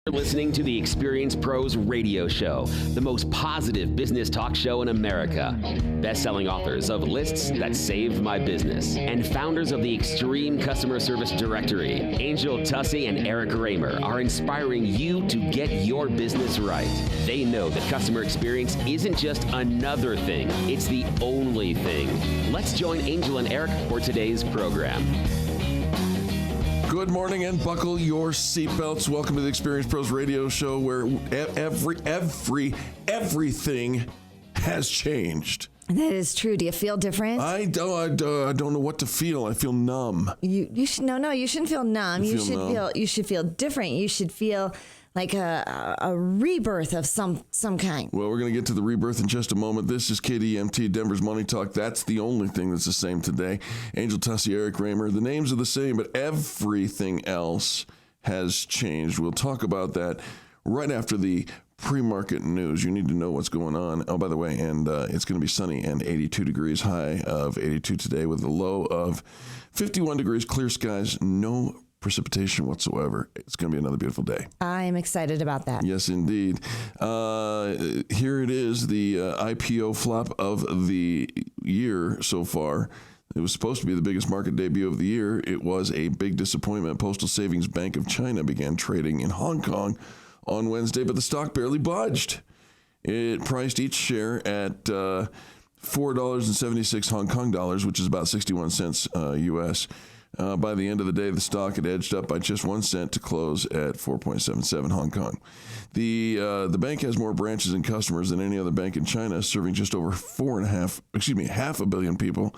You're listening to the Experience Pros Radio Show, the most positive business talk show in America. Best-selling authors of Lists That Saved My Business and founders of the Extreme Customer Service Directory, Angel Tussey and Eric Raymer, are inspiring you to get your business right. They know that customer experience isn't just another thing, it's the only thing. Let's join Angel and Eric for today's program. Good morning and buckle your seatbelts. Welcome to the Experience Pros Radio Show, where everything has changed. That is true. Do you feel different? I don't know what to feel. I feel numb. You should you shouldn't feel numb. You should feel different. You should feel like a rebirth of some kind. Well, we're going to get to the rebirth in just a moment. This is KDMT, Denver's Money Talk. That's the only thing that's the same today. Angel Tussey, Eric Raymer. The names are the same, but everything else has changed. We'll talk about that right after the pre-market news. You need to know what's going on. Oh, by the way, and it's going to be sunny and 82 degrees, high of 82 today with a low of 51 degrees, clear skies, no precipitation whatsoever. It's going to be another beautiful day. I'm excited about that. Yes, indeed. Here it is, the IPO flop of the year so far. It was supposed to be the biggest market debut of the year. It was a big disappointment. Postal Savings Bank of China began trading in Hong Kong on Wednesday, but the stock barely budged. It priced each share at $4.76 Hong Kong dollars, which is about 61 cents U.S. By the end of the day, the stock had edged up by just 1 cent to close at 4.77 Hong Kong. The bank has more branches and customers than any other bank in China, serving just over half a billion people,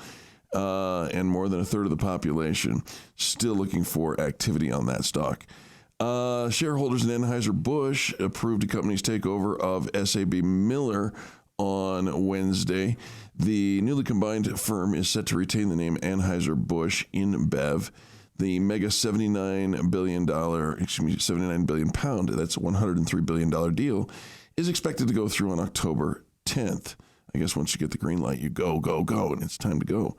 and more than a third of the population. Still looking for activity on that stock. Shareholders in Anheuser-Busch approved the company's takeover of SAB Miller on Wednesday. The newly combined firm is set to retain the name Anheuser-Busch InBev. The mega $79 billion, that's a $103 billion deal, is expected to go through on October 10th. I guess once you get the green light, you go, and it's time to go.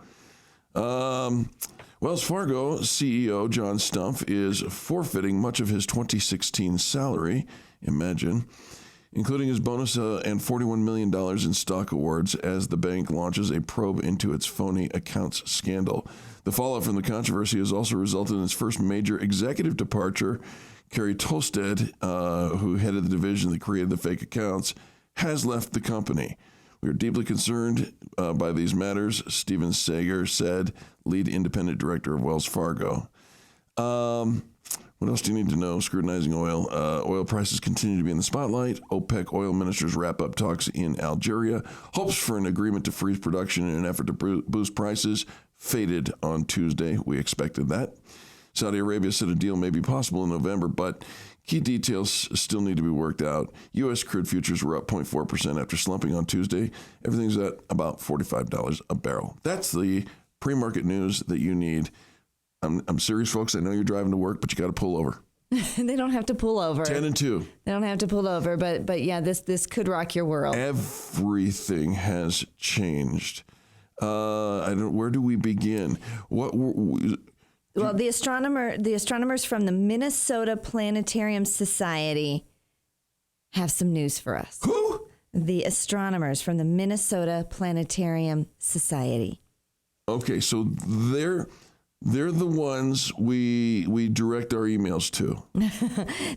Wells Fargo CEO John Stumpf is forfeiting much of his 2016 salary, imagine, including his bonus and $41 million in stock awards as the bank launches a probe into its phony accounts scandal. The fallout from the controversy has also resulted in its first major executive departure. Kerry Tolstead, who headed the division that created the fake accounts, has left the company. We are deeply concerned by these matters, Stephen Sager said, lead independent director of Wells Fargo. What else do you need to know? Scrutinizing oil. Oil prices continue to be in the spotlight. OPEC oil ministers wrap up talks in Algeria. Hopes for an agreement to freeze production in an effort to boost prices faded on Tuesday. We expected that. Saudi Arabia said a deal may be possible in November, but key details still need to be worked out. U.S. crude futures were up 0.4% after slumping on Tuesday. Everything's at about $45 a barrel. That's the pre-market news that you need. I'm serious, folks. I know you're driving to work, but you got to pull over. They don't have to pull over. 10 and 2. They don't have to pull over, but yeah, this could rock your world. Everything has changed. Where do we begin? Well, the astronomers from the Minnesota Planetarium Society have some news for us. Who? The astronomers from the Minnesota Planetarium Society. Okay, so they're the ones we direct our emails to.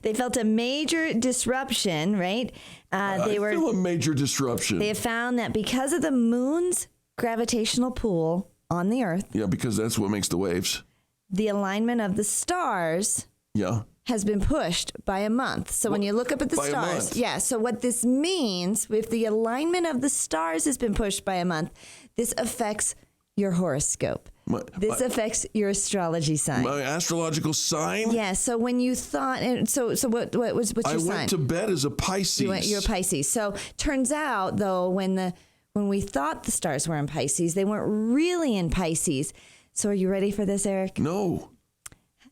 They felt a major disruption, right? I feel a major disruption. They have found that because of the moon's gravitational pull on the Earth. Yeah, because that's what makes the waves. The alignment of the stars has been pushed by a month. So when you look up at the stars, so what this means, if the alignment of the stars has been pushed by a month, this affects your horoscope. This affects your astrology sign. My astrological sign? Yeah, so when you thought, so what's your sign? I went to bed as a Pisces. You're a Pisces. So turns out, though, when we thought the stars were in Pisces, they weren't really in Pisces. So are you ready for this, Eric? No.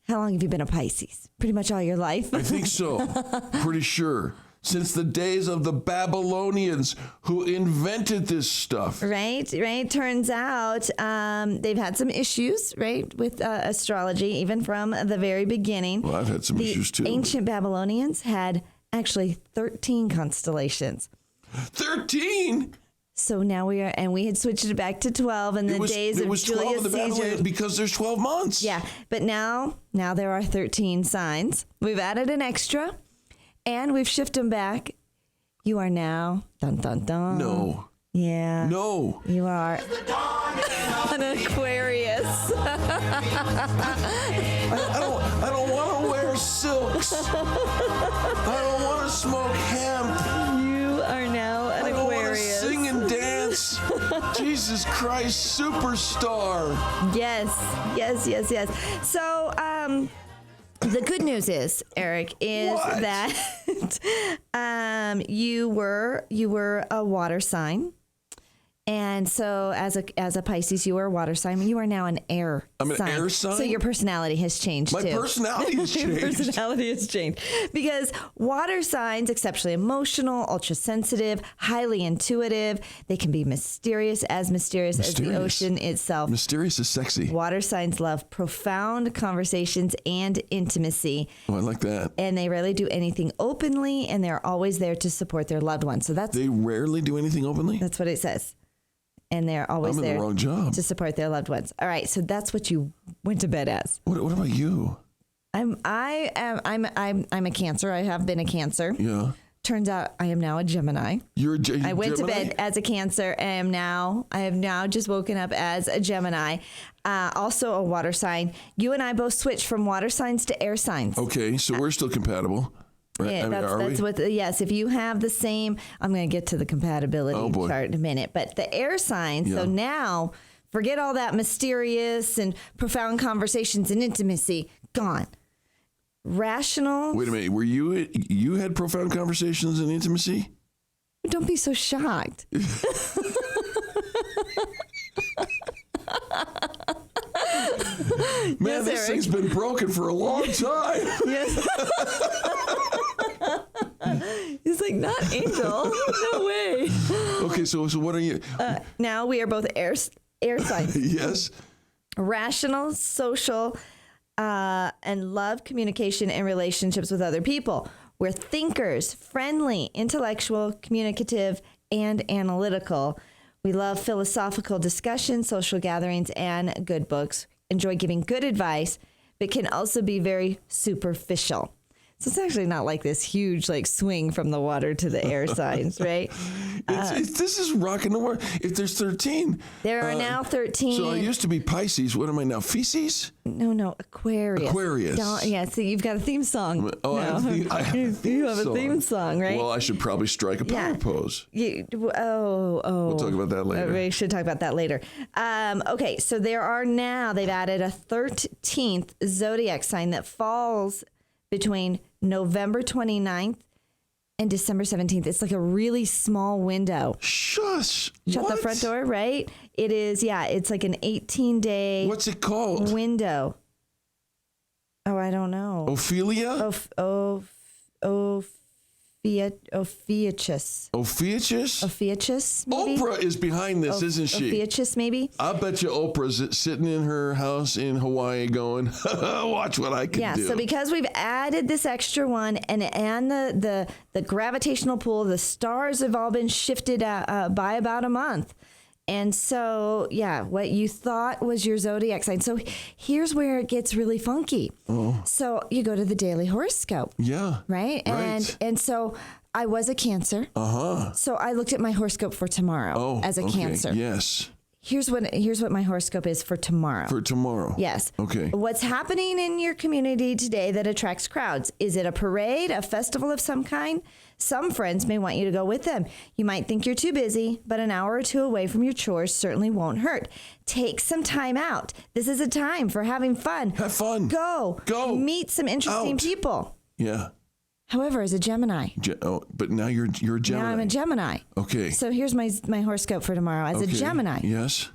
How long have you been a Pisces? Pretty much all your life? I think so. Pretty sure. since the days of the Babylonians who invented this stuff. Right. Turns out they've had some issues, right, with astrology, even from the very beginning. Well, I've had some issues too. Ancient Babylonians had actually 13 constellations. 13? So now we had switched it back to 12 in the days of Julius Caesar. Because there's 12 months. Yeah, but now there are 13 signs. We've added an extra. And we've shifted them back. You are now, dun, dun, dun. No. Yeah. No. You are an Aquarius. I don't want to wear silks. I don't want to smoke hemp. You are now an Aquarius. I don't want to sing and dance. Jesus Christ, superstar. Yes. So, the good news is, Eric, that you were a water sign. And so as a Pisces, you are a water sign. You are now an air sign. I'm an air sign? So your personality has changed, too. My personality has changed. Your personality has changed. Because water signs, exceptionally emotional, ultra-sensitive, highly intuitive. They can be mysterious as the ocean itself. Mysterious is sexy. Water signs love profound conversations and intimacy. Oh, I like that. And they rarely do anything openly, and they're always there to support their loved ones. So They rarely do anything openly? That's what it says. And they're always there the wrong job. to support their loved ones. All right, so that's what you went to bed as. What about you? I'm a Cancer. I have been a Cancer. Yeah. Turns out I am now a Gemini. You're a Gemini? I went to bed as a Cancer. I have now just woken up as a Gemini. Also a water sign. You and I both switched from water signs to air signs. Okay, so we're still compatible. Right? Yeah, that's what. Yes, if you have the same, I'm going to get to the compatibility chart in a minute. But the air signs. Yeah. So now, forget all that mysterious and profound conversations and intimacy. Gone. Rational. Wait a minute. Were you had profound conversations and intimacy? Don't be so shocked. Man, this thing's been broken for a long time. Yes. He's like, not Angel. No way. Okay, so what are you? Now we are both air signs. Yes. Rational, social, and love communication and relationships with other people. We're thinkers, friendly, intellectual, communicative, and analytical. We love philosophical discussions, social gatherings, and good books. Enjoy giving good advice, but can also be very superficial. So it's actually not like this huge swing from the water to the air signs, right? This is rocking the world. If there's 13. There are now 13. So I used to be Pisces. What am I now? Feces? No, Aquarius. So you've got a theme song. Oh, I have a theme song, right? Well, I should probably strike a power pose. We'll talk about that later. We should talk about that later. Okay, so they've added a 13th zodiac sign that falls between November 29th and December 17th. It's like a really small window. Shush. Shut the front door, right? It is, it's like an 18-day. What's it called? Window. Oh, I don't know. Ophelia? Ophiuchus. Ophiuchus, maybe? Oprah is behind this, isn't she? Ophiuchus, maybe? I bet you Oprah's sitting in her house in Hawaii going, watch what I can do. Yeah, so because we've added this extra one and the gravitational pull, the stars have all been shifted by about a month. And so, what you thought was your zodiac sign. So here's where it gets really funky. Oh. So you go to the daily horoscope. Yeah. Right? And so I was a Cancer. Uh-huh. So I looked at my horoscope for tomorrow as a Cancer. Yes. Here's what my horoscope is for tomorrow. For tomorrow. Yes. Okay. What's happening in your community today that attracts crowds? Is it a parade, a festival of some kind? Some friends may want you to go with them. You might think you're too busy, but an hour or two away from your chores certainly won't hurt. Take some time out. This is a time for having fun. Have fun. Go. Meet some interesting people. Yeah. However, as a Gemini. But now you're a Gemini. Now I'm a Gemini. Okay. So here's my horoscope for tomorrow. As a Gemini. Yes.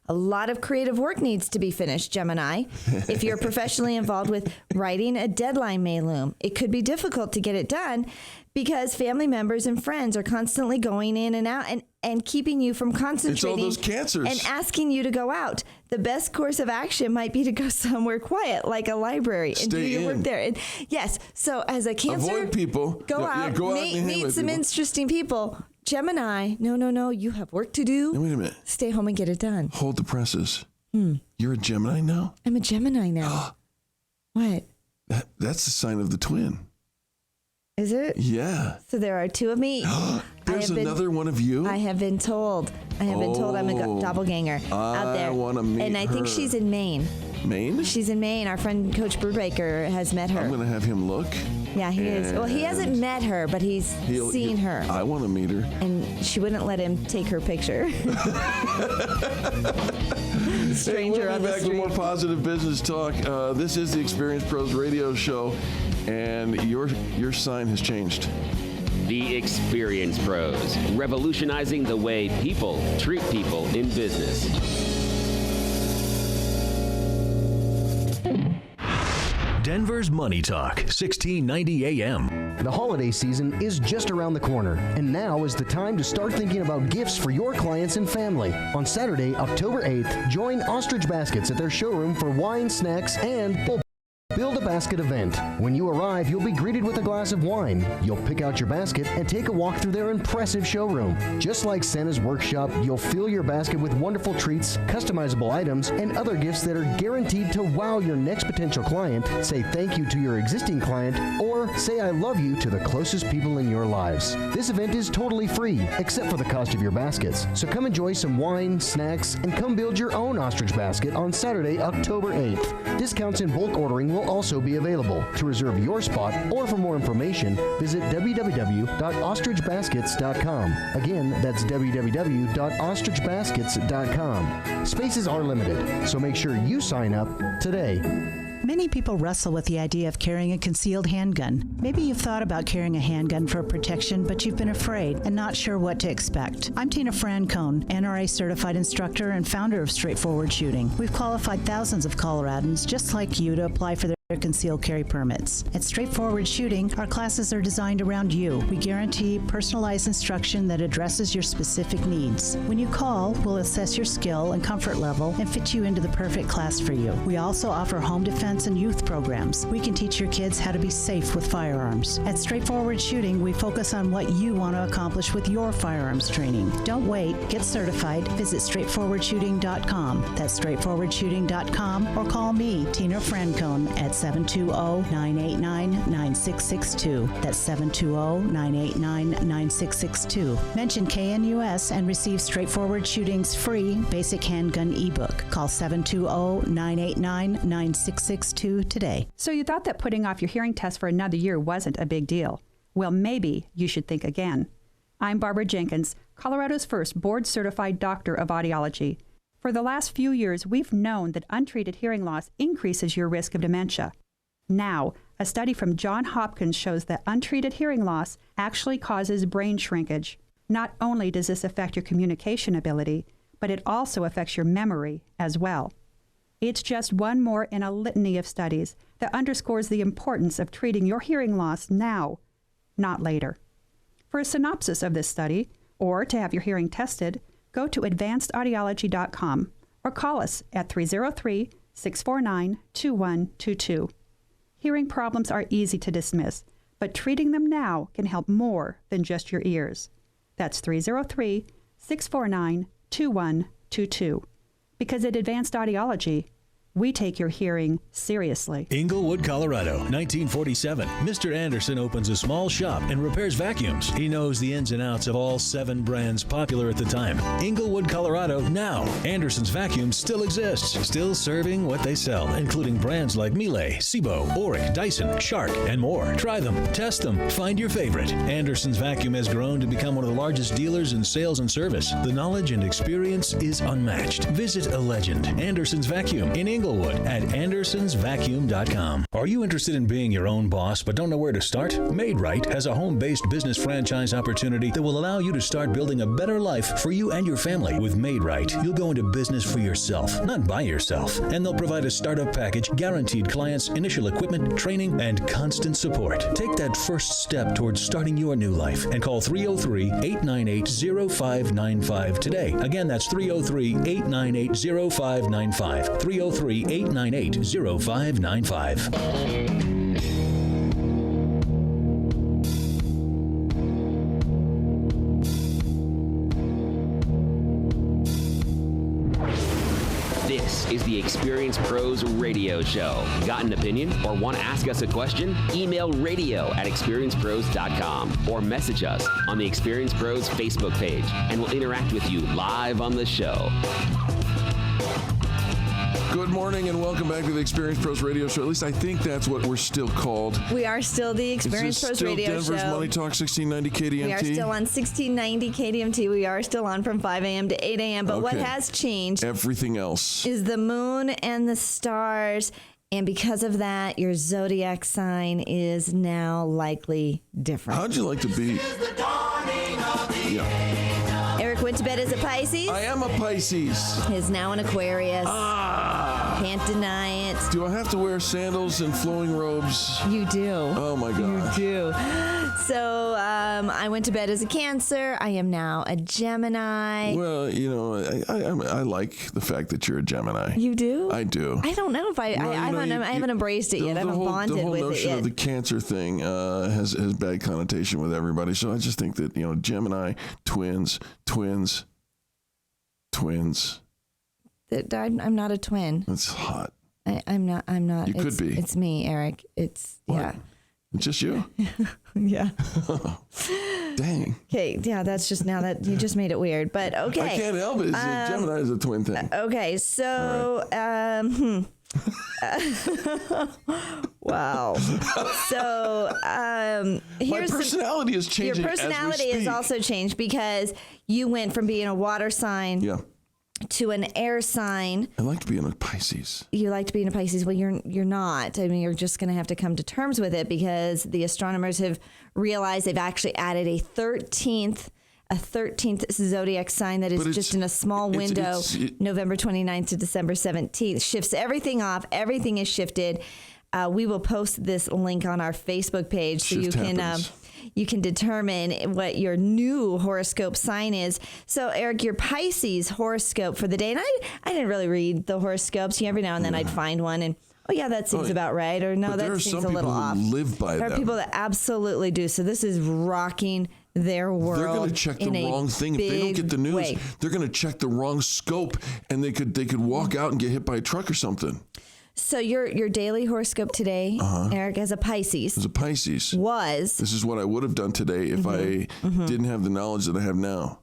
A lot of creative work needs to be finished, Gemini. If you're professionally involved with writing, a deadline may loom. It could be difficult to get it done because family members and friends are constantly going in and out and keeping you from concentrating. It's all those cancers. And asking you to go out. The best course of action might be to go somewhere quiet, like a library, and do your work there. And yes, so as a Cancer, avoid people. Go out, meet some interesting people. Gemini, no, you have work to do. Now, wait a minute. Stay home and get it done. Hold the presses. You're a Gemini now? I'm a Gemini now. What? That's the sign of the twin. Is it? Yeah. So there are two of me. There's another one of you? I have been told. I'm a doppelganger out there. I want to meet her. And I think she's in Maine. Maine? She's in Maine. Our friend Coach Brubaker has met her. I'm going to have him look. Yeah, he is. Well, he hasn't met her, but he's seen her. I want to meet her. And she wouldn't let him take her picture. Stranger on the street. We'll be back with more positive business talk. This is the Experience Pros radio show, and your sign has changed. The Experience Pros, revolutionizing the way people treat people in business. Denver's Money Talk, 1690 AM. The holiday season is just around the corner, and now is the time to start thinking about gifts for your clients and family. On Saturday, October 8th, join Ostrich Baskets at their showroom for wine, snacks, and Build a Basket event. When you arrive, you'll be greeted with a glass of wine. You'll pick out your basket and take a walk through their impressive showroom. Just like Santa's workshop, you'll fill your basket with wonderful treats, customizable items, and other gifts that are guaranteed to wow your next potential client, say thank you to your existing client, or say I love you to the closest people in your lives. This event is totally free, except for the cost of your baskets. So come enjoy some wine, snacks, and come build your own ostrich basket on Saturday, October 8th. Discounts in bulk ordering will also be available. To reserve your spot or for more information, visit www.ostrichbaskets.com. Again, that's www.ostrichbaskets.com. Spaces are limited, so make sure you sign up today. Many people wrestle with the idea of carrying a concealed handgun. Maybe you've thought about carrying a handgun for protection, but you've been afraid and not sure what to expect. I'm Tina Francone, NRA certified instructor and founder of Straightforward Shooting. We've qualified thousands of Coloradans just like you to apply for their concealed carry permits. At Straightforward Shooting, our classes are designed around you. We guarantee personalized instruction that addresses your specific needs. When you call, we'll assess your skill and comfort level and fit you into the perfect class for you. We also offer home defense and youth programs. We can teach your kids how to be safe with firearms. At Straightforward Shooting, we focus on what you want to accomplish with your firearms training. Don't wait. Get certified. Visit straightforwardshooting.com. That's straightforwardshooting.com, or call me, Tina Francone, at 720-989-9662. That's 720-989-9662. Mention KNUS and receive Straightforward Shooting's free basic handgun ebook. Call 720-989-9662 today. So you thought that putting off your hearing test for another year wasn't a big deal. Well, maybe you should think again. I'm Barbara Jenkins, Colorado's first board-certified doctor of audiology. For the last few years, we've known that untreated hearing loss increases your risk of dementia. Now, a study from Johns Hopkins shows that untreated hearing loss actually causes brain shrinkage. Not only does this affect your communication ability, but it also affects your memory as well. It's just one more in a litany of studies that underscores the importance of treating your hearing loss now, not later. For a synopsis of this study, or to have your hearing tested, go to advancedaudiology.com or call us at 303-649-2122. Hearing problems are easy to dismiss, but treating them now can help more than just your ears. That's 303-649-2122. Because at Advanced Audiology, we take your hearing seriously. Englewood, Colorado, 1947. Mr. Anderson opens a small shop and repairs vacuums. He knows the ins and outs of all 7 brands popular at the time. Englewood, Colorado, now. Anderson's Vacuums still exists, still serving what they sell, including brands like Miele, Sebo, Auric, Dyson, Shark, and more. Try them, test them, find your favorite. Anderson's Vacuum has grown to become one of the largest dealers in sales and service. The knowledge and experience is unmatched. Visit a legend, Anderson's Vacuum, in Inglewood at andersonsvacuum.com. Are you interested in being your own boss but don't know where to start? Maid-Right has a home-based business franchise opportunity that will allow you to start building a better life for you and your family. With Maid-Right, you'll go into business for yourself, not by yourself, and they'll provide a startup package, guaranteed clients, initial equipment, training, and constant support. Take that first step towards starting your new life and call 303-898-0595 today. Again, that's 303-898-0595. 303-898-0595. This is the Experience Pros Radio Show. Got an opinion or want to ask us a question? Email radio@experiencepros.com or message us on the Experience Pros Facebook page, and we'll interact with you live on the show. Good morning and welcome back to the Experience Pros Radio Show. At least I think that's what we're still called. We are still the Experience Pros Radio Show. Denver's Money Talk 1690 KDMT. We are still on 1690 KDMT. We are still on from 5 a.m. to 8 a.m. But what has changed? Everything else. Is the moon and the stars. And because of that, your zodiac sign is now likely different. How'd you like to be? Yeah. Eric went to bed as a Pisces. I am a Pisces. Is now an Aquarius. Can't deny it. Do I have to wear sandals and flowing robes? You do. Oh my God. You do. So I went to bed as a Cancer. I am now a Gemini. Well, you know, I like the fact that you're a Gemini. You do? I do. I don't know if I haven't embraced it yet. I haven't bonded with it yet. The whole notion of the Cancer thing has bad connotation with everybody. So I just think that, you know, Gemini, twins. I'm not a twin. That's hot. I'm not. You could be. It's me, Eric. Yeah. It's just you? Yeah. Dang. Okay. Yeah. That's just now that you just made it weird, but okay. I can't help it. Gemini is a twin thing. Okay. So, wow. So, here's my personality is changing. Your personality has also changed because you went from being a water sign. Yeah. To an air sign. I like to be in a Pisces. You like to be in a Pisces. Well, you're not. I mean, you're just going to have to come to terms with it because the astronomers have realized they've actually added a 13th zodiac sign that is just in a small window, November 29th to December 17th. Shifts everything off. Everything is shifted. We will post this link on our Facebook page so you can determine what your new horoscope sign is. So, Eric, your Pisces horoscope for the day, and I didn't really read the horoscopes. Every now and then I'd find one and, oh, yeah, that seems about right, or no, that seems a little off. There are people that absolutely do. So this is rocking their world. They're going to check the wrong thing. If they don't get the news, they're going to check the wrong scope, and they could walk out and get hit by a truck or something. So your daily horoscope today, Eric, as a Pisces. As a Pisces. This is what I would have done today if I didn't have the knowledge that I have now.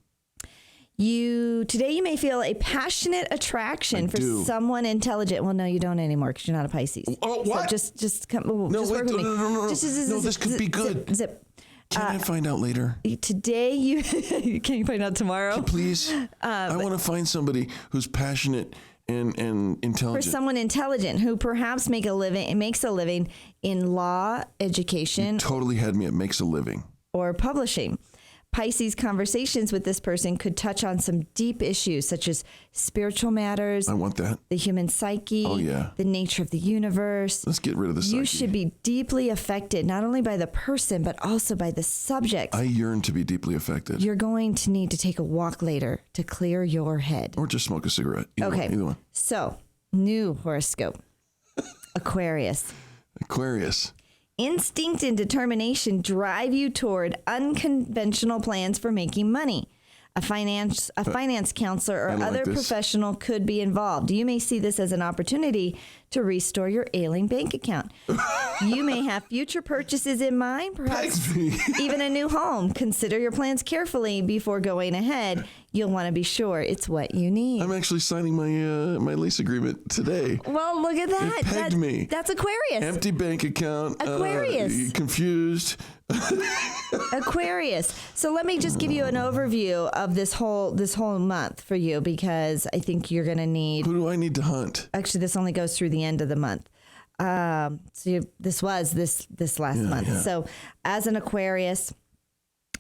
Today you may feel a passionate attraction for someone intelligent. Well, no, you don't anymore because you're not a Pisces. Oh, what? So just come. No, just wait, work with me. No. This could be good. Zip. Can I find out later? Today can you find out tomorrow? Please. I want to find somebody who's passionate and intelligent. For someone intelligent who perhaps makes a living in law, education. You totally had me at makes a living. Or publishing. Pisces conversations with this person could touch on some deep issues such as spiritual matters. I want that. The human psyche. Oh, yeah. The nature of the universe. Let's get rid of the psyche. You should be deeply affected, not only by the person, but also by the subject. I yearn to be deeply affected. You're going to need to take a walk later to clear your head. Or just smoke a cigarette. Either one. So, new horoscope. Aquarius. Instinct and determination drive you toward unconventional plans for making money. A finance counselor or other professional could be involved. You may see this as an opportunity to restore your ailing bank account. You may have future purchases in mind, perhaps even a new home. Consider your plans carefully before going ahead. You'll want to be sure it's what you need. I'm actually signing my lease agreement today. Well, look at that. It pegged me. That's Aquarius. Empty bank account. Aquarius. Confused. Aquarius. So let me just give you an overview of this whole month for you, because I think you're going to need. Who do I need to hunt? Actually, this only goes through the end of the month. This was this last month. Yeah. So as an Aquarius,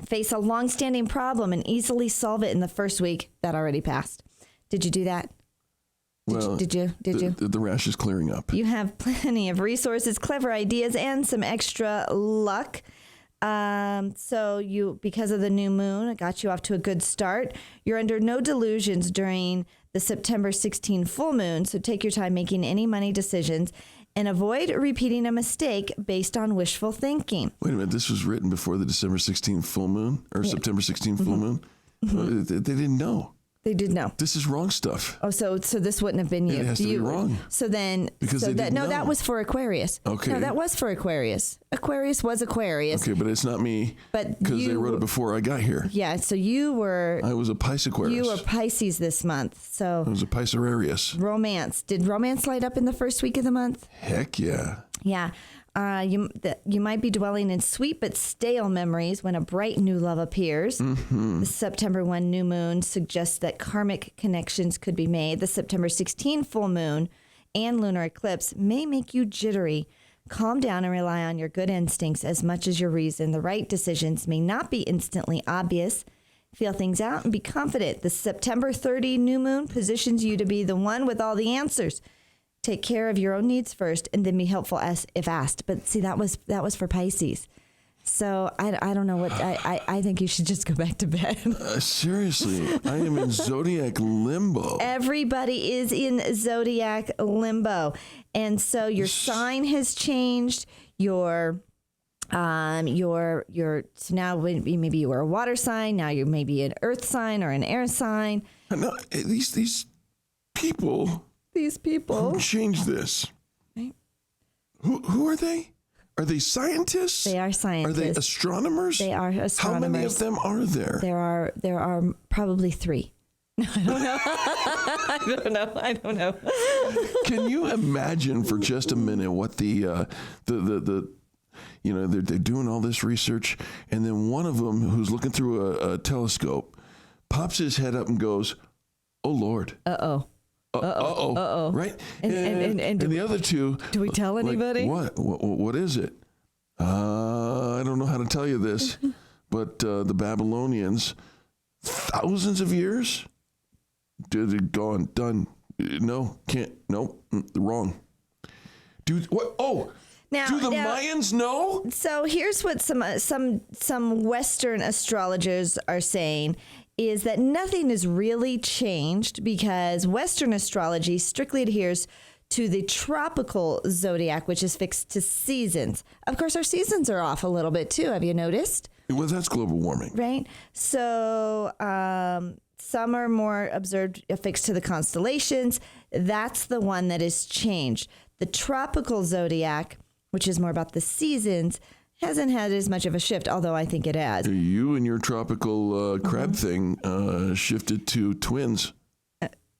face a long-standing problem and easily solve it in the first week. That already passed. Did you do that? Did you? The rash is clearing up. You have plenty of resources, clever ideas, and some extra luck. So because of the new moon, it got you off to a good start. You're under no delusions during the September 16 full moon. So take your time making any money decisions and avoid repeating a mistake based on wishful thinking. Wait a minute. This was written before the December 16 full moon or September 16 full moon? Mm-hmm. They didn't know. They did know. This is wrong stuff. Oh, so this wouldn't have been you. It has to be wrong. So then, because that was for Aquarius. Okay. No, that was for Aquarius. Aquarius was Aquarius. Okay, but it's not me. But because they wrote it before I got here. Yeah. So you were. I was a Pisces Aquarius. You were Pisces this month. So I was a Pisces. Romance. Did romance light up in the first week of the month? Heck yeah. Yeah. You might be dwelling in sweet but stale memories when a bright new love appears. Mm-hmm. The September 1 new moon suggests that karmic connections could be made. The September 16 full moon and lunar eclipse may make you jittery. Calm down and rely on your good instincts as much as your reason. The right decisions may not be instantly obvious. Feel things out and be confident. The September 30 new moon positions you to be the one with all the answers. Take care of your own needs first, and then be helpful if asked. But see, that was for Pisces. So I don't know what I think you should just go back to bed. Seriously, I am in zodiac limbo. Everybody is in zodiac limbo, and so your sign has changed. So now maybe you were a water sign. Now you're maybe an earth sign or an air sign. No, these people. These people who changed this. Right. Who are they? Are they scientists? They are scientists. Are they astronomers? They are astronomers. How many of them are there? There are probably 3. I don't know. Can you imagine for just a minute what they're doing all this research, and then one of them who's looking through a telescope pops his head up and goes, "Oh Lord." Uh-oh. Right? And the other two. Do we tell anybody? What is it? I don't know how to tell you this, but the Babylonians, thousands of years, gone, done. No, can't. Nope, wrong. What? Oh. Now, do the Mayans know? So here's what some Western astrologers are saying. Is that nothing has really changed because Western astrology strictly adheres to the tropical zodiac, which is fixed to seasons. Of course, our seasons are off a little bit too. Have you noticed? Well, that's global warming. Right. So some are more observed affixed to the constellations. That's the one that is changed. The tropical zodiac, which is more about the seasons, hasn't had as much of a shift, although I think it has. You and your tropical crab thing shifted to twins.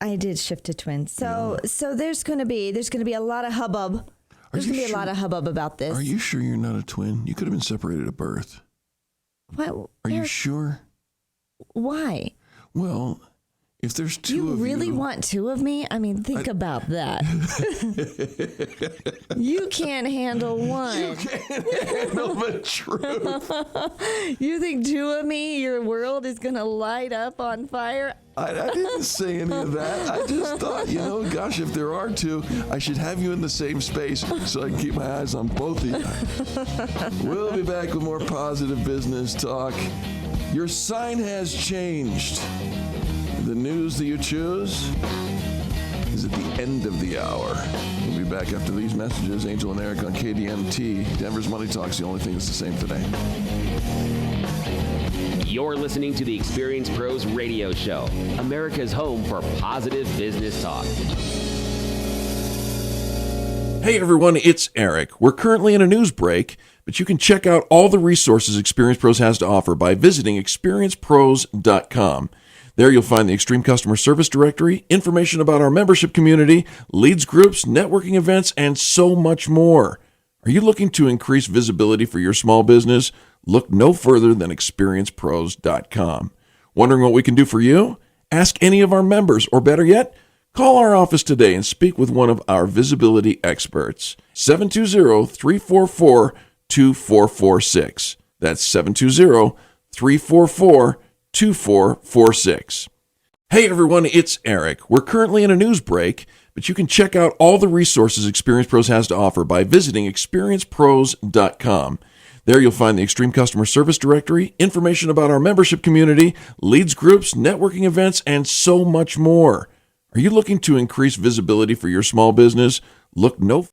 I did shift to twins. So there's going to be a lot of hubbub. There's going to be a lot of hubbub about this. Are you sure you're not a twin? You could have been separated at birth. What? Are you sure? Why? Well, if there's two of you... You really want 2 of me? I mean, think about that. You can't handle one. You can't handle the truth. You think 2 of me, your world is going to light up on fire? I didn't say any of that. I just thought, gosh, if there are 2, I should have you in the same space so I can keep my eyes on both of you. We'll be back with more positive business talk. Your sign has changed. The news that you choose is at the end of the hour. We'll be back after these messages. Angel and Eric on KDMT. Denver's Money Talk's the only thing that's the same today. You're listening to the Experience Pros Radio Show, America's home for positive business talk. Hey everyone, it's Eric. We're currently in a news break, but you can check out all the resources Experience Pros has to offer by visiting experiencepros.com. There you'll find the Extreme Customer Service Directory, information about our membership community, leads groups, networking events, and so much more. Are you looking to increase visibility for your small business? Look no further than experiencepros.com. Wondering what we can do for you? Ask any of our members, or better yet, call our office today and speak with one of our visibility experts. 720-344-2446. That's 720-344-2446. Hey everyone, it's Eric. We're currently in a news break, but you can check out all the resources Experience Pros has to offer by visiting experiencepros.com. There you'll find the Extreme Customer Service Directory, information about our membership community, leads groups, networking events, and so much more. Are you looking to increase visibility for your small business? Look no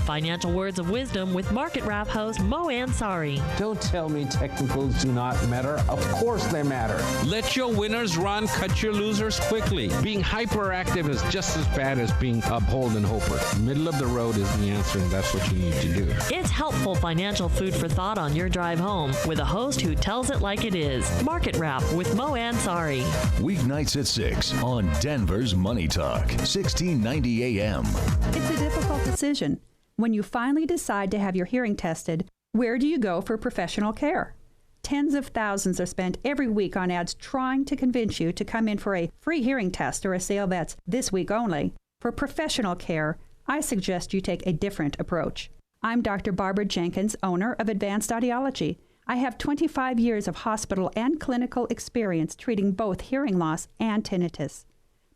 Financial words of wisdom with Market Wrap host Mo Ansari. Don't tell me technicals do not matter. Of course they matter. Let your winners run, cut your losers quickly. Being hyperactive is just as bad as being a Holden Hoper. Middle of the road is the answer, and that's what you need to do. It's helpful financial food for thought on your drive home with a host who tells it like it is. Market Wrap with Mo Ansari. Weeknights at 6 on Denver's Money Talk, 1690 AM. It's a difficult decision. When you finally decide to have your hearing tested, where do you go for professional care? Tens of thousands are spent every week on ads trying to convince you to come in for a free hearing test or a sale that's this week only. For professional care, I suggest you take a different approach. I'm Dr. Barbara Jenkins, owner of Advanced Audiology. I have 25 years of hospital and clinical experience treating both hearing loss and tinnitus.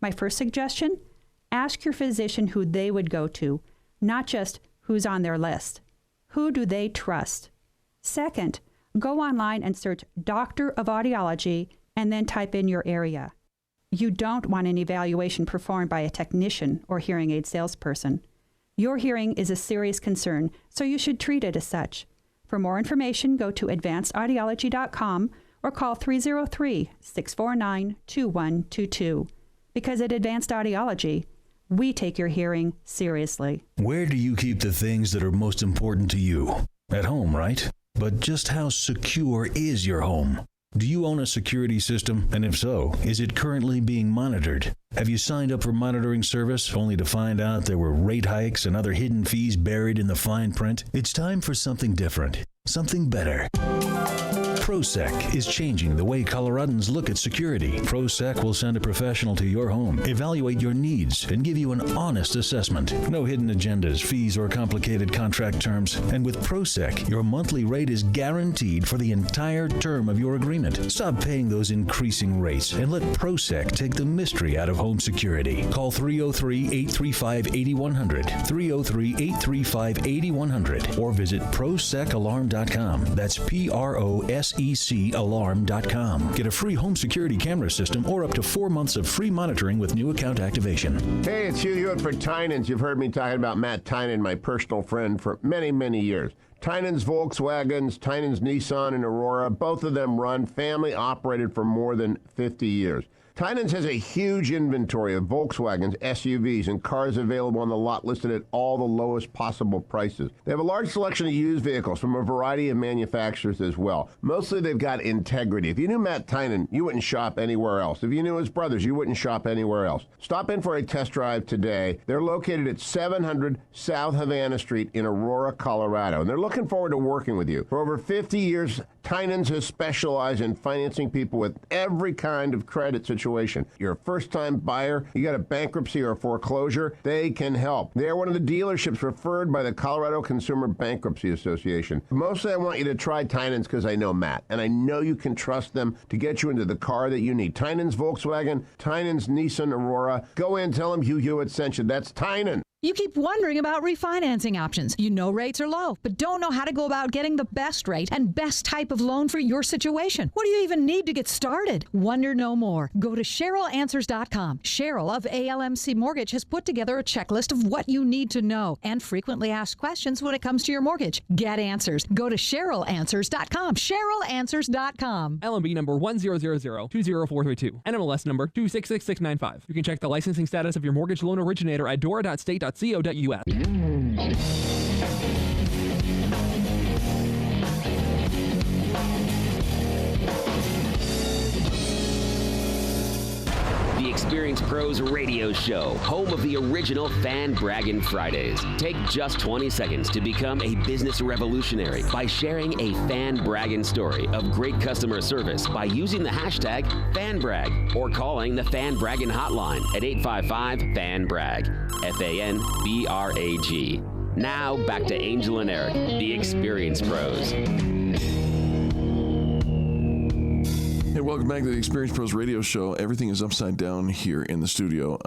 My first suggestion? Ask your physician who they would go to, not just who's on their list. Who do they trust? Second, go online and search Doctor of Audiology and then type in your area. You don't want an evaluation performed by a technician or hearing aid salesperson. Your hearing is a serious concern, so you should treat it as such. For more information, go to advancedaudiology.com or call 303-649-2122. Because at Advanced Audiology, we take your hearing seriously. Where do you keep the things that are most important to you? At home, right? But just how secure is your home? Do you own a security system? And if so, is it currently being monitored? Have you signed up for monitoring service only to find out there were rate hikes and other hidden fees buried in the fine print? It's time for something different, something better. ProSec is changing the way Coloradans look at security. ProSec will send a professional to your home, evaluate your needs, and give you an honest assessment. No hidden agendas, fees, or complicated contract terms. And with ProSec, your monthly rate is guaranteed for the entire term of your agreement. Stop paying those increasing rates and let ProSec take the mystery out of home security. Call 303-835-8100, 303-835-8100, or visit ProSecAlarm.com. That's PROSECalarm.com. Get a free home security camera system or up to 4 months of free monitoring with new account activation. Hey, it's Hugh Hewitt for Tynan's. You've heard me talking about Matt Tynan, my personal friend, for many, many years. Tynan's Volkswagens, Tynan's Nissan, and Aurora, both of them run family operated for more than 50 years. Tynan's has a huge inventory of Volkswagens, SUVs, and cars available on the lot listed at all the lowest possible prices. They have a large selection of used vehicles from a variety of manufacturers as well. Mostly they've got integrity. If you knew Matt Tynan, you wouldn't shop anywhere else. If you knew his brothers, you wouldn't shop anywhere else. Stop in for a test drive today. They're located at 700 South Havana Street in Aurora, Colorado, and they're looking forward to working with you. For over 50 years, Tynan's has specialized in financing people with every kind of credit situation. You're a first-time buyer, you got a bankruptcy or a foreclosure, they can help. They're one of the dealerships referred by the Colorado Consumer Bankruptcy Association. Mostly I want you to try Tynan's because I know Matt, and I know you can trust them to get you into the car that you need. Tynan's Volkswagen, Tynan's Nissan Aurora. Go in, tell them Hugh Hewitt sent you. That's Tynan. You keep wondering about refinancing options. You know rates are low, but don't know how to go about getting the best rate and best type of loan for your situation. What do you even need to get started? Wonder no more. Go to CherylAnswers.com. Cheryl of ALMC Mortgage has put together a checklist of what you need to know and frequently asked questions when it comes to your mortgage. Get answers. Go to CherylAnswers.com. CherylAnswers.com. LMB number 100020432. NMLS number 266695. You can check the licensing status of your mortgage loan originator at dora.state.co.us. The Experience Pros Radio Show, home of the original Fan Braggin Fridays. Take just 20 seconds to become a business revolutionary by sharing a Fan Braggin story of great customer service by using the hashtag FanBrag or calling the Fan Braggin hotline at 855-FAN-BRAG, FANBRAG. Now back to Angel and Eric, the Experience Pros. Hey, welcome back to the Experience Pros Radio Show. Everything is upside down here in the studio.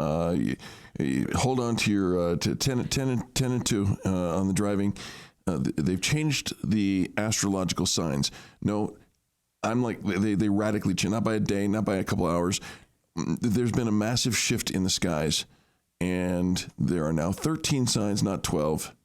You hold on to your 10 and 2 on the driving. They've changed the astrological signs. No, I'm like, they radically change, not by a day, not by a couple hours. There's been a massive shift in the skies, and there are now 13 signs, not 12.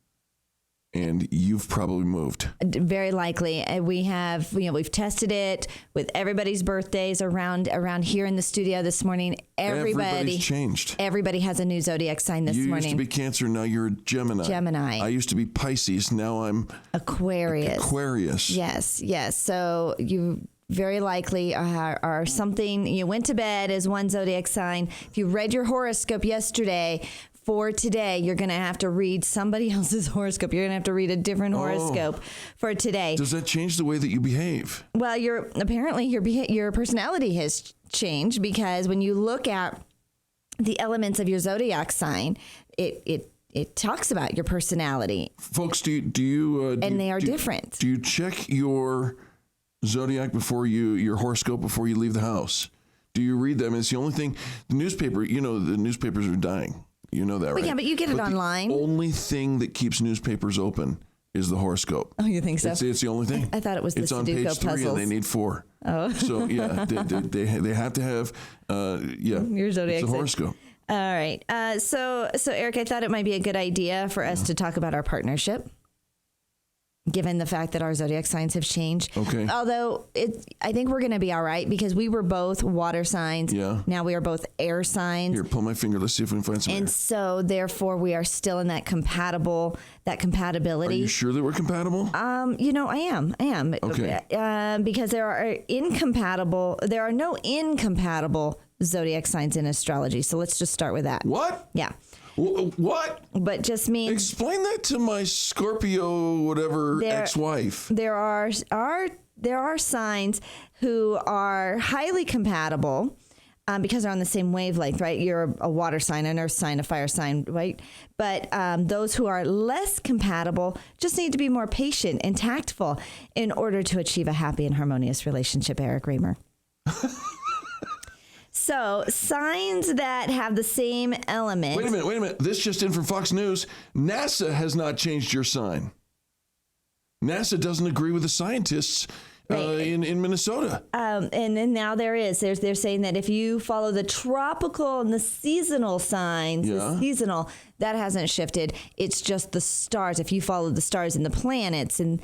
And you've probably moved. Very likely. We have, we've tested it with everybody's birthdays around here in the studio this morning. Everybody's changed. Everybody has a new zodiac sign this morning. You used to be Cancer, now you're a Gemini. I used to be Pisces, now I'm Aquarius. Yes. So you very likely are something, you went to bed as one zodiac sign. If you read your horoscope yesterday, for today, you're going to have to read somebody else's horoscope. You're going to have to read a different horoscope for today. Does that change the way that you behave? Well, apparently your personality has changed, because when you look at the elements of your zodiac sign, it talks about your personality. Folks, do you they are different. Do you check your zodiac your horoscope before you leave the house? Do you read them? It's the only thing. The newspapers are dying. You know that, right? Yeah, but you get it online. The only thing that keeps newspapers open is the horoscope. Oh, you think so? It's the only thing. I thought it was the Sudoku puzzles. It's on page 3 and they need 4. Oh. So, yeah, they have to have, your zodiac. It's a horoscope. All right. So Eric, I thought it might be a good idea for us to talk about our partnership, given the fact that our zodiac signs have changed. Okay. Although I think we're going to be all right, because we were both water signs. Yeah. Now we are both air signs. Here, pull my finger. Let's see if we can find some. And so therefore we are still in that compatibility. Are you sure that we're compatible? I am. Okay. Because there are no incompatible zodiac signs in astrology. So let's just start with that. What? Yeah. What? But just means... Explain that to my Scorpio ex-wife. There are signs who are highly compatible because they're on the same wavelength, right? You're a water sign, an earth sign, a fire sign, right? But those who are less compatible just need to be more patient and tactful in order to achieve a happy and harmonious relationship, Eric Reamer. So, signs that have the same element. Wait a minute. This just in from Fox News. NASA has not changed your sign. NASA doesn't agree with the scientists in Minnesota. And then now they're saying that if you follow the tropical and the seasonal signs, that hasn't shifted. It's just the stars. If you follow the stars and the planets and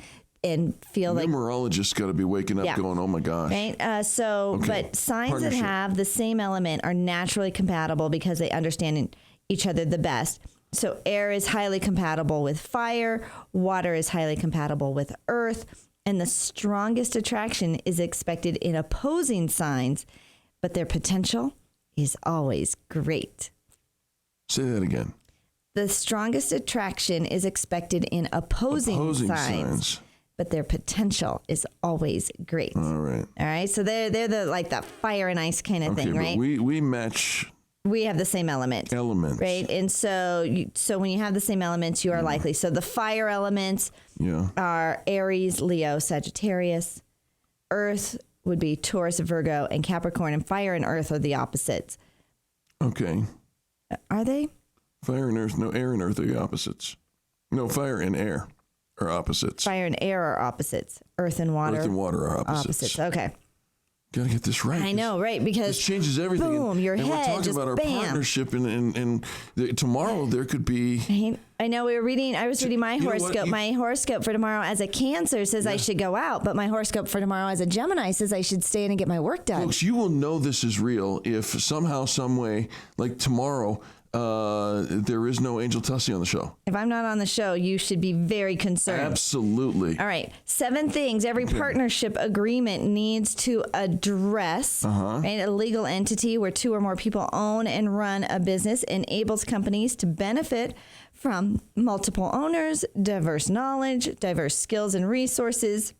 feel like numerologists got to be waking up going, oh my gosh. Right. But signs that have the same element are naturally compatible because they understand each other the best. So air is highly compatible with fire, water is highly compatible with earth, and the strongest attraction is expected in opposing signs, but their potential is always great. Say that again. The strongest attraction is expected in opposing signs. But their potential is always great. All right. So they're the fire and ice kind of thing, right? We match. We have the same elements. Right? And so when you have the same elements, you are likely. So the fire elements are Aries, Leo, Sagittarius. Earth would be Taurus, Virgo, and Capricorn. And fire and earth are the opposites. Okay. Are they? Fire and earth, no, air and earth are the opposites. No, fire and air are opposites. Fire and air are opposites. Earth and water. Earth and water are opposites. Okay. Got to get this right. I know, right? Because this changes everything. Boom, your and head we're talking just about our partnership, and tomorrow there could be. I know I was reading my horoscope. My horoscope for tomorrow as a Cancer says I should go out, but my horoscope for tomorrow as a Gemini says I should stay in and get my work done. Folks, you will know this is real if somehow, some way, like tomorrow, there is no Angel Tussie on the show. If I'm not on the show, you should be very concerned. Absolutely. All right. 7 things every partnership agreement needs to address. Right? A legal entity where 2 or more people own and run a business enables companies to benefit from multiple owners, diverse knowledge, diverse skills and resources.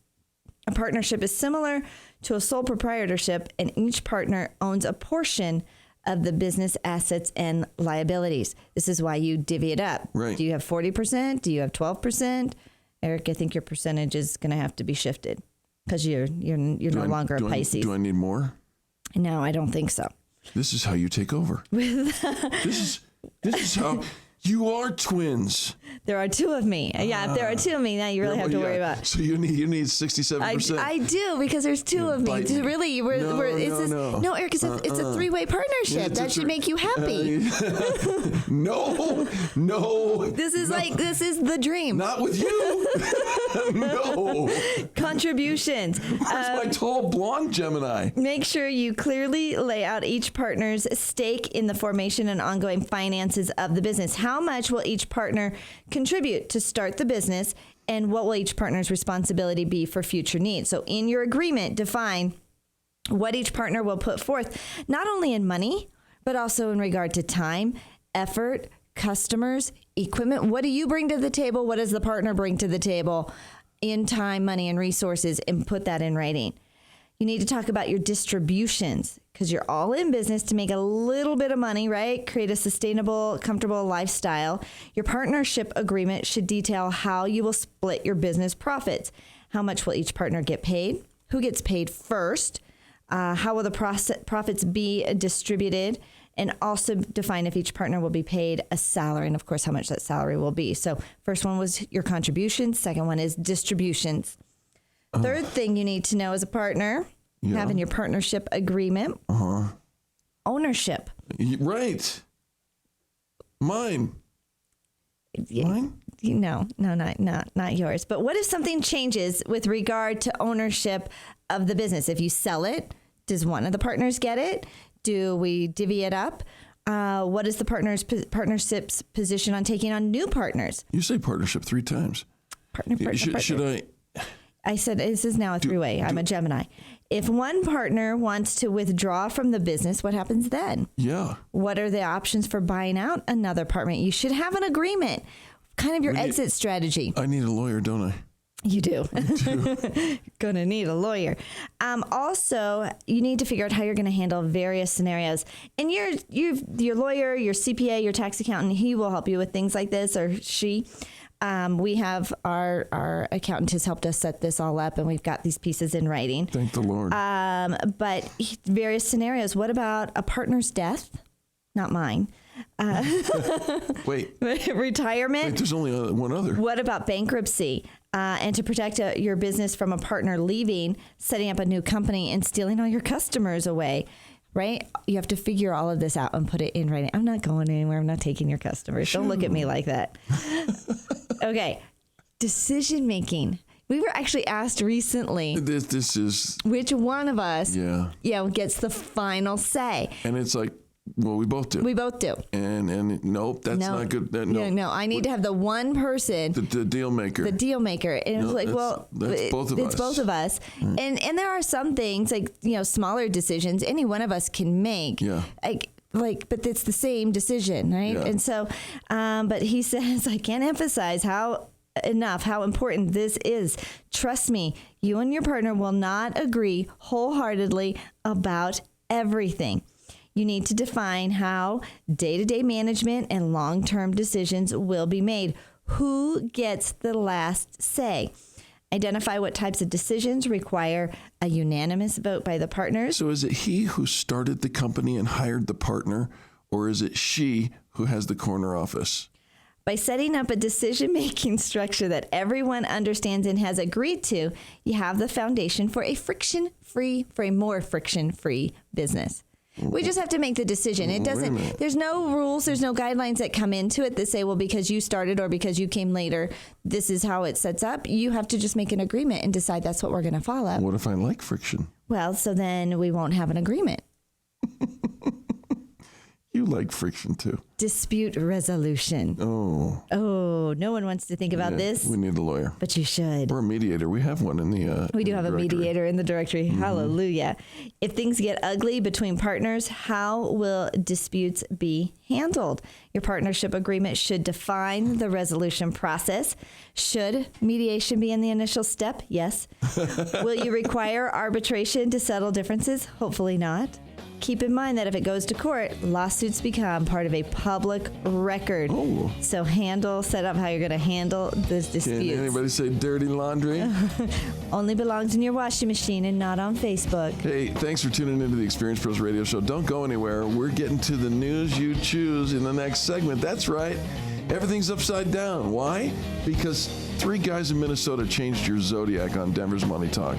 A partnership is similar to a sole proprietorship, and each partner owns a portion of the business assets and liabilities. This is why you divvy it up. Right. Do you have 40%? Do you have 12%? Eric, I think your percentage is going to have to be shifted because you're no longer a Pisces. Do I need more? No, I don't think so. This is how you take over. This is how you are twins. There are 2 of me. Yeah, if there are 2 of me, now you really have to worry about. So you need 67%. I do, because there's 2 of me. Really, no, Eric, it's a 3-way partnership. That should make you happy. No. This is the dream. Not with you. No. Contributions. Where's my tall blonde Gemini? Make sure you clearly lay out each partner's stake in the formation and ongoing finances of the business. How much will each partner contribute to start the business, and what will each partner's responsibility be for future needs? So in your agreement, define what each partner will put forth, not only in money, but also in regard to time, effort, customers, equipment. What do you bring to the table? What does the partner bring to the table in time, money, and resources, and put that in writing. You need to talk about your distributions, because you're all in business to make a little bit of money, right? Create a sustainable, comfortable lifestyle. Your partnership agreement should detail how you will split your business profits. How much will each partner get paid? Who gets paid first? How will the profits be distributed? And also define if each partner will be paid a salary, and of course, how much that salary will be. So first one was your contributions. Second one is distributions. Third thing you need to know as a partner, having your partnership agreement, ownership. Right. Mine. Mine? No, not yours. But what if something changes with regard to ownership of the business? If you sell it, does one of the partners get it? Do we divvy it up? What is the partnership's position on taking on new partners? You say partnership 3 times. Partner. Should I? I said this is now a 3-way. I'm a Gemini. If one partner wants to withdraw from the business, what happens then? Yeah. What are the options for buying out another partner? You should have an agreement, kind of your exit strategy. I need a lawyer, don't I? You do. Gonna need a lawyer. Also, you need to figure out how you're going to handle various scenarios. And your lawyer, your CPA, your tax accountant, he will help you with things like this, or she. We have our accountant has helped us set this all up, and we've got these pieces in writing. Thank the Lord. But various scenarios. What about a partner's death? Not mine. Wait. Retirement. Wait, there's only one other. What about bankruptcy? And to protect your business from a partner leaving, setting up a new company, and stealing all your customers away, right? You have to figure all of this out and put it in writing. I'm not going anywhere. I'm not taking your customers. Don't look at me like that. Okay. Decision making. We were actually asked recently. This is. Which one of us gets the final say? And it's like, well, we both do. We both do. And nope, that's not good. No, I need to have the one person. The deal maker. The deal maker. And it's like, that's both of us. It's both of us. Mm. And there are some things like, smaller decisions any one of us can make. Yeah. But it's the same decision, right? Yeah. And so, but he says, I can't emphasize how important this is. Trust me, you and your partner will not agree wholeheartedly about everything. You need to define how day-to-day management and long-term decisions will be made. Who gets the last say? Identify what types of decisions require a unanimous vote by the partners. So is it he who started the company and hired the partner, or is it she who has the corner office? By setting up a decision-making structure that everyone understands and has agreed to, you have the foundation for a more friction-free business. We just have to make the decision. It doesn't, there's no rules, there's no guidelines that come into it that say, well, because you started or because you came later, this is how it sets up. You have to just make an agreement and decide that's what we're going to follow. What if I like friction? Well, so then we won't have an agreement. You like friction too. Dispute resolution. Oh, no one wants to think about this. We need a lawyer. But you should. Or a mediator. We have one in the We do have a mediator in the directory. Mm-hmm. Hallelujah. If things get ugly between partners, how will disputes be handled? Your partnership agreement should define the resolution process. Should mediation be in the initial step? Yes. Will you require arbitration to settle differences? Hopefully not. Keep in mind that if it goes to court, lawsuits become part of a public record. Oh. So set up how you're going to handle this dispute. Can anybody say dirty laundry? Only belongs in your washing machine and not on Facebook. Hey, thanks for tuning into the Experience Pros Radio Show. Don't go anywhere. We're getting to the news you choose in the next segment. That's right. Everything's upside down. Why? Because 3 guys in Minnesota changed your zodiac on Denver's Money Talk.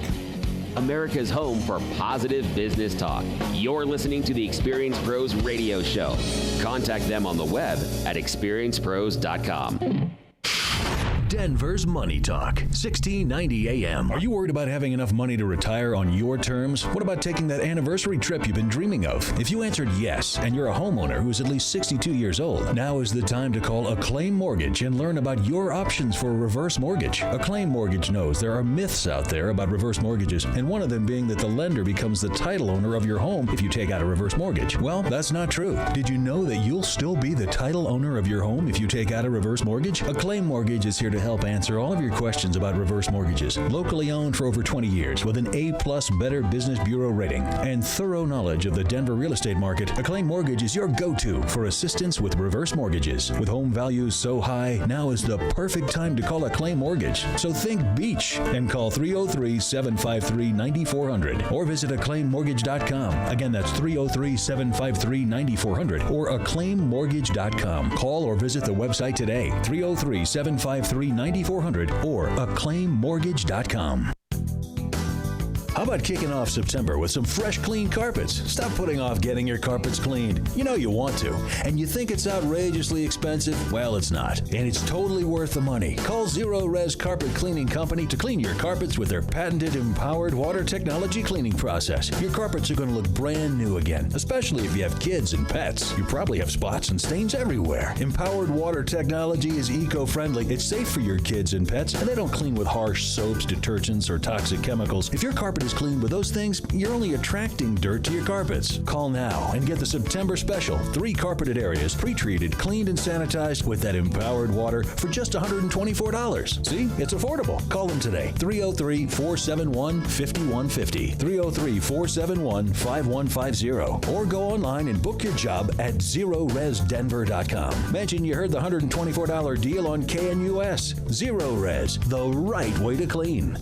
America's home for positive business talk. You're listening to the Experience Pros Radio Show. Contact them on the web at experiencepros.com. Denver's Money Talk, 1690 AM. Are you worried about having enough money to retire on your terms? What about taking that anniversary trip you've been dreaming of? If you answered yes, and you're a homeowner who's at least 62 years old, now is the time to call Acclaim Mortgage and learn about your options for a reverse mortgage. Acclaim Mortgage knows there are myths out there about reverse mortgages, and one of them being that the lender becomes the title owner of your home if you take out a reverse mortgage. Well, that's not true. Did you know that you'll still be the title owner of your home if you take out a reverse mortgage? Acclaim Mortgage is here to help answer all of your questions about reverse mortgages. Locally owned for over 20 years with an A+ Better Business Bureau rating and thorough knowledge of the Denver real estate market, Acclaim Mortgage is your go-to for assistance with reverse mortgages. With home values so high, now is the perfect time to call Acclaim Mortgage. So think beach and call 303-753-9400 or visit acclaimmortgage.com. Again, that's 303-753-9400 or acclaimmortgage.com. Call or visit the website today, 303-753-9400 or acclaimmortgage.com. How about kicking off September with some fresh, clean carpets? Stop putting off getting your carpets cleaned. You know you want to. And you think it's outrageously expensive? Well, it's not. And it's totally worth the money. Call Zero Res Carpet Cleaning Company to clean your carpets with their patented empowered water technology cleaning process. Your carpets are going to look brand new again, especially if you have kids and pets. You probably have spots and stains everywhere. Empowered water technology is eco-friendly. It's safe for your kids and pets, and they don't clean with harsh soaps, detergents, or toxic chemicals. If your carpet is clean with those things, you're only attracting dirt to your carpets. Call now and get the September special. 3 carpeted areas, pre-treated, cleaned, and sanitized with that empowered water for just $124. See? It's affordable. Call them today. 303-471-5150. 303-471-5150. Or go online and book your job at ZeroResDenver.com. Mention you heard the $124 deal on KNUS. Zero Res, the right way to clean.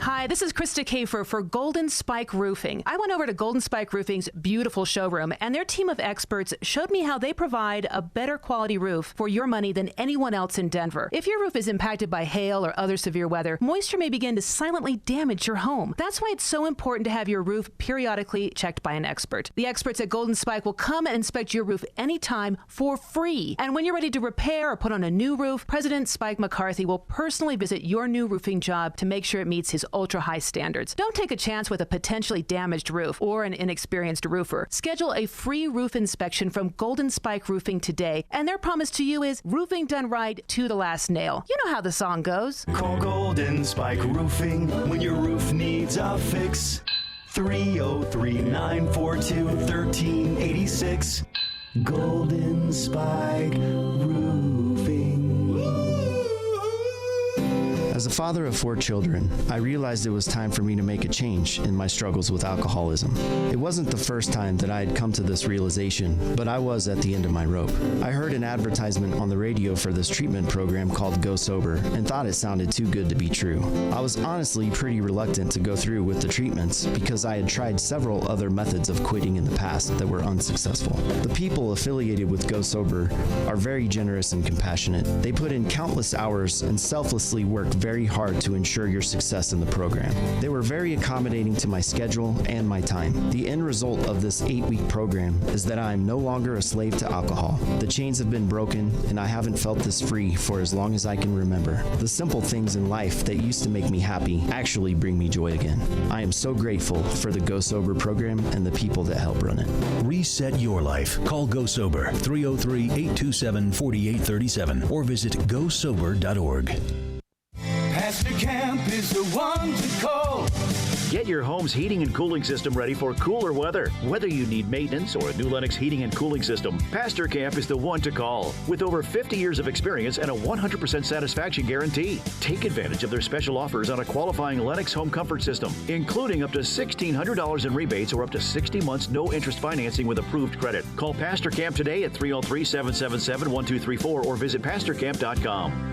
Hi, this is Krista Kafer for Golden Spike Roofing. I went over to Golden Spike Roofing's beautiful showroom, and their team of experts showed me how they provide a better quality roof for your money than anyone else in Denver. If your roof is impacted by hail or other severe weather, moisture may begin to silently damage your home. That's why it's so important to have your roof periodically checked by an expert. The experts at Golden Spike will come and inspect your roof anytime for free. And when you're ready to repair or put on a new roof, President Spike McCarthy will personally visit your new roofing job to make sure it meets his ultra-high standards. Don't take a chance with a potentially damaged roof or an inexperienced roofer. Schedule a free roof inspection from Golden Spike Roofing today, and their promise to you is roofing done right to the last nail. You know how the song goes. Call Golden Spike Roofing when your roof needs a fix. 303-942-1386. Golden Spike Roofing. As a father of 4 children, I realized it was time for me to make a change in my struggles with alcoholism. It wasn't the first time that I had come to this realization, but I was at the end of my rope. I heard an advertisement on the radio for this treatment program called Go Sober and thought it sounded too good to be true. I was honestly pretty reluctant to go through with the treatments because I had tried several other methods of quitting in the past that were unsuccessful. The people affiliated with Go Sober are very generous and compassionate. They put in countless hours and selflessly work very hard to ensure your success in the program. They were very accommodating to my schedule and my time. The end result of this 8-week program is that I am no longer a slave to alcohol. The chains have been broken, and I haven't felt this free for as long as I can remember. The simple things in life that used to make me happy actually bring me joy again. I am so grateful for the Go Sober program and the people that help run it. Reset your life. Call Go Sober 303-827-4837 or visit gosober.org. Pastor Camp is the one to call. Get your home's heating and cooling system ready for cooler weather. Whether you need maintenance or a new Lennox heating and cooling system, Pastor Camp is the one to call. With over 50 years of experience and a 100% satisfaction guarantee. Take advantage of their special offers on a qualifying Lennox home comfort system, including up to $1,600 in rebates or up to 60 months no interest financing with approved credit. Call Pastor Camp today at 303-777-1234 or visit pastorcamp.com.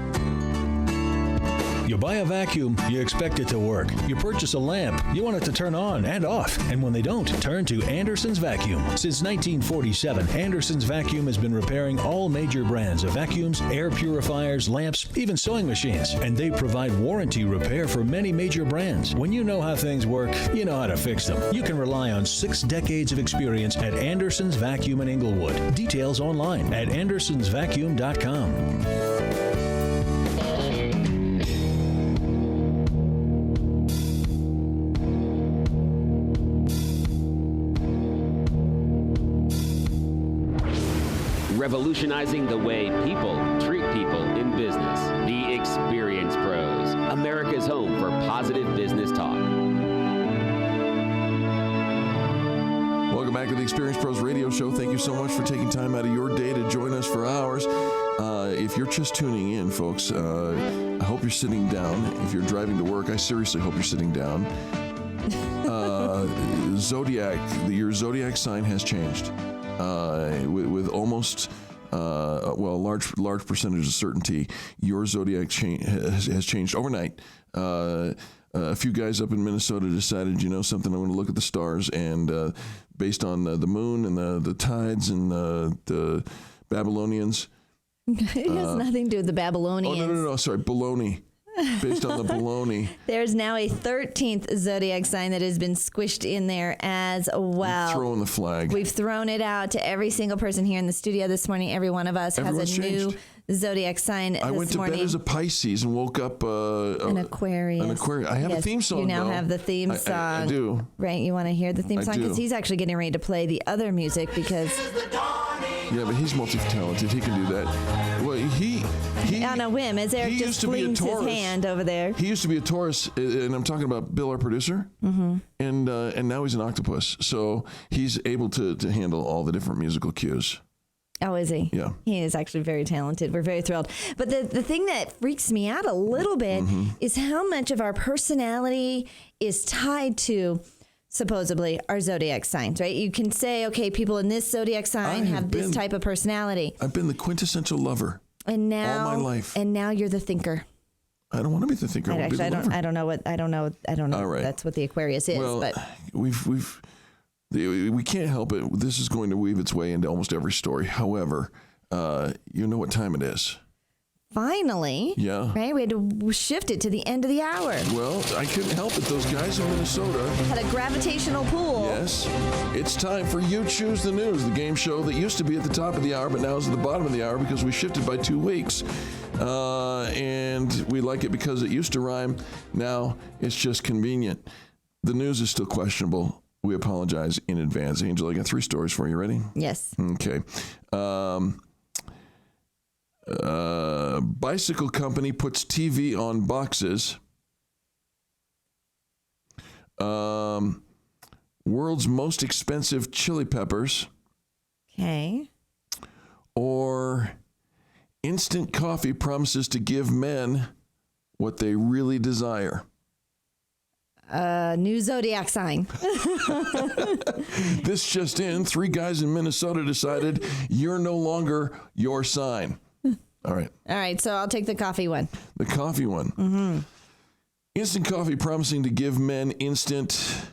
You buy a vacuum, you expect it to work. You purchase a lamp, you want it to turn on and off. And when they don't, turn to Anderson's Vacuum. Since 1947, Anderson's Vacuum has been repairing all major brands of vacuums, air purifiers, lamps, even sewing machines. And they provide warranty repair for many major brands. When you know how things work, you know how to fix them. You can rely on 6 decades of experience at Anderson's Vacuum in Inglewood. Details online at andersonsvacuum.com. Revolutionizing the way people treat people in business. The Experience Pros, America's home for positive business talk. Welcome back to the Experience Pros Radio Show. Thank you so much for taking time out of your day to join us for ours. If you're just tuning in, folks, I hope you're sitting down. If you're driving to work, I seriously hope you're sitting down. Your zodiac sign has changed. With almost, a large percentage of certainty, your zodiac has changed overnight. A few guys up in Minnesota decided, something, I want to look at the stars, and based on the moon and the tides and the Babylonians. It has nothing to do with the Babylonians. Oh, no, sorry, baloney. Based on the baloney. There's now a 13th zodiac sign that has been squished in there as well. Throwing the flag. We've thrown it out to every single person here in the studio this morning. Every one of us Everyone's has a changed. New zodiac sign this morning. I went to bed as a Pisces and woke up an Aquarius. I have a theme song. You now though. have the theme song. I do. Right? You want to hear the theme song? Because he's actually getting ready to play the other music because... Yeah, but he's multi-talented. He can do that. Well, he on a whim, as Eric just flings his hand over there. He used to be a Taurus, and I'm talking about Bill, our producer. Mm-hmm. And now he's an octopus, so he's able to handle all the different musical cues. Oh, is he? Yeah. He is actually very talented. We're very thrilled. But the thing that freaks me out a little bit is how much of our personality is tied to, supposedly, our zodiac signs, right? You can say, okay, people in this zodiac sign have this type of personality. I've been the quintessential lover all my life. And now you're the thinker. I don't want to be the thinker. I don't know. All right. That's what the Aquarius is. Well, but we can't help it. This is going to weave its way into almost every story. However, you know what time it is. Finally. Yeah. Right? We had to shift it to the end of the hour. Well, I couldn't help it. Those guys in Minnesota had a gravitational pull. Yes. It's time for You Choose the News, the game show that used to be at the top of the hour, but now is at the bottom of the hour because we shifted by 2 weeks. And we like it because it used to rhyme. Now it's just convenient. The news is still questionable. We apologize in advance. Angel, I got 3 stories for you. Ready? Yes. Okay. Bicycle company puts TV on boxes. World's most expensive chili peppers. Okay. Or instant coffee promises to give men what they really desire. New zodiac sign. This just in, 3 guys in Minnesota decided you're no longer your sign. All right, so I'll take the coffee one. The coffee one. Mm-hmm. Instant coffee promising to give men instant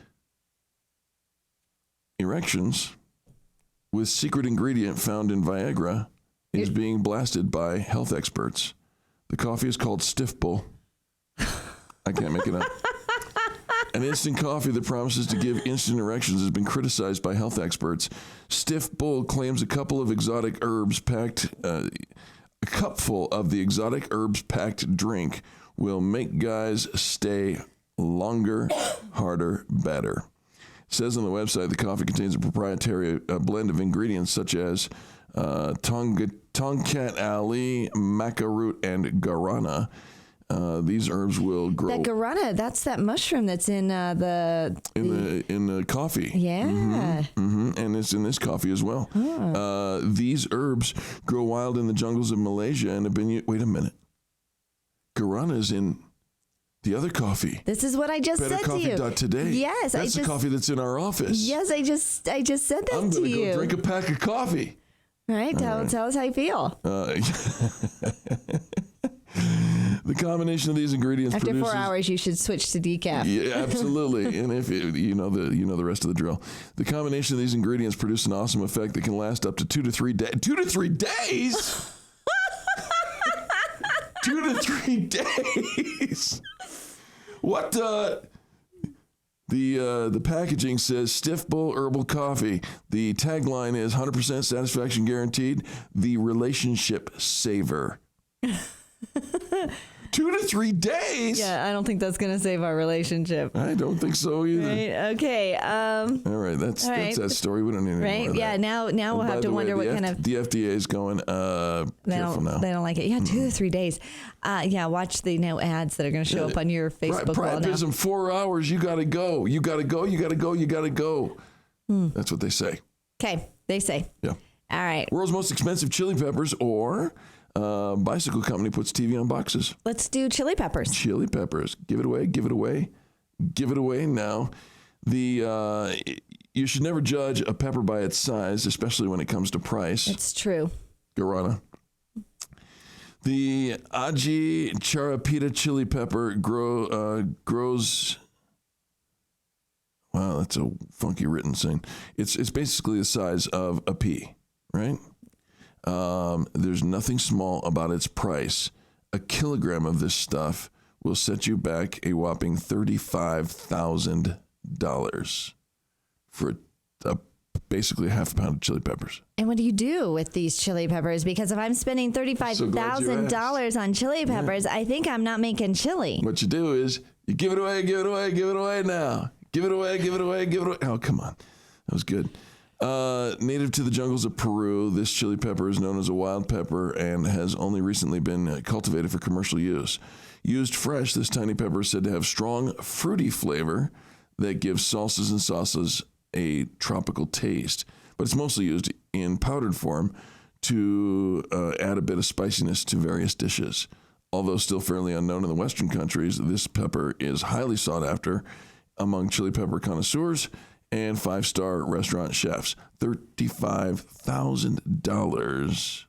erections with secret ingredient found in Viagra is being blasted by health experts. The coffee is called Stiff Bull. I can't make it up. An instant coffee that promises to give instant erections has been criticized by health experts. Stiff Bull claims a cupful of the exotic herbs packed drink will make guys stay longer, harder, better. It says on the website the coffee contains a proprietary blend of ingredients such as Tongkat Ali, maca root, and guarana. These herbs will grow. That guarana, that's that mushroom that's in the coffee. Yeah. Mm-hmm. And it's in this coffee as well. Oh. These herbs grow wild in the jungles of Malaysia and have been. Wait a minute. Guarana is in the other coffee. This is what I just said to you. BetterCoffee.today. Yes, that's the coffee that's in our office. Yes, I just said that I'm to you. I'm going to go drink a pack of coffee. All right, tell us how you feel. The combination of these ingredients after produces, 4 hours, you should switch to decaf. Yeah, absolutely. And if you know the rest of the drill, the combination of these ingredients produce an awesome effect that can last up to 2 to 3 days. 2 to 3 days. 2 to 3 days. What? The packaging says Stiff Bull Herbal Coffee. The tagline is 100% satisfaction guaranteed. The relationship saver. 2 to 3 days. Yeah, I don't think that's going to save our relationship. I don't think so either. Right? Okay. All right, that's that story. We don't need any more of yeah, that. now we'll have to wonder what kind of. The FDA is going. Careful now. They don't like it. Yeah, 2 to 3 days. Watch the ads that are going to show up on your Facebook wall now. Priapism, 4 hours. You got to go. You got to go. You got to go. You got to go. That's what they say. Okay, they say. Yeah. All right. World's most expensive chili peppers, or bicycle company puts TV on boxes. Let's do chili peppers. Chili peppers. Give it away. Give it away. Give it away now. You should never judge a pepper by its size, especially when it comes to price. It's true. Guarana. The Aji Charapita chili pepper grows. Wow, that's a funky written thing. It's basically the size of a pea, right? There's nothing small about its price. A kilogram of this stuff will set you back a whopping $35,000 for basically half a pound of chili peppers. And what do you do with these chili peppers? Because if I'm spending $35,000 on chili peppers, I think I'm not making chili. What you do is you give it away, give it away, give it away now. Give it away, give it away, give it away. Oh, come on. That was good. Native to the jungles of Peru, this chili pepper is known as a wild pepper and has only recently been cultivated for commercial use. Used fresh, this tiny pepper is said to have strong, fruity flavor that gives salsas and sauces a tropical taste. But it's mostly used in powdered form to add a bit of spiciness to various dishes. Although still fairly unknown in the Western countries, this pepper is highly sought after among chili pepper connoisseurs and 5-star restaurant chefs. $35,000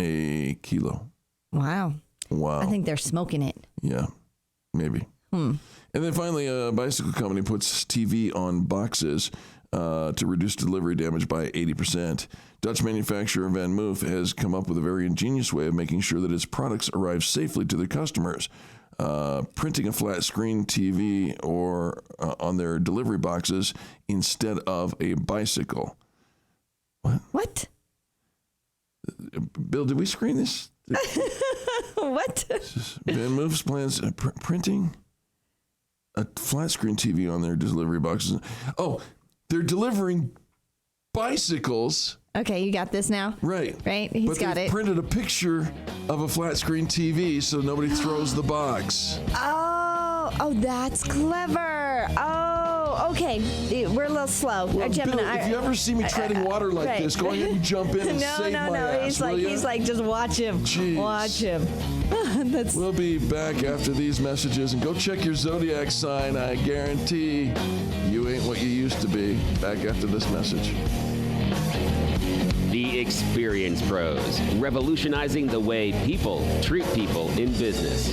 a kilo. Wow. Wow. I think they're smoking it. Yeah, maybe. And then finally, a bicycle company puts TV on boxes to reduce delivery damage by 80%. Dutch manufacturer Van Moof has come up with a very ingenious way of making sure that its products arrive safely to their customers. Printing a flat screen TV or on their delivery boxes instead of a bicycle. What? Bill, did we screen this? What? Van Moof's plans printing a flat screen TV on their delivery boxes. Oh, they're delivering bicycles. Okay, you got this now? Right. Right? He's got it. But they printed a picture of a flat screen TV so nobody throws the box. Oh, that's clever. Oh, okay. We're a little slow. Well, Bill, if you ever see me treading water like this, go ahead and jump in and save my ass, He's like, just watch him. Jeez. Watch him. We'll be back after these messages, and go check your zodiac sign. I guarantee you ain't what you used to be. Back after this message. The Experience Pros, revolutionizing the way people treat people in business.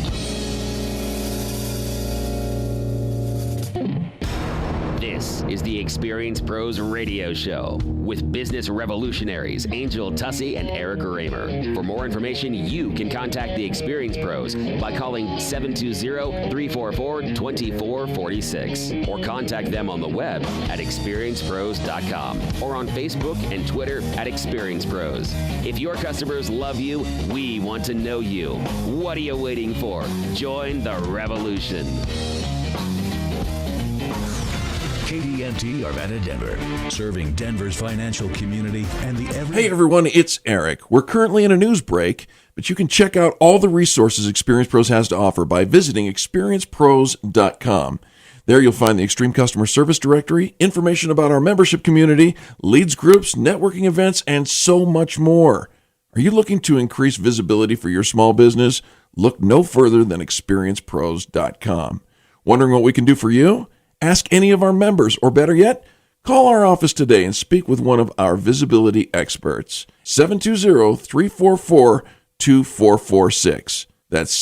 This is the Experience Pros radio show with business revolutionaries Angel Tussey and Eric Raymer. For more information, you can contact the Experience Pros by calling 720-344-2446 or contact them on the web at experiencepros.com or on Facebook and Twitter at Experience Pros. If your customers love you, we want to know you. What are you waiting for? Join the revolution. KDNT Arvada Denver, serving Denver's financial community and the every... Hey everyone, it's Eric. We're currently in a news break, but you can check out all the resources Experience Pros has to offer by visiting experiencepros.com. There you'll find the Extreme Customer Service Directory, information about our membership community, leads groups, networking events, and so much more. Are you looking to increase visibility for your small business? Look no further than experiencepros.com. Wondering what we can do for you? Ask any of our members, or better yet, call our office today and speak with one of our visibility experts. 720-344-2446. That's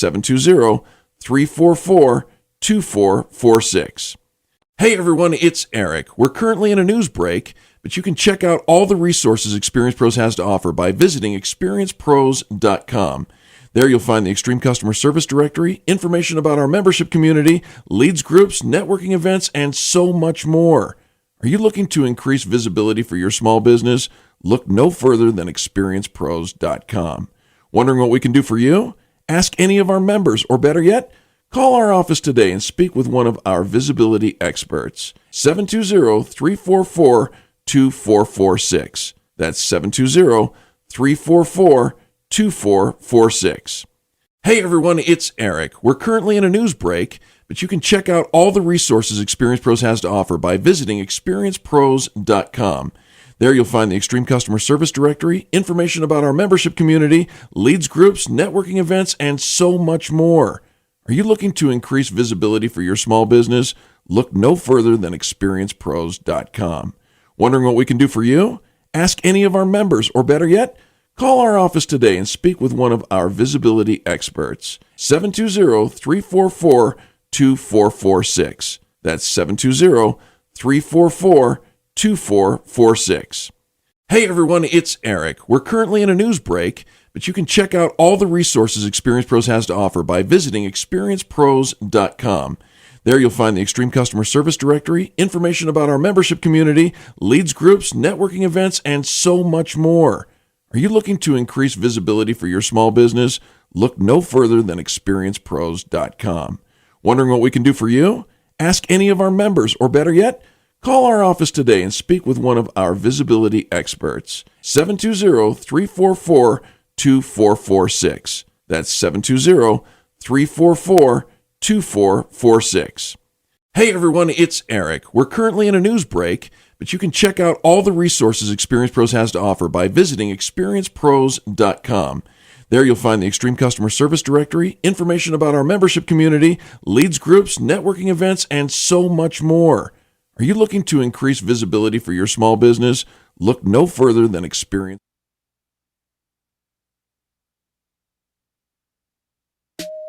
720-344-2446. Hey everyone, it's Eric. We're currently in a news break, but you can check out all the resources Experience Pros has to offer by visiting experiencepros.com. There you'll find the Extreme Customer Service Directory, information about our membership community, leads groups, networking events, and so much more. Are you looking to increase visibility for your small business? Look no further than experiencepros.com. Wondering what we can do for you? Ask any of our members, or better yet, call our office today and speak with one of our visibility experts. 720-344-2446. That's 720-344-2446. Hey everyone, it's Eric. We're currently in a news break, but you can check out all the resources Experience Pros has to offer by visiting experiencepros.com. There you'll find the Extreme Customer Service Directory, information about our membership community, leads groups, networking events, and so much more. Are you looking to increase visibility for your small business? Look no further than experiencepros.com. Wondering what we can do for you? Ask any of our members, or better yet, call our office today and speak with one of our visibility experts. 720-344-2446. That's 720-344-2446. Hey everyone, it's Eric. We're currently in a news break, but you can check out all the resources Experience Pros has to offer by visiting experiencepros.com. There you'll find the Extreme Customer Service Directory, information about our membership community, leads groups, networking events, and so much more. Are you looking to increase visibility for your small business? Look no further than experiencepros.com. Wondering what we can do for you? Ask any of our members, or better yet, call our office today and speak with one of our visibility experts. 720-344-2446. That's 720-344-2446. Hey everyone, it's Eric. We're currently in a news break, but you can check out all the resources Experience Pros has to offer by visiting experiencepros.com. There you'll find the Extreme Customer Service Directory, information about our membership community, leads groups, networking events, and so much more. Are you looking to increase visibility for your small business? Look no further than Experience.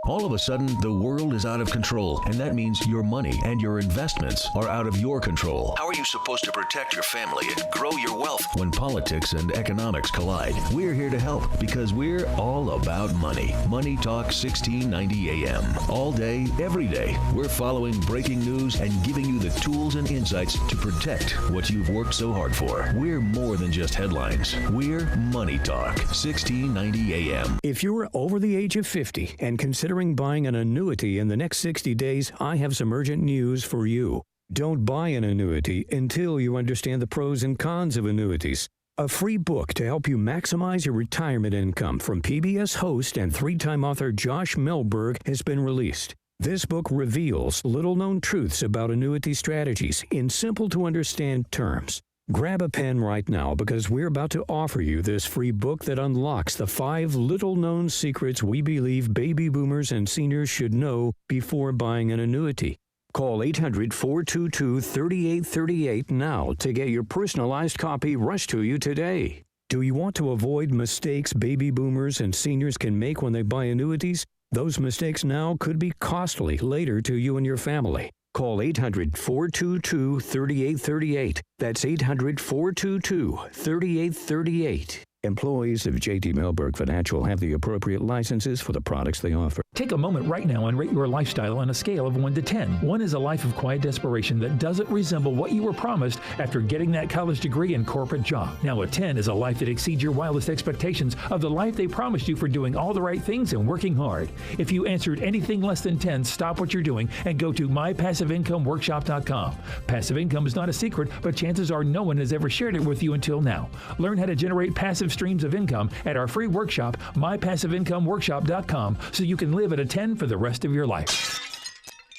All of a sudden, the world is out of control, and that means your money and your investments are out of your control. How are you supposed to protect your family and grow your wealth? When politics and economics collide, we're here to help because we're all about money. Money Talk 1690 AM. All day, every day, we're following breaking news and giving you the tools and insights to protect what you've worked so hard for. We're more than just headlines. We're Money Talk 1690 AM. If you're over the age of 50 and considering buying an annuity in the next 60 days, I have some urgent news for you. Don't buy an annuity until you understand the pros and cons of annuities. A free book to help you maximize your retirement income from PBS host and three-time author Josh Melberg has been released. This book reveals little-known truths about annuity strategies in simple-to-understand terms. Grab a pen right now because we're about to offer you this free book that unlocks the 5 little-known secrets we believe baby boomers and seniors should know before buying an annuity. Call 800-422-3838 now to get your personalized copy rushed to you today. Do you want to avoid mistakes baby boomers and seniors can make when they buy annuities? Those mistakes now could be costly later to you and your family. Call 800-422-3838. That's 800-422-3838. Employees of J.T. Mellberg Financial have the appropriate licenses for the products they offer. Take a moment right now and rate your lifestyle on a scale of 1 to 10. 1 is a life of quiet desperation that doesn't resemble what you were promised after getting that college degree and corporate job. Now a 10 is a life that exceeds your wildest expectations of the life they promised you for doing all the right things and working hard. If you answered anything less than 10, stop what you're doing and go to mypassiveincomeworkshop.com. Passive income is not a secret, but chances are no one has ever shared it with you until now. Learn how to generate passive streams of income at our free workshop, mypassiveincomeworkshop.com, so you can live at a 10 for the rest of your life.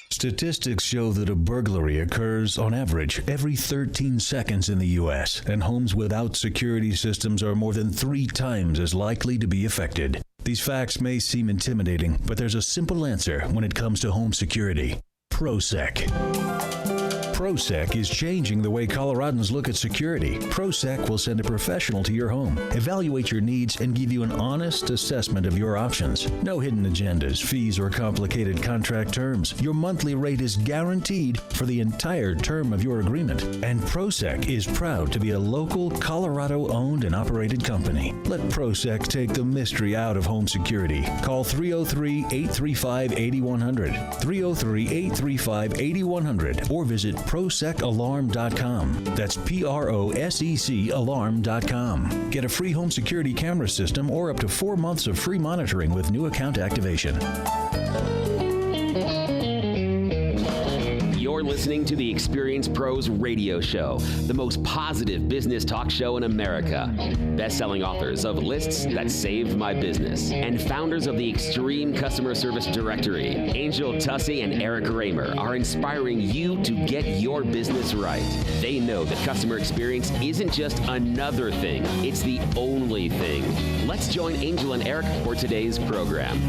Statistics show that a burglary occurs on average every 13 seconds in the U.S., and homes without security systems are more than 3 times as likely to be affected. These facts may seem intimidating, but there's a simple answer when it comes to home security: ProSec. ProSec is changing the way Coloradans look at security. ProSec will send a professional to your home, evaluate your needs, and give you an honest assessment of your options. No hidden agendas, fees, or complicated contract terms. Your monthly rate is guaranteed for the entire term of your agreement. And ProSec is proud to be a local Colorado-owned and operated company. Let ProSec take the mystery out of home security. Call 303-835-8100, 303-835-8100, or visit ProSecAlarm.com. That's PROSEC Alarm.com. Get a free home security camera system or up to 4 months of free monitoring with new account activation. You're listening to the Experience Pros Radio Show, the most positive business talk show in America. Best-selling authors of Lists That Saved My Business and founders of the Extreme Customer Service Directory, Angel Tussey and Eric Raymer, are inspiring you to get your business right. They know the customer experience isn't just another thing, it's the only thing. Let's join Angel and Eric for today's program.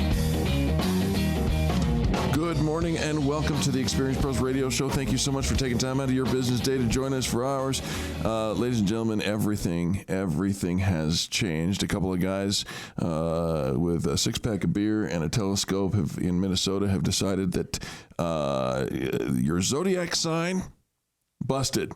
Good morning and welcome to the Experience Pros Radio Show. Thank you so much for taking time out of your business day to join us for ours. Ladies and gentlemen, everything has changed. A couple of guys with a 6-pack of beer and a telescope in Minnesota have decided that your zodiac sign, busted.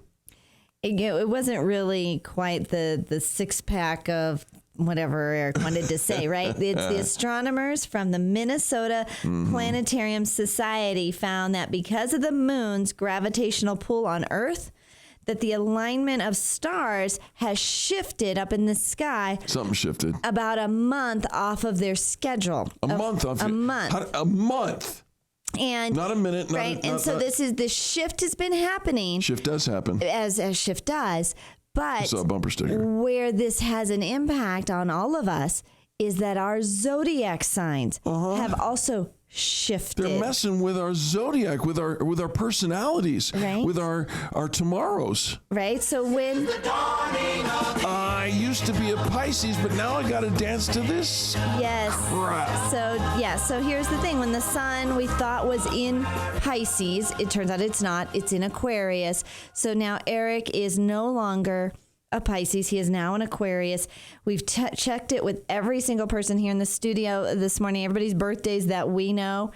It wasn't really quite the 6-pack of whatever Eric wanted to say, right? It's the astronomers from the Minnesota Planetarium Society found that because of the moon's gravitational pull on Earth, that the alignment of stars has shifted up in the sky. Something shifted. About a month off of their schedule. A month? And not a minute. So this shift has been happening. Shift does happen. As shift does. But I saw a bumper sticker. Where this has an impact on all of us is that our zodiac signs have also shifted. They're messing with our zodiac, with our personalities, right? With our tomorrows. Right. So when I used to be a Pisces, but now I got to dance to this. Yes. Crap. So here's the thing: when the sun we thought was in Pisces, it turns out it's not. It's in Aquarius. So now Eric is no longer a Pisces. He is now an Aquarius. We've checked it with every single person here in the studio this morning. Everybody's birthdays that we know.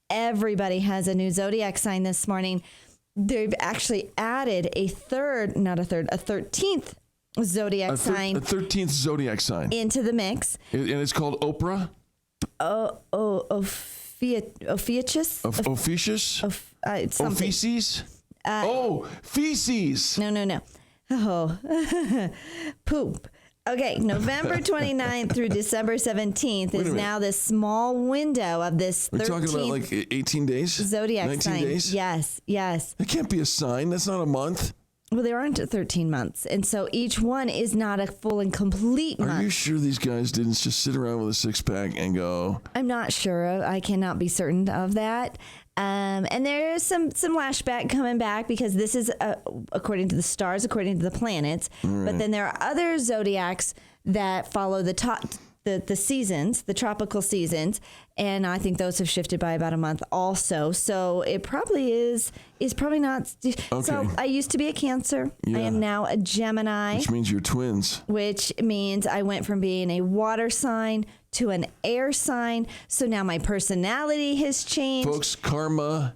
Everybody has a new zodiac sign this morning. They've actually added a 13th zodiac sign. A 13th zodiac sign. Into the mix. And it's called Oprah? Ophiuchus? Ophiuchus? Ophiuchus? Feces. No. Oh, poop. Okay, November 29th through December 17th is now this small window of this 13th. We're talking about like 18 days? Zodiac 19 sign. days? Yes. That can't be a sign. That's not a month. Well, there aren't 13 months, and so each one is not a full and complete month. Are you sure these guys didn't just sit around with a 6-pack and go? I'm not sure. I cannot be certain of that. And there's some lashback coming back because this is according to the stars, according to the planets. Right. But then there are other zodiacs that follow the seasons, the tropical seasons, and I think those have shifted by about a month also. So it probably is probably not. Okay. So I used to be a Cancer. Yeah. I am now a Gemini. Which means you're twins. Which means I went from being a water sign to an air sign. So now my personality has changed. Folks, karma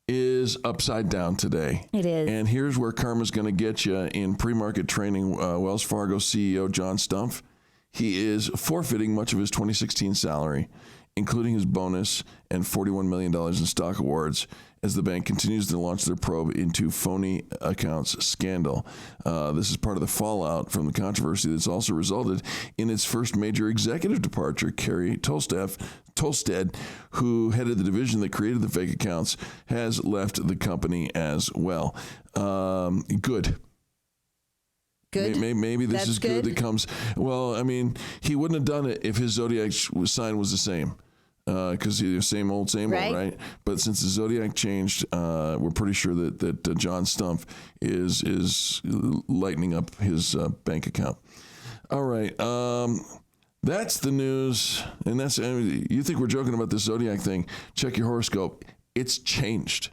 is upside down today. It is. And here's where karma's going to get you in pre-market training. Wells Fargo CEO John Stumpf, he is forfeiting much of his 2016 salary, including his bonus and $41 million in stock awards, as the bank continues to launch their probe into phony accounts scandal. This is part of the fallout from the controversy that's also resulted in its first major executive departure. Carrie Tolstead, who headed the division that created the fake accounts, has left the company as well. Good. Good. Maybe this That's is good. good. That comes. Well, I mean, he wouldn't have done it if his zodiac sign was the same, because he's same old, right? But since the zodiac changed, we're pretty sure that John Stumpf is lightening up his bank account. All right, that's the news, and that's. You think we're joking about this zodiac thing? Check your horoscope. It's changed.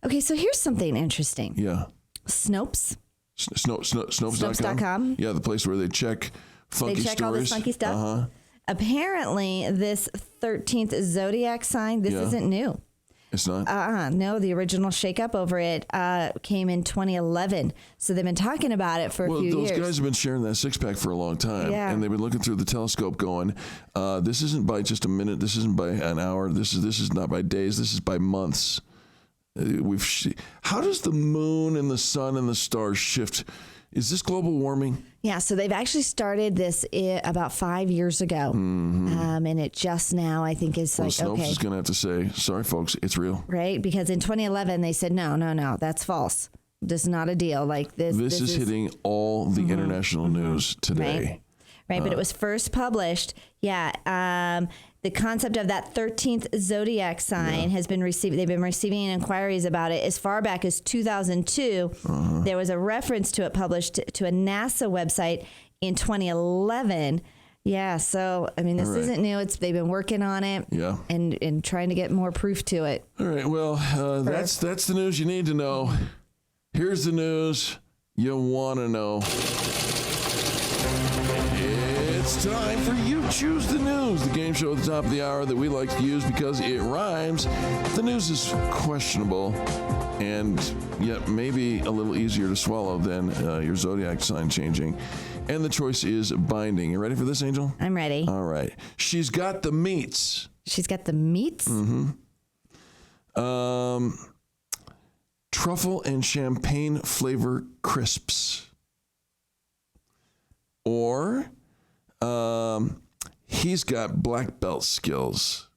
Okay, so here's something interesting. Yeah. Snopes. Snopes.com? Yeah, the place where they check funky stories. They check all this funky stuff. Uh-huh. Apparently, this 13th zodiac sign, this isn't new. It's not? No, the original shakeup over it came in 2011. So they've been talking about it for a few years. Well, those guys have been sharing that six-pack for a long time. Yeah. And they've been looking through the telescope going, this isn't by just a minute, this isn't by an hour, this is not by days, this is by months. How does the moon and the sun and the stars shift? Is this global warming? Yeah, so they've actually started this about 5 years ago. Mm-hmm. And it just now, I think, is like, Snopes okay. is going to have to say, sorry, folks, it's real. Right? Because in 2011, they said, no, that's false. This is not a deal. Like this is hitting all the international news today. Right, but it was first published. Yeah, the concept of that 13th zodiac sign has been received. They've been receiving inquiries about it as far back as 2002. There was a reference to it published to a NASA website in 2011. Yeah, so I mean, this isn't new. They've been working on it. Yeah, and trying to get more proof to it. All right. Well, that's the news you need to know. Here's the news you want to know. It's time for You Choose the News, the game show at the top of the hour that we like to use because it rhymes. The news is questionable and yet maybe a little easier to swallow than your zodiac sign changing. And the choice is binding. You ready for this, Angel? I'm ready. All right. She's got the meats. She's got the meats? Mm-hmm. Truffle and champagne flavor crisps. Or he's got black belt skills.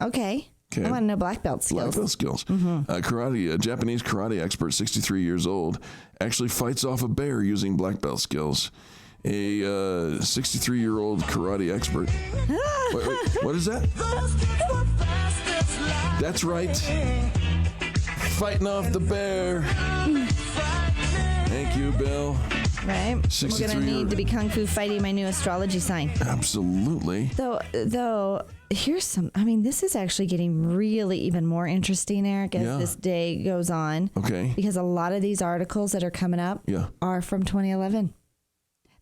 Okay. I want to know black belt skills. Black belt skills. Mm-hmm. A Japanese karate expert, 63 years old, actually fights off a bear using black belt skills. A 63-year-old karate expert. Wait, what is that? That's right. Fighting off the bear. Thank you, Bill. Right. We're going to need to be kung fu fighting my new astrology sign. Absolutely. Though, here's some, I mean, this is actually getting really even more interesting, Eric, as this day goes on. Okay. Because a lot of these articles that are coming up are from 2011.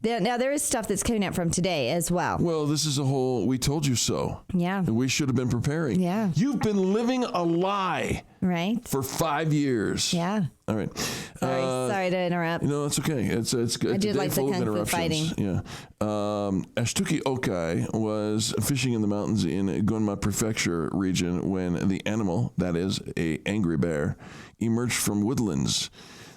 Now, there is stuff that's coming up from today as well. Well, this is a whole, we told you so. Yeah. We should have been preparing. Yeah. You've been living a lie. Right. For 5 years. Yeah. All right. Sorry to interrupt. No, it's okay. It's good. I did like the kung fu fighting. Yeah. Ashtuki Okai was fishing in the mountains in Gunma Prefecture region when the animal, that is, a angry bear, emerged from woodlands.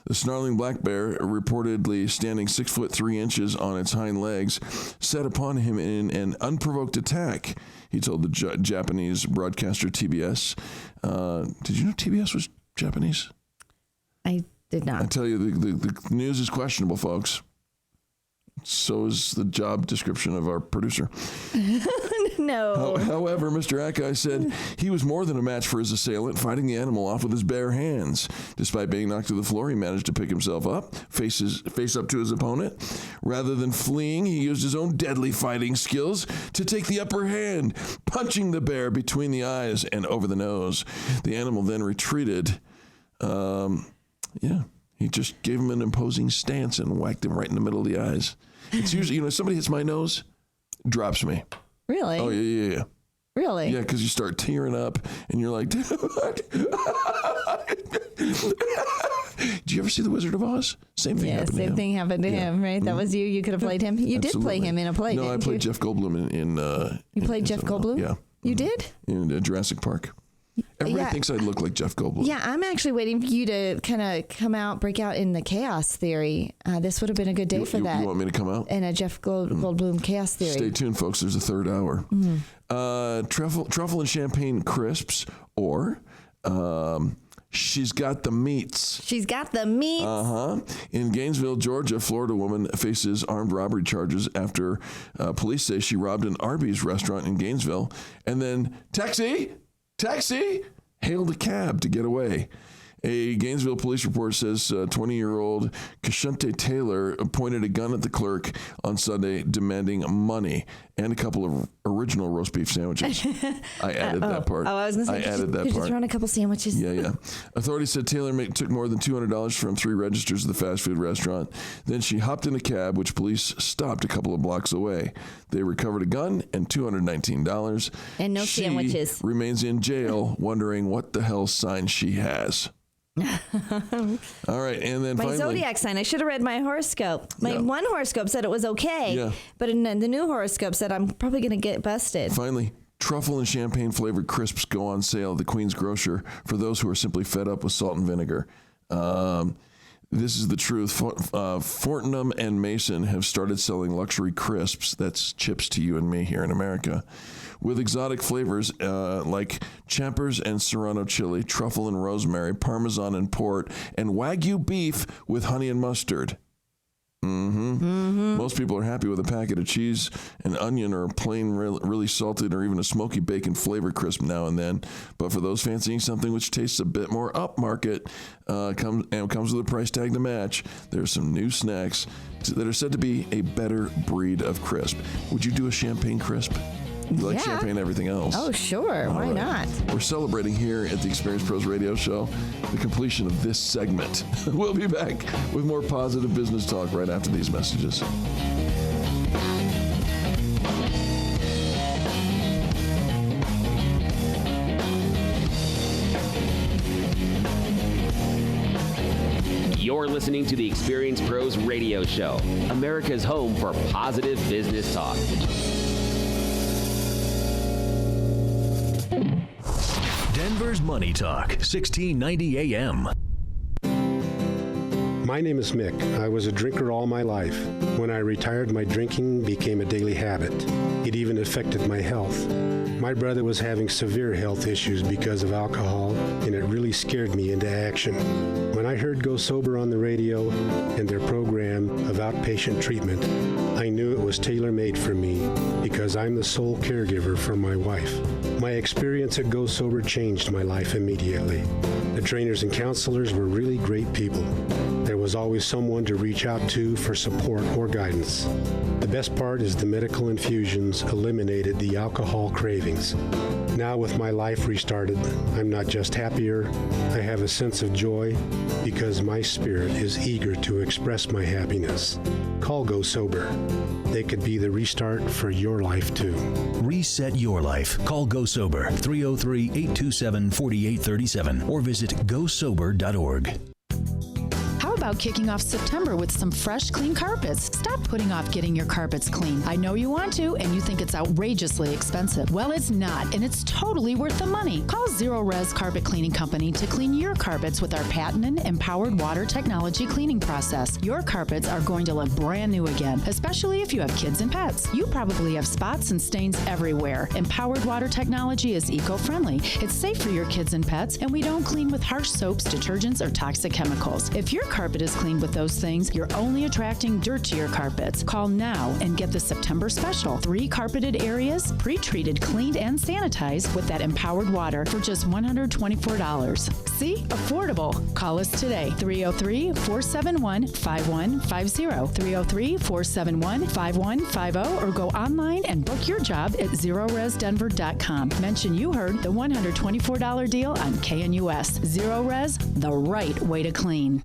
The snarling black bear, reportedly standing 6'3" on its hind legs, set upon him in an unprovoked attack, he told the Japanese broadcaster TBS. Did you know TBS was Japanese? I did not. I tell you, the news is questionable, folks. So is the job description of our producer. No. However, Mr. Akai said he was more than a match for his assailant, fighting the animal off with his bare hands. Despite being knocked to the floor, he managed to pick himself up, face up to his opponent. Rather than fleeing, he used his own deadly fighting skills to take the upper hand, punching the bear between the eyes and over the nose. The animal then retreated. He just gave him an imposing stance and whacked him right in the middle of the eyes. It's usually, somebody hits my nose, drops me. Really? Oh, yeah. Really? Yeah, because you start tearing up and you're like, dude. Did you ever see The Wizard of Oz? Same thing happened to him. Same thing happened to him, right? That was you. You could have played him. You did play him in a play, No, I played Jeff Goldblum in You played Jeff Goldblum? Yeah. You did? In Jurassic Park. Everybody thinks I look like Jeff Goldblum. Yeah, I'm actually waiting for you to kind of break out in the chaos theory. This would have been a good day for that. You want me to come out? In a Jeff Goldblum chaos theory. Stay tuned, folks. There's a third hour. Truffle and champagne crisps, or she's got the meats. She's got the meats. In Gainesville, Georgia, Florida woman faces armed robbery charges after police say she robbed an Arby's restaurant in Gainesville and then taxi, hailed a cab to get away. A Gainesville police report says 20-year-old Kashunte Taylor pointed a gun at the clerk on Sunday, demanding money and a couple of original roast beef sandwiches. I added that part. Oh, I was going to say, I added that part. Just run a couple sandwiches. Yeah. Authorities said Taylor took more than $200 from 3 registers of the fast food restaurant. Then she hopped in a cab, which police stopped a couple of blocks away. They recovered a gun and $219. And no sandwiches. She remains in jail, wondering what the hell sign she has. All right, and then my zodiac sign. I should have read my horoscope. My one horoscope said it was okay, but in the new horoscope said I'm probably going to get busted. Finally, truffle and champagne flavored crisps go on sale at the Queen's Grocer for those who are simply fed up with salt and vinegar. This is the truth. Fortnum and Mason have started selling luxury crisps, that's chips to you and me here in America, with exotic flavors like champers and serrano chili, truffle and rosemary, parmesan and port, and Wagyu beef with honey and mustard. Most people are happy with a packet of cheese, an onion, or a plain, really salted, or even a smoky bacon flavor crisp now and then. But for those fancying something which tastes a bit more upmarket, comes with a price tag to match, there's some new snacks that are said to be a better breed of crisp. Would you do a champagne crisp? You like champagne and everything else. Oh, sure. Why not? We're celebrating here at the Experience Pros Radio Show the completion of this segment. We'll be back with more positive business talk right after these messages. You're listening to the Experience Pros Radio Show, America's home for positive business talk. Denver's Money Talk, 1690 AM. My name is Mick. I was a drinker all my life. When I retired, my drinking became a daily habit. It even affected my health. My brother was having severe health issues because of alcohol, and it really scared me into action. When I heard Go Sober on the radio and their program of outpatient treatment, I knew it was tailor-made for me because I'm the sole caregiver for my wife. My experience at Go Sober changed my life immediately. The trainers and counselors were really great people. There was always someone to reach out to for support or guidance. The best part is the medical infusions eliminated the alcohol cravings. Now with my life restarted, I'm not just happier, I have a sense of joy because my spirit is eager to express my happiness. Call Go Sober. They could be the restart for your life too. Reset your life. Call Go Sober, 303-827-4837, or visit gosober.org. How about kicking off September with some fresh, clean carpets? Stop putting off getting your carpets clean. I know you want to, and you think it's outrageously expensive. Well, it's not, and it's totally worth the money. Call Zero Res Carpet Cleaning Company to clean your carpets with our patented empowered water technology cleaning process. Your carpets are going to look brand new again, especially if you have kids and pets. You probably have spots and stains everywhere. Empowered water technology is eco-friendly. It's safe for your kids and pets, and we don't clean with harsh soaps, detergents, or toxic chemicals. If your carpet carpet is cleaned with those things, you're only attracting dirt to your carpets. Call now and get the September special. 3 carpeted areas, pre-treated, cleaned, and sanitized with that empowered water for just $124. See? Affordable. Call us today. 303-471-5150. 303-471-5150 or go online and book your job at ZeroResDenver.com. Mention you heard the $124 deal on KNUS. Zero Res, the right way to clean.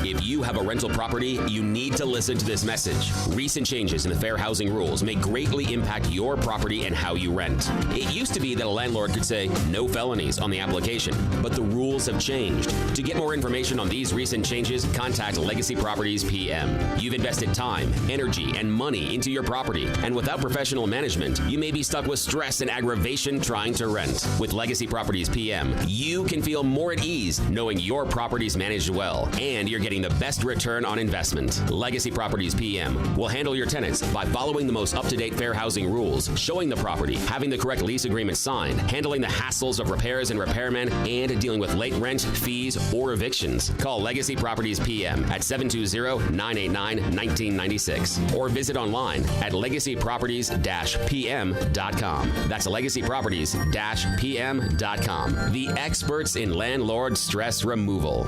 If you have a rental property, you need to listen to this message. Recent changes in the fair housing rules may greatly impact your property and how you rent. It used to be that a landlord could say no felonies on the application, but the rules have changed. To get more information on these recent changes, contact Legacy Properties PM. You've invested time, energy, and money into your property, and without professional management, you may be stuck with stress and aggravation trying to rent. With Legacy Properties PM, you can feel more at ease knowing your property's managed well, and you're getting the best return on investment. Legacy Properties PM will handle your tenants by following the most up-to-date fair housing rules, showing the property, having the correct lease agreement signed, handling the hassles of repairs and repairmen, and dealing with late rent, fees, or evictions. Call Legacy Properties PM at 720-989-1996 or visit online at legacyproperties-pm.com. That's legacyproperties-pm.com. The experts in landlord stress removal.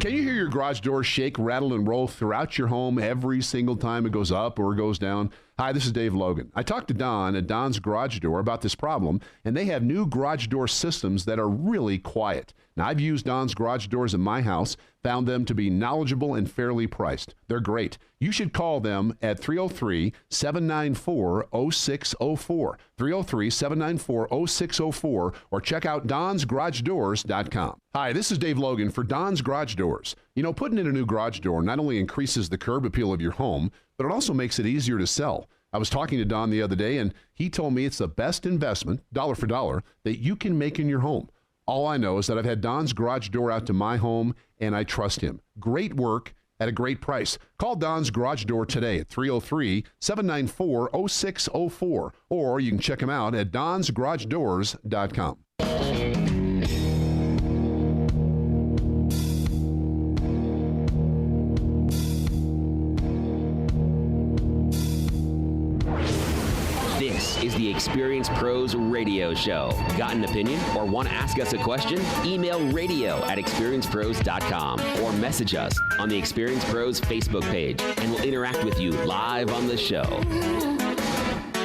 Can you hear your garage door shake, rattle, and roll throughout your home every single time it goes up or goes down? Hi, this is Dave Logan. I talked to Don at Don's Garage Door about this problem, and they have new garage door systems that are really quiet. Now, I've used Don's Garage Doors in my house, found them to be knowledgeable and fairly priced. They're great. You should call them at 303-794-0604, 303-794-0604, or check out donsgaragedoors.com. Hi, this is Dave Logan for Don's Garage Doors. You know, putting in a new garage door not only increases the curb appeal of your home, but it also makes it easier to sell. I was talking to Don the other day, and he told me it's the best investment, dollar for dollar, that you can make in your home. All I know is that I've had Don's Garage Door out to my home, and I trust him. Great work at a great price. Call Don's Garage Door today at 303-794-0604, or you can check him out at donsgaragedoors.com. This is the Experience Pros Radio Show. Got an opinion or want to ask us a question? Email radio@experiencepros.com or message us on the Experience Pros Facebook page, and we'll interact with you live on the show.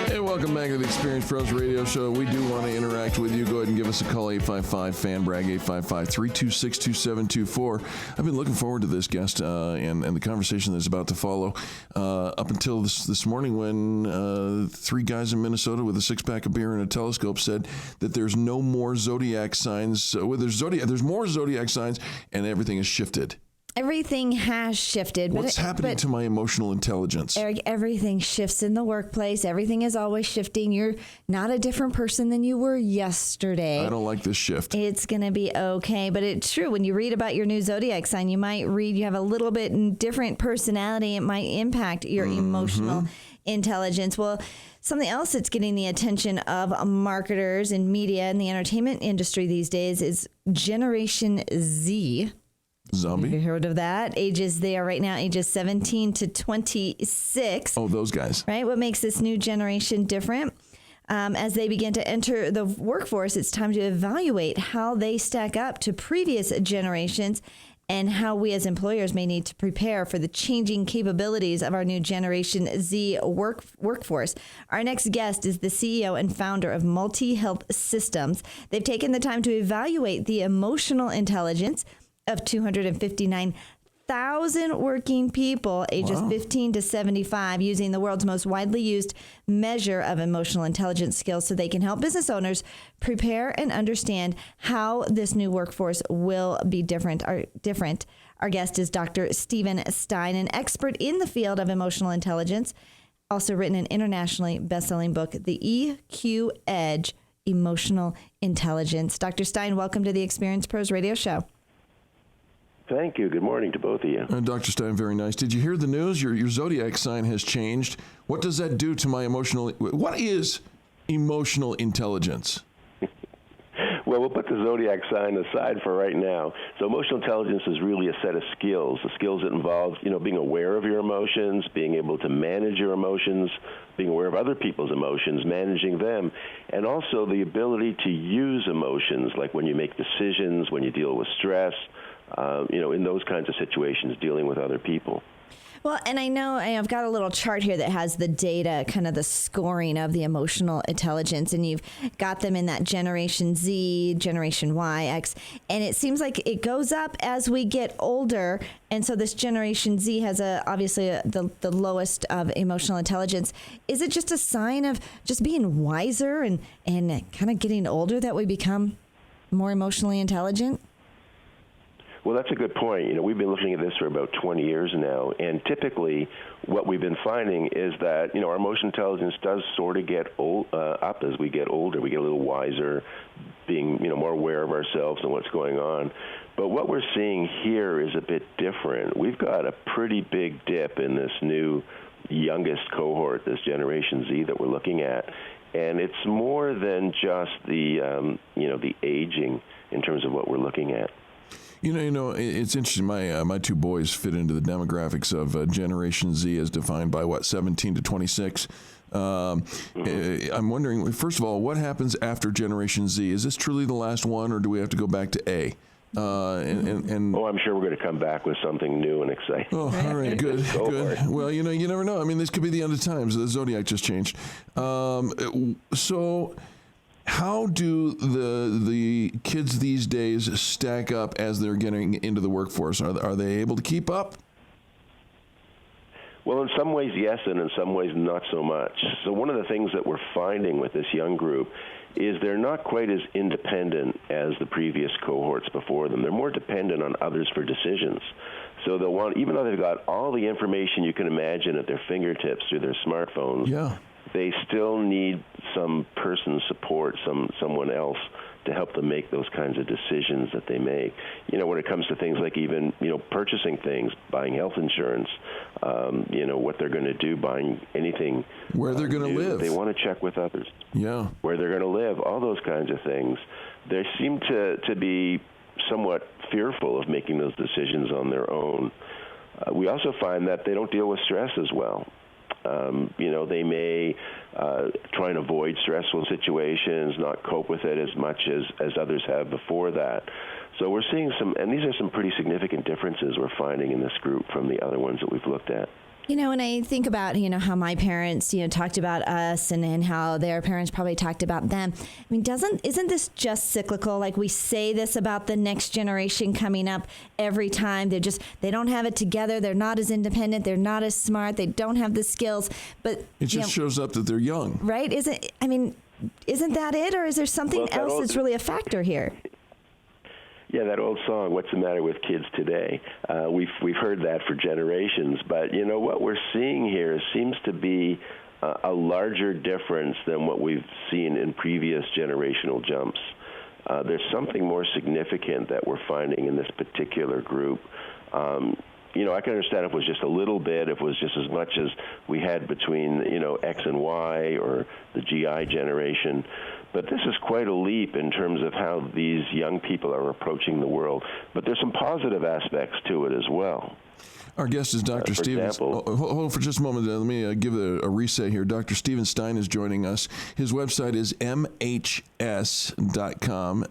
Hey, welcome back to the Experience Pros Radio Show. We do want to interact with you. Go ahead and give us a call, 855-FAN-BRAG, 855-326-2724. I've been looking forward to this guest and the conversation that's about to follow up until this morning when 3 guys in Minnesota with a 6-pack of beer and a telescope said that there's no more zodiac signs. Well, there's more zodiac signs, and everything has shifted. Everything has shifted. What's happening to my emotional intelligence? Eric, everything shifts in the workplace. Everything is always shifting. You're not a different person than you were yesterday. I don't like this shift. It's going to be okay. But it's true. When you read about your new zodiac sign, you might read you have a little bit different personality. It might impact your emotional intelligence. Well, something else that's getting the attention of marketers and media and the entertainment industry these days is Generation Z. Zombie. Have you heard of that? They are right now ages 17 to 26. Oh, those guys. Right? What makes this new generation different? As they begin to enter the workforce, it's time to evaluate how they stack up to previous generations and how we as employers may need to prepare for the changing capabilities of our new Generation Z workforce. Our next guest is the CEO and founder of Multi Health Systems. They've taken the time to evaluate the emotional intelligence of 259,000 working people ages 15 to 75 using the world's most widely used measure of emotional intelligence skills so they can help business owners prepare and understand how this new workforce will be different. Our guest is Dr. Steven Stein, an expert in the field of emotional intelligence, also written an internationally best-selling book, The EQ Edge, Emotional Intelligence. Dr. Stein, welcome to the Experience Pros Radio Show. Thank you. Good morning to both of you. Dr. Stein, very nice. Did you hear the news? Your zodiac sign has changed. What does that do to my emotional... What is emotional intelligence? Well, we'll put the zodiac sign aside for right now. So emotional intelligence is really a set of skills, the skills that involve, being aware of your emotions, being able to manage your emotions, being aware of other people's emotions, managing them, and also the ability to use emotions, like when you make decisions, when you deal with stress, in those kinds of situations, dealing with other people. Well, and I know I've got a little chart here that has the data, kind of the scoring of the emotional intelligence, and you've got them in that Generation Z, Generation Y, X, and it seems like it goes up as we get older. And so this Generation Z has obviously the lowest of emotional intelligence. Is it just a sign of just being wiser and kind of getting older that we become more emotionally intelligent? Well, that's a good point. We've been looking at this for about 20 years now, and typically what we've been finding is that, our emotional intelligence does sort of get up as we get older. We get a little wiser, being, more aware of ourselves and what's going on. But what we're seeing here is a bit different. We've got a pretty big dip in this new youngest cohort, this Generation Z that we're looking at, and it's more than just the, the aging in terms of what we're looking at. It's interesting. My two boys fit into the demographics of Generation Z as defined by 17 to 26. I'm wondering, first of all, what happens after Generation Z? Is this truly the last one, or do we have to go back to A? I'm sure we're going to come back with something new and exciting. Oh, all right, good. Well, you never know. I mean, this could be the end of times. The zodiac just changed. So how do the kids these days stack up as they're getting into the workforce? Are they able to keep up? Well, in some ways, yes, and in some ways, not so much. So one of the things that we're finding with this young group is they're not quite as independent as the previous cohorts before them. They're more dependent on others for decisions. So they'll want, even though they've got all the information you can imagine at their fingertips through their smartphones, they still need some person's support, someone else to help them make those kinds of decisions that they make. When it comes to things like even, purchasing things, buying health insurance, what they're going to do, buying anything. Where they're going to live. They want to check with others. Yeah. Where they're going to live, all those kinds of things. They seem to be somewhat fearful of making those decisions on their own. We also find that they don't deal with stress as well. They may try and avoid stressful situations, not cope with it as much as others have before that. So we're seeing and these are some pretty significant differences we're finding in this group from the other ones that we've looked at. When I think about, how my parents, talked about us and how their parents probably talked about them. I mean, isn't this just cyclical? Like we say this about the next generation coming up every time. They don't have it together. They're not as independent. They're not as smart. They don't have the skills. But it just shows up that they're young. Right? Isn't that it? Or is there something else that's really a factor here? Yeah, that old song, "What's the Matter with Kids Today?" We've heard that for generations, but what we're seeing here seems to be a larger difference than what we've seen in previous generational jumps. There's something more significant that we're finding in this particular group. I can understand if it was just a little bit, if it was just as much as we had between, X and Y or the GI generation. But this is quite a leap in terms of how these young people are approaching the world. But there's some positive aspects to it as well. Our guest is Dr. Steven. Hold on for just a moment. Let me give a reset here. Dr. Steven Stein is joining us. His website is mhs.com.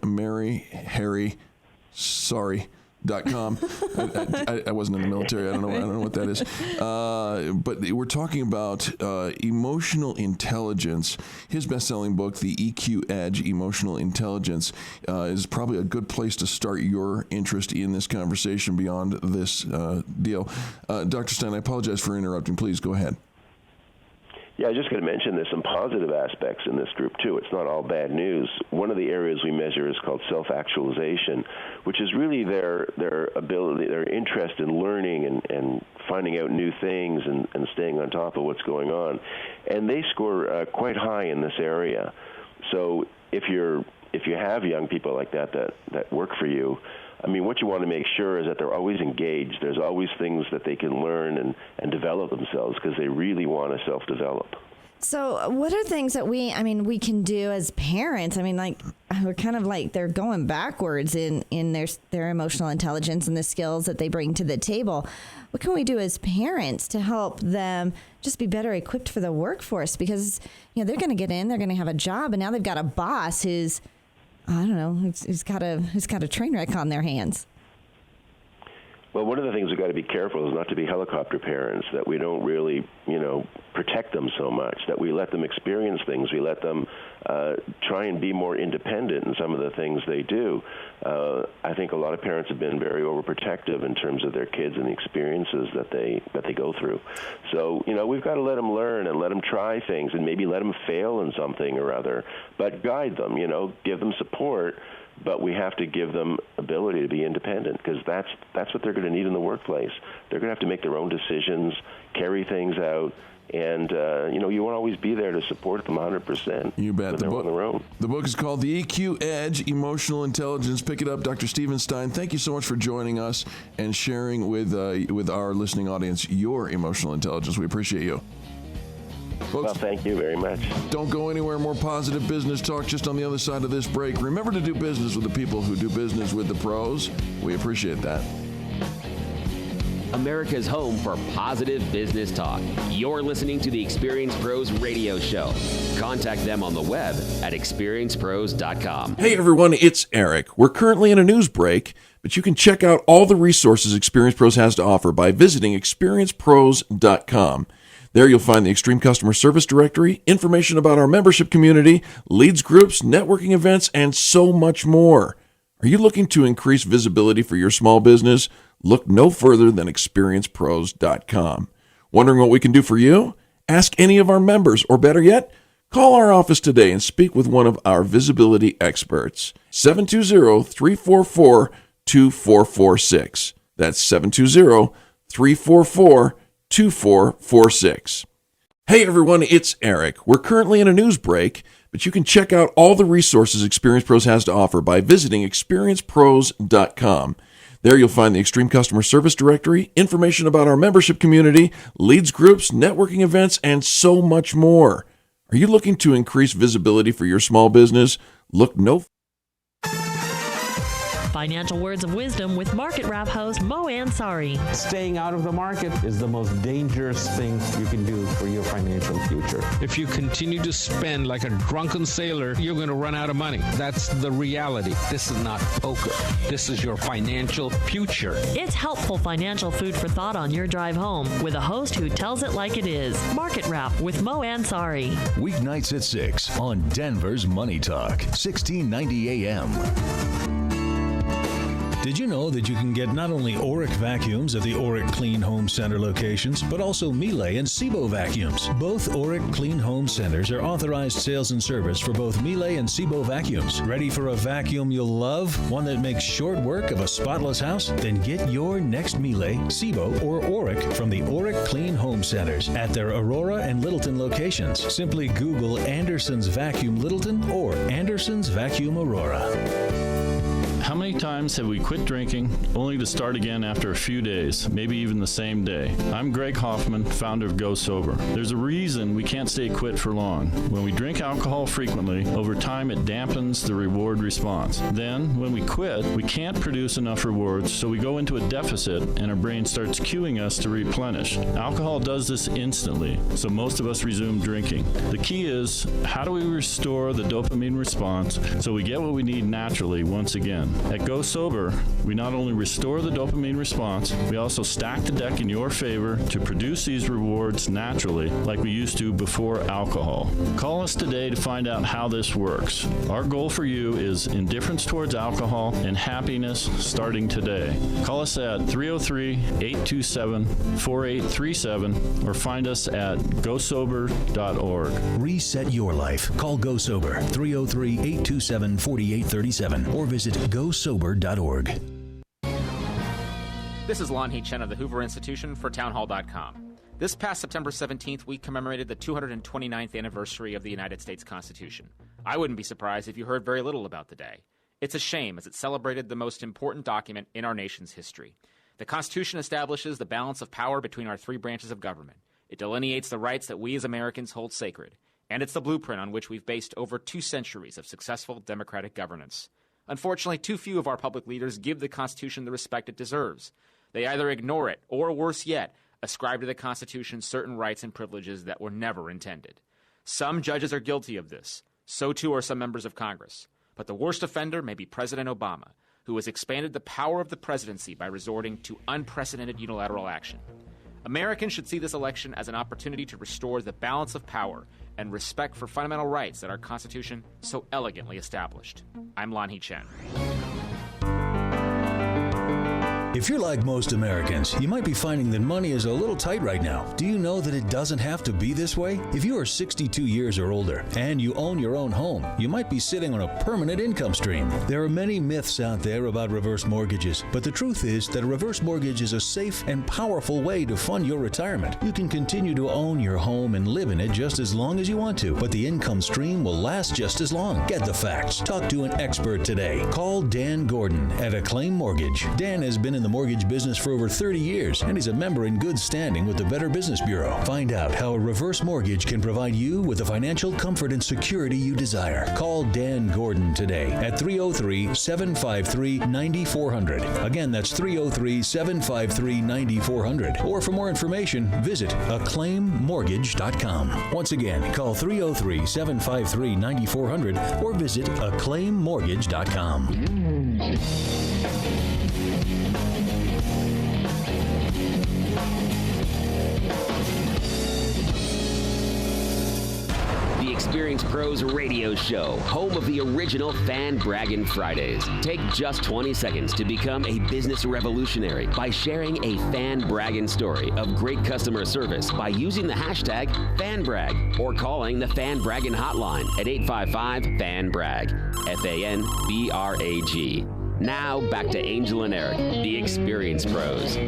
Mary, Harry, sorry. .com. I wasn't in the military. I don't know what that is. But we're talking about emotional intelligence. His best-selling book, The EQ Edge: Emotional Intelligence, is probably a good place to start your interest in this conversation beyond this deal. Dr. Stein, I apologize for interrupting. Please go ahead. Yeah, I was just going to mention there's some positive aspects in this group, too. It's not all bad news. One of the areas we measure is called self-actualization, which is really their ability, their interest in learning and finding out new things and staying on top of what's going on. And they score quite high in this area. So if you have young people like that work for you, I mean, what you want to make sure is that they're always engaged. There's always things that they can learn and develop themselves because they really want to self-develop. So what are things that we can do as parents? We're kind of like they're going backwards in their emotional intelligence and the skills that they bring to the table. What can we do as parents to help them just be better equipped for the workforce? Because, they're going to get in, they're going to have a job, and now they've got a boss who's got a train wreck on their hands. Well, one of the things we've got to be careful is not to be helicopter parents, that we don't really, protect them so much, that we let them experience things, we let them try and be more independent in some of the things they do. I think a lot of parents have been very overprotective in terms of their kids and the experiences that they go through. So, we've got to let them learn and let them try things and maybe let them fail in something or other, but guide them, give them support. But we have to give them ability to be independent, because that's what they're going to need in the workplace. They're going to have to make their own decisions, carry things out, and you won't always be there to support them 100%. You bet. They're on their own. The book is called The EQ Edge, Emotional Intelligence. Pick it up, Dr. Stein. Thank you so much for joining us and sharing with our listening audience your emotional intelligence. We appreciate you. Folks, well, thank you very much. Don't go anywhere. More positive business talk just on the other side of this break. Remember to do business with the people who do business with the pros. We appreciate that. America's home for positive business talk. You're listening to the Experience Pros radio show. Contact them on the web at experiencepros.com. Hey everyone, it's Eric. We're currently in a news break, but you can check out all the resources Experience Pros has to offer by visiting experiencepros.com. There you'll find the Extreme Customer Service Directory, information about our membership community, leads groups, networking events, and so much more. Are you looking to increase visibility for your small business? Look no further than experiencepros.com. Wondering what we can do for you? Ask any of our members, or better yet, call our office today and speak with one of our visibility experts. 720-344-2446. That's 720-344-2446. Hey everyone, it's Eric. We're currently in a news break, but you can check out all the resources Experience Pros has to offer by visiting experiencepros.com. There you'll find the Extreme Customer Service Directory, information about our membership community, leads groups, networking events, and so much more. Are you looking to increase visibility for your small business? Look no Financial words of wisdom with Market Wrap host Mo Ansari. Staying out of the market is the most dangerous thing you can do for your financial future. If you continue to spend like a drunken sailor, you're going to run out of money. That's the reality. This is not poker. This is your financial future. It's helpful financial food for thought on your drive home with a host who tells it like it is. Market Wrap with Mo Ansari. Weeknights at 6 on Denver's Money Talk, 1690 AM. Did you know that you can get not only Oreck vacuums at the Oreck Clean Home Center locations, but also Miele and Sebo vacuums? Both Oreck Clean Home Centers are authorized sales and service for both Miele and Sebo vacuums. Ready for a vacuum you'll love? One that makes short work of a spotless house? Then get your next Miele, Sebo, or Oreck from the Oreck Clean Home Centers at their Aurora and Littleton locations. Simply Google Anderson's Vacuum Littleton or Anderson's Vacuum Aurora. How many times have we quit drinking only to start again after a few days, maybe even the same day? I'm Greg Hoffman, founder of Go Sober. There's a reason we can't stay quit for long. When we drink alcohol frequently, over time it dampens the reward response. Then, when we quit, we can't produce enough rewards, so we go into a deficit and our brain starts cueing us to replenish. Alcohol does this instantly, so most of us resume drinking. The key is, how do we restore the dopamine response so we get what we need naturally once again? At Go Sober, we not only restore the dopamine response, we also stack the deck in your favor to produce these rewards naturally like we used to before alcohol. Call us today to find out how this works. Our goal for you is indifference towards alcohol and happiness starting today. Call us at 303-827-4837 or find us at gosober.org. Reset your life. Call Go Sober, 303-827-4837 or visit gosober.org. This is Lon Chen of the Hoover Institution for townhall.com. This past September 17th, we commemorated the 229th anniversary of the United States Constitution. I wouldn't be surprised if you heard very little about the day. It's a shame, as it celebrated the most important document in our nation's history. The Constitution establishes the balance of power between our three branches of government. It delineates the rights that we as Americans hold sacred, and it's the blueprint on which we've based over 2 centuries of successful democratic governance. Unfortunately, too few of our public leaders give the Constitution the respect it deserves. They either ignore it, or worse yet, ascribe to the Constitution certain rights and privileges that were never intended. Some judges are guilty of this. So too are some members of Congress. But the worst offender may be President Obama, who has expanded the power of the presidency by resorting to unprecedented unilateral action. Americans should see this election as an opportunity to restore the balance of power and respect for fundamental rights that our Constitution so elegantly established. I'm Lanhee Chen. If you're like most Americans, you might be finding that money is a little tight right now. Do you know that it doesn't have to be this way? If you are 62 years or older and you own your own home, you might be sitting on a permanent income stream. There are many myths out there about reverse mortgages, but the truth is that a reverse mortgage is a safe and powerful way to fund your retirement. You can continue to own your home and live in it just as long as you want to, but the income stream will last just as long. Get the facts. Talk to an expert today. Call Dan Gordon at Acclaim Mortgage. Dan has been in the mortgage business for over 30 years, and he's a member in good standing with the Better Business Bureau. Find out how a reverse mortgage can provide you with the financial comfort and security you desire. Call Dan Gordon today at 303-753-9400. Again, that's 303-753-9400. Or for more information, visit acclaimmortgage.com. Once again, call 303-753-9400 or visit acclaimmortgage.com. Experience Pros Radio Show, home of the original Fan Braggin' Fridays. Take just 20 seconds to become a business revolutionary by sharing a Fan Braggin' story of great customer service by using the hashtag FanBrag or calling the Fan Braggin' hotline at 855-FAN-BRAG, FANBRAG. Now back to Angel and Eric, the Experience Pros.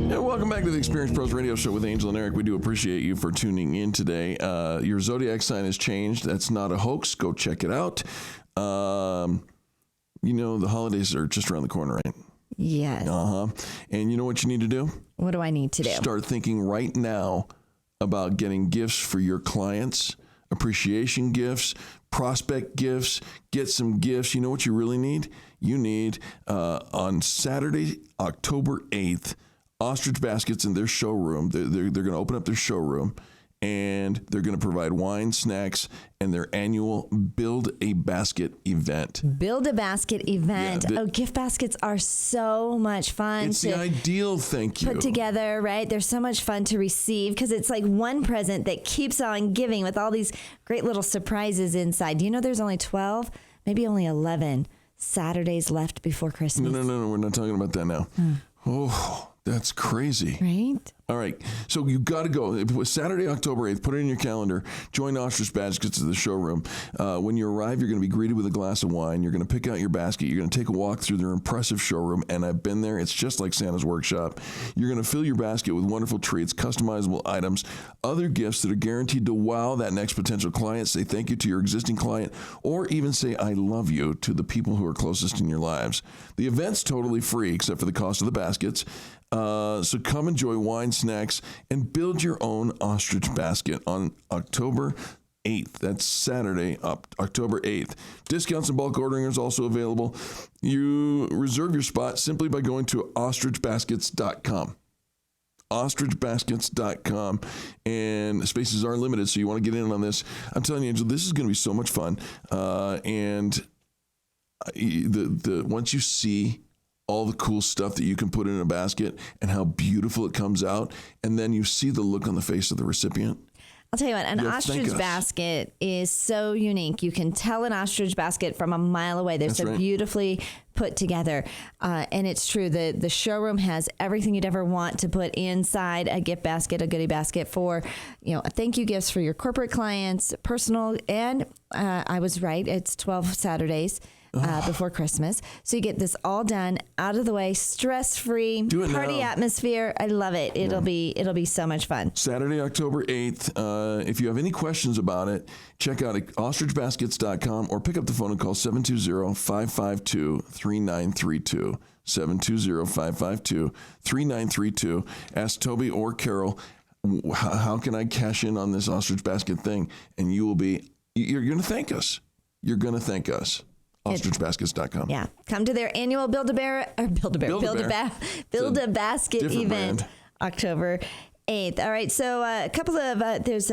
Welcome back to the Experience Pros Radio Show with Angel and Eric. We do appreciate you for tuning in today. Your zodiac sign has changed. That's not a hoax. Go check it out. The holidays are just around the corner, right? Yes. And you know what you need to do? What do I need to do? Start thinking right now about getting gifts for your clients, appreciation gifts, prospect gifts. Get some gifts. You know what you really need? You need, on Saturday, October 8th, Ostrich Baskets in their showroom. They're going to open up their showroom, and they're going to provide wine, snacks, and their annual Build a Basket event. Build a Basket event. Gift baskets are so much fun. It's the ideal, put together, right? They're so much fun to receive because it's like one present that keeps on giving with all these great little surprises inside. Do you know there's only 12, maybe only 11 Saturdays left before Christmas? No. We're not talking about that now. Oh, that's crazy. Right? All right. So you got to go. It was Saturday, October 8th. Put it in your calendar. Join Ostrich Baskets to the showroom. When you arrive, you're going to be greeted with a glass of wine. You're going to pick out your basket. You're going to take a walk through their impressive showroom. And I've been there. It's just like Santa's workshop. You're going to fill your basket with wonderful treats, customizable items, other gifts that are guaranteed to wow that next potential client, say thank you to your existing client, or even say I love you to the people who are closest in your lives. The event's totally free except for the cost of the baskets. So come enjoy wine, snacks, and build your own ostrich basket on October 8th. That's Saturday, October 8th. Discounts and bulk ordering is also available. You reserve your spot simply by going to ostrichbaskets.com. ostrichbaskets.com, and spaces are limited, so you want to get in on this. I'm telling you, Angel, this is going to be so much fun. And once you see all the cool stuff that you can put in a basket and how beautiful it comes out, and then you see the look on the face of the recipient. I'll tell you what, an ostrich basket is so unique. You can tell an ostrich basket from a mile away. They're so beautifully put together. And it's true, the showroom has everything you'd ever want to put inside a gift basket, a goodie basket for, thank you gifts for your corporate clients, personal, and I was right, it's 12 Saturdays. Before Christmas. So you get this all done, out of the way, stress-free, party atmosphere. I love it. It'll be so much fun. Saturday, October 8th. If you have any questions about it, check out ostrichbaskets.com or pick up the phone and call 720-552-3932. 720-552-3932. Ask Toby or Carol how can I cash in on this ostrich basket thing? And you're going to thank us. You're going to thank us. OstrichBaskets.com. Yeah. Come to their annual Build-A-Basket event, October 8th. All right. So a couple of, there's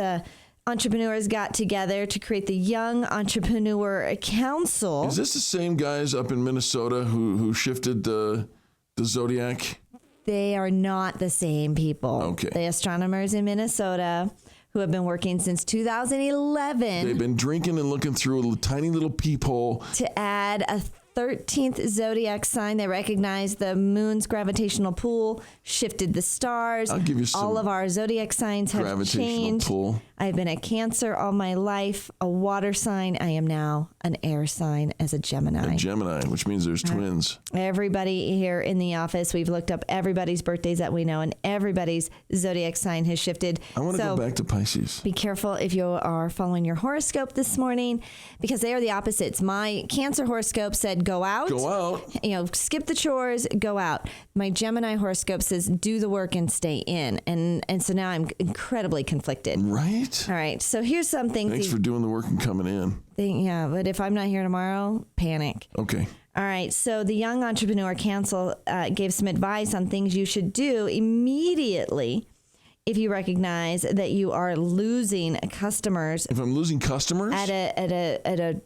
entrepreneurs got together to create the Young Entrepreneur Council. Is this the same guys up in Minnesota who shifted the Zodiac? They are not the same people. Okay. The astronomers in Minnesota who have been working since 2011. They've been drinking and looking through a tiny little peephole to add a 13th zodiac sign. They recognized the moon's gravitational pull, shifted the stars. I'll give you some all of our zodiac signs have changed. Pull. I've been a Cancer all my life, a water sign. I am now an air sign as a Gemini. A Gemini, which means there's twins. Everybody here in the office, we've looked up everybody's birthdays that we know, and everybody's zodiac sign has shifted. I want to go back to Pisces. Be careful if you are following your horoscope this morning, because they are the opposites. My Cancer horoscope said go out. Go out. Skip the chores, go out. My Gemini horoscope says do the work and stay in. And so now I'm incredibly conflicted. Right? All right. So here's something. Thanks for doing the work and coming in. Yeah, but if I'm not here tomorrow, panic. Okay. All right. So the Young Entrepreneur Council gave some advice on things you should do immediately if you recognize that you are losing customers. If I'm losing customers? At a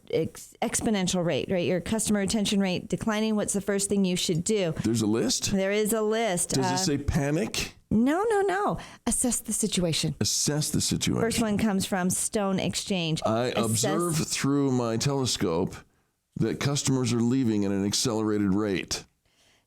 exponential rate, right? Your customer retention rate declining, what's the first thing you should do? There's a list? There is a list. Does it say panic? No. Assess the situation. Assess the situation. First one comes from Stone Exchange. I observe through my telescope that customers are leaving at an accelerated rate.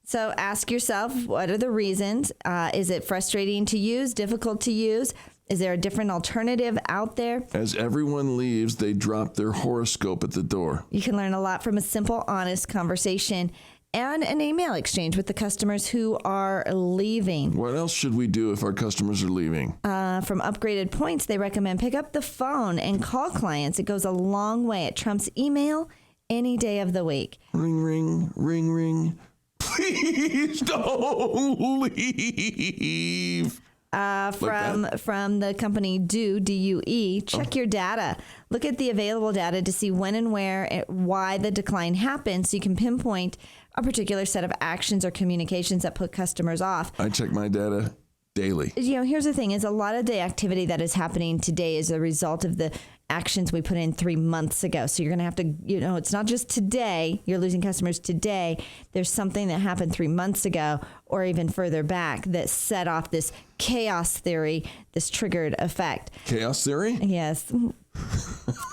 So ask yourself, what are the reasons? Is it frustrating to use, difficult to use? Is there a different alternative out there? As everyone leaves, they drop their horoscope at the door. You can learn a lot from a simple, honest conversation and an email exchange with the customers who are leaving. What else should we do if our customers are leaving? From Upgraded Points, they recommend pick up the phone and call clients. It goes a long way. It trumps email any day of the week. Ring, ring, ring, ring. Please don't leave. From the company DUE, check your data. Look at the available data to see when and where, why the decline happened, so you can pinpoint a particular set of actions or communications that put customers off. I check my data daily. Here's the thing: is a lot of the activity that is happening today is a result of the actions we put in 3 months ago. So you're going to have to, it's not just today, you're losing customers today. There's something that happened 3 months ago or even further back that set off this chaos theory, this triggered effect. Chaos theory? Yes.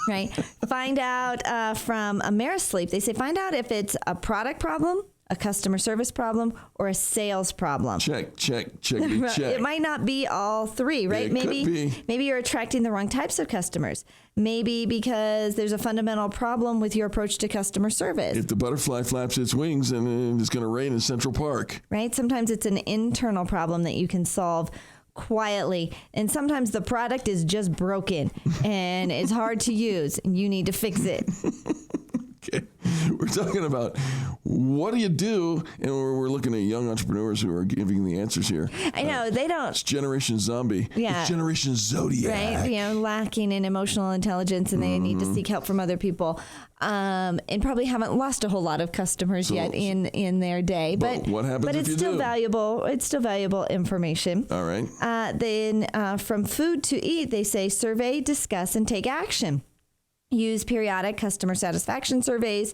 Right. Find out from Amerisleep. They say find out if it's a product problem, a customer service problem, or a sales problem. Check. It might not be all three, right? Maybe you're attracting the wrong types of customers. Maybe because there's a fundamental problem with your approach to customer service. If the butterfly flaps its wings, and it's going to rain in Central Park. Right? Sometimes it's an internal problem that you can solve quietly, and sometimes the product is just broken and it's hard to use and you need to fix it. Okay. We're talking about what do you do, and we're looking at young entrepreneurs who are giving the answers here. I know they don't. It's Generation Zombie. Yeah. It's Generation Zodiac. Right. Lacking in emotional intelligence, and they need to seek help from other people. And probably haven't lost a whole lot of customers yet in their day. But what happens if it's you still do? Valuable. It's still valuable information. All right. Then from Food to Eat, they say survey, discuss, and take action. Use periodic customer satisfaction surveys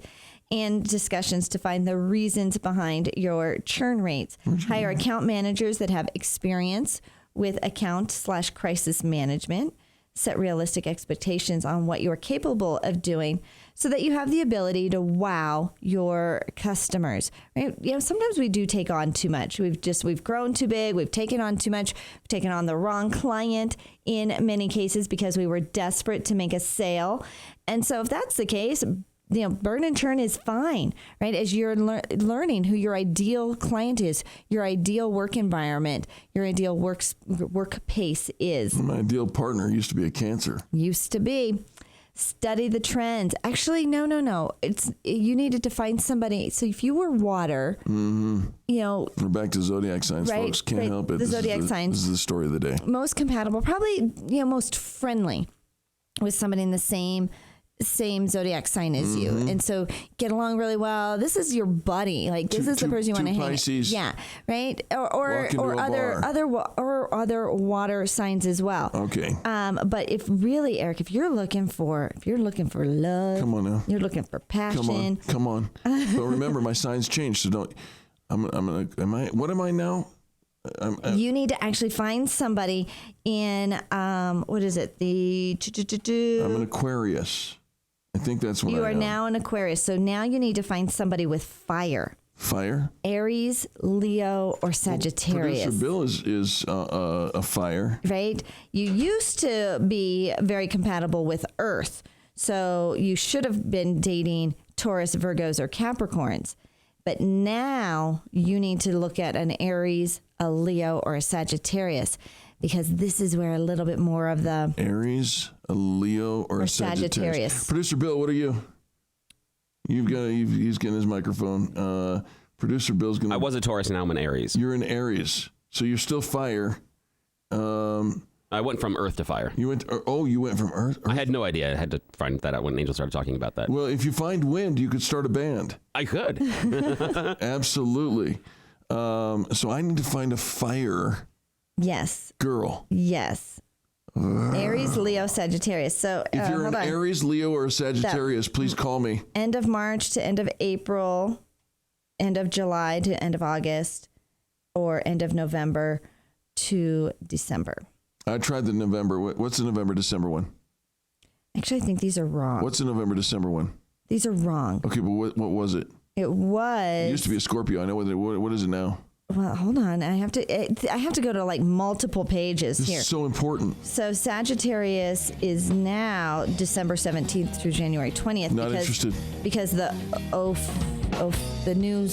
and discussions to find the reasons behind your churn rates. Hire account managers that have experience with account/crisis management. Set realistic expectations on what you're capable of doing so that you have the ability to wow your customers. Right? Sometimes we do take on too much. We've grown too big. We've taken on too much. We've taken on the wrong client in many cases because we were desperate to make a sale. And so if that's the case, burn and churn is fine, right? As you're learning who your ideal client is, your ideal work environment, your ideal work pace is. My ideal partner used to be a Cancer. Used to be. Study the trends. Actually, no. You needed to find somebody. So if you were water, We're back to zodiac signs, right, folks. Can't help it. The zodiac signs. This is the story of the day. Most compatible, probably, most friendly with somebody in the same zodiac sign as you, and so get along really well. This is your buddy. Like this is the person you want to hang. Pisces. Yeah, right. Or other water signs as well. Okay. But if really, Eric, if you're looking for love, come on now. You're looking for passion. Come on. But remember, my signs change, so don't. What am I now? You need to actually find somebody in what is it? I'm an Aquarius. I think that's what you are now an Aquarius. So now you need to find somebody with fire. Fire? Aries, Leo, or Sagittarius. Producer Bill is a fire. Right? You used to be very compatible with Earth. So you should have been dating Taurus, Virgos, or Capricorns. But now you need to look at an Aries, a Leo, or a Sagittarius, because this is where a little bit more of the Aries, a Leo, or a Sagittarius. Producer Bill, what are you? He's getting his microphone. Producer Bill's gonna. I was a Taurus, now I'm an Aries. You're an Aries, so you're still fire. I went from Earth to fire. You went from Earth? I had no idea. I had to find that out when Angel started talking about that. Well, if you find wind, you could start a band. I could. Absolutely. So I need to find a fire. Yes. Girl. Yes. Aries, Leo, Sagittarius. So if you're an Aries, Leo, or a Sagittarius, please call me. End of March to end of April, end of July to end of August, or end of November to December. I tried the November. What's the November, December one? Actually, I think these are wrong. What's the November, December one? These are wrong. Okay, but what was it? It was. It used to be a Scorpio. I know what is it now? Well, hold on. I have to go to like multiple pages this here. Is so important. So Sagittarius is now December 17th through January 20th. Not interested. Because the new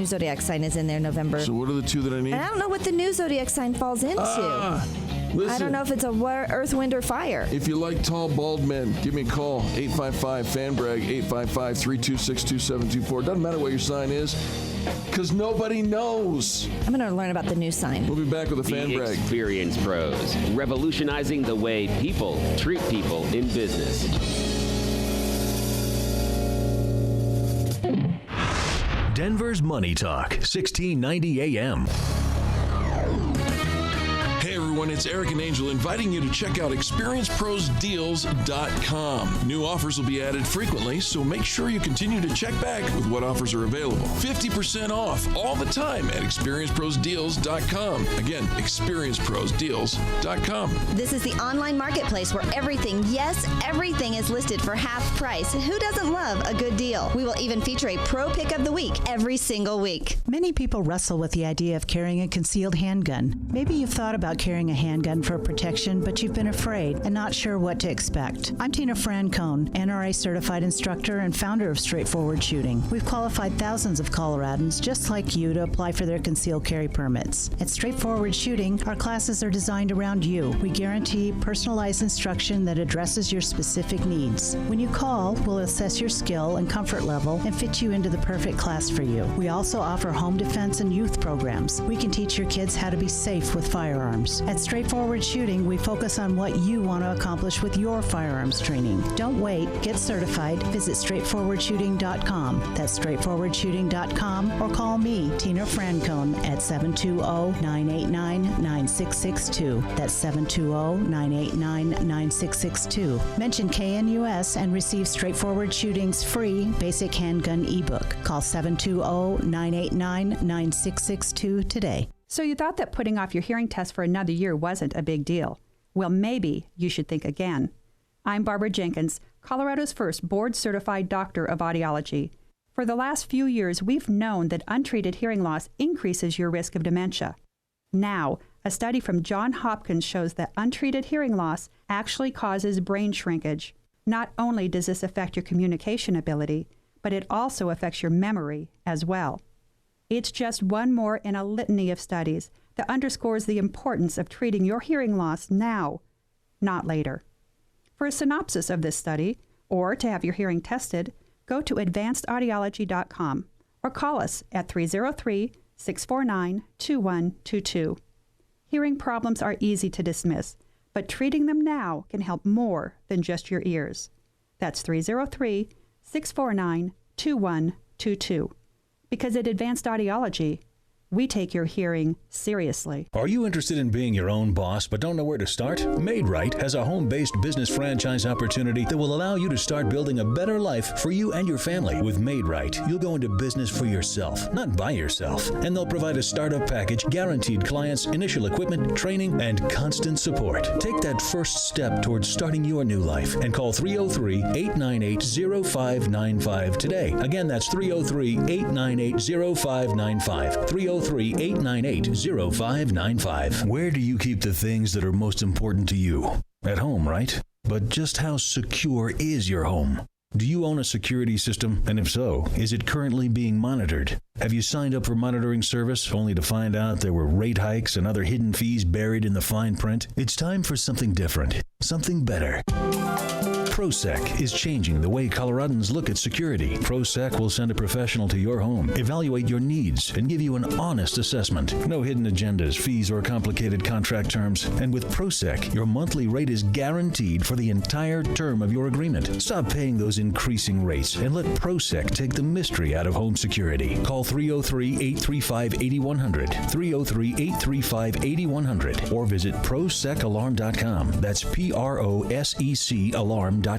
zodiac sign is in there November. So what are the two that I need? And I don't know what the new zodiac sign falls into. Listen, I don't know if it's a earth, wind, or fire. If you like tall, bald men, give me a call. 855-FAN-BRAG, 855-326-2724. Doesn't matter what your sign is, because nobody knows. I'm going to learn about the new sign. We'll be back with a Fan Brag. Experience Pros, revolutionizing the way people treat people in business. Denver's Money Talk, 1690 AM. Hey everyone, it's Eric and Angel inviting you to check out experienceprosdeals.com. New offers will be added frequently, so make sure you continue to check back with what offers are available. 50% off all the time at experienceprosdeals.com. Again, experienceprosdeals.com. This is the online marketplace where everything, yes, everything is listed for half price. Who doesn't love a good deal? We will even feature a pro pick of the week every single week. Many people wrestle with the idea of carrying a concealed handgun. Maybe you've thought about carrying a handgun for protection, but you've been afraid and not sure what to expect. I'm Tina Francone, NRA certified instructor and founder of Straightforward Shooting. We've qualified thousands of Coloradans just like you to apply for their concealed carry permits. At Straightforward Shooting, our classes are designed around you. We guarantee personalized instruction that addresses your specific needs. When you call, we'll assess your skill and comfort level and fit you into the perfect class for you. We also offer home defense and youth programs. We can teach your kids how to be safe with firearms. At Straightforward Shooting, we focus on what you want to accomplish with your firearms training. Don't wait. Get certified. Visit straightforwardshooting.com. That's straightforwardshooting.com, or call me, Tina Francone, at 720-989-9662. That's 720-989-9662. Mention KNUS and receive Straightforward Shooting's free basic handgun ebook. Call 720-989-9662 today. So you thought that putting off your hearing test for another year wasn't a big deal. Well, maybe you should think again. I'm Barbara Jenkins, Colorado's first board-certified doctor of audiology. For the last few years, we've known that untreated hearing loss increases your risk of dementia. Now, a study from Johns Hopkins shows that untreated hearing loss actually causes brain shrinkage. Not only does this affect your communication ability, but it also affects your memory as well. It's just one more in a litany of studies that underscores the importance of treating your hearing loss now, not later. For a synopsis of this study, Or to have your hearing tested, go to advancedaudiology.com or call us at 303-649-2122. Hearing problems are easy to dismiss, but treating them now can help more than just your ears. That's 303-649-2122. Because at Advanced Audiology, we take your hearing seriously. Are you interested in being your own boss but don't know where to start? MadeRight has a home-based business franchise opportunity that will allow you to start building a better life for you and your family. With MadeRight, you'll go into business for yourself, not by yourself. And they'll provide a startup package, guaranteed clients, initial equipment, training, and constant support. Take that first step towards starting your new life and call 303-898-0595 today. Again, that's 303-898-0595. 303-898-0595. Where do you keep the things that are most important to you? At home, right? But just how secure is your home? Do you own a security system? And if so, is it currently being monitored? Have you signed up for monitoring service only to find out there were rate hikes and other hidden fees buried in the fine print? It's time for something different, something better. ProSec is changing the way Coloradans look at security. ProSec will send a professional to your home, evaluate your needs, and give you an honest assessment. No hidden agendas, fees, or complicated contract terms. And with ProSec, your monthly rate is guaranteed for the entire term of your agreement. Stop paying those increasing rates and let ProSec take the mystery out of home security. Call 303-835-8100, 303-835-8100, or visit ProSecAlarm.com. That's PROSEC Alarm.com.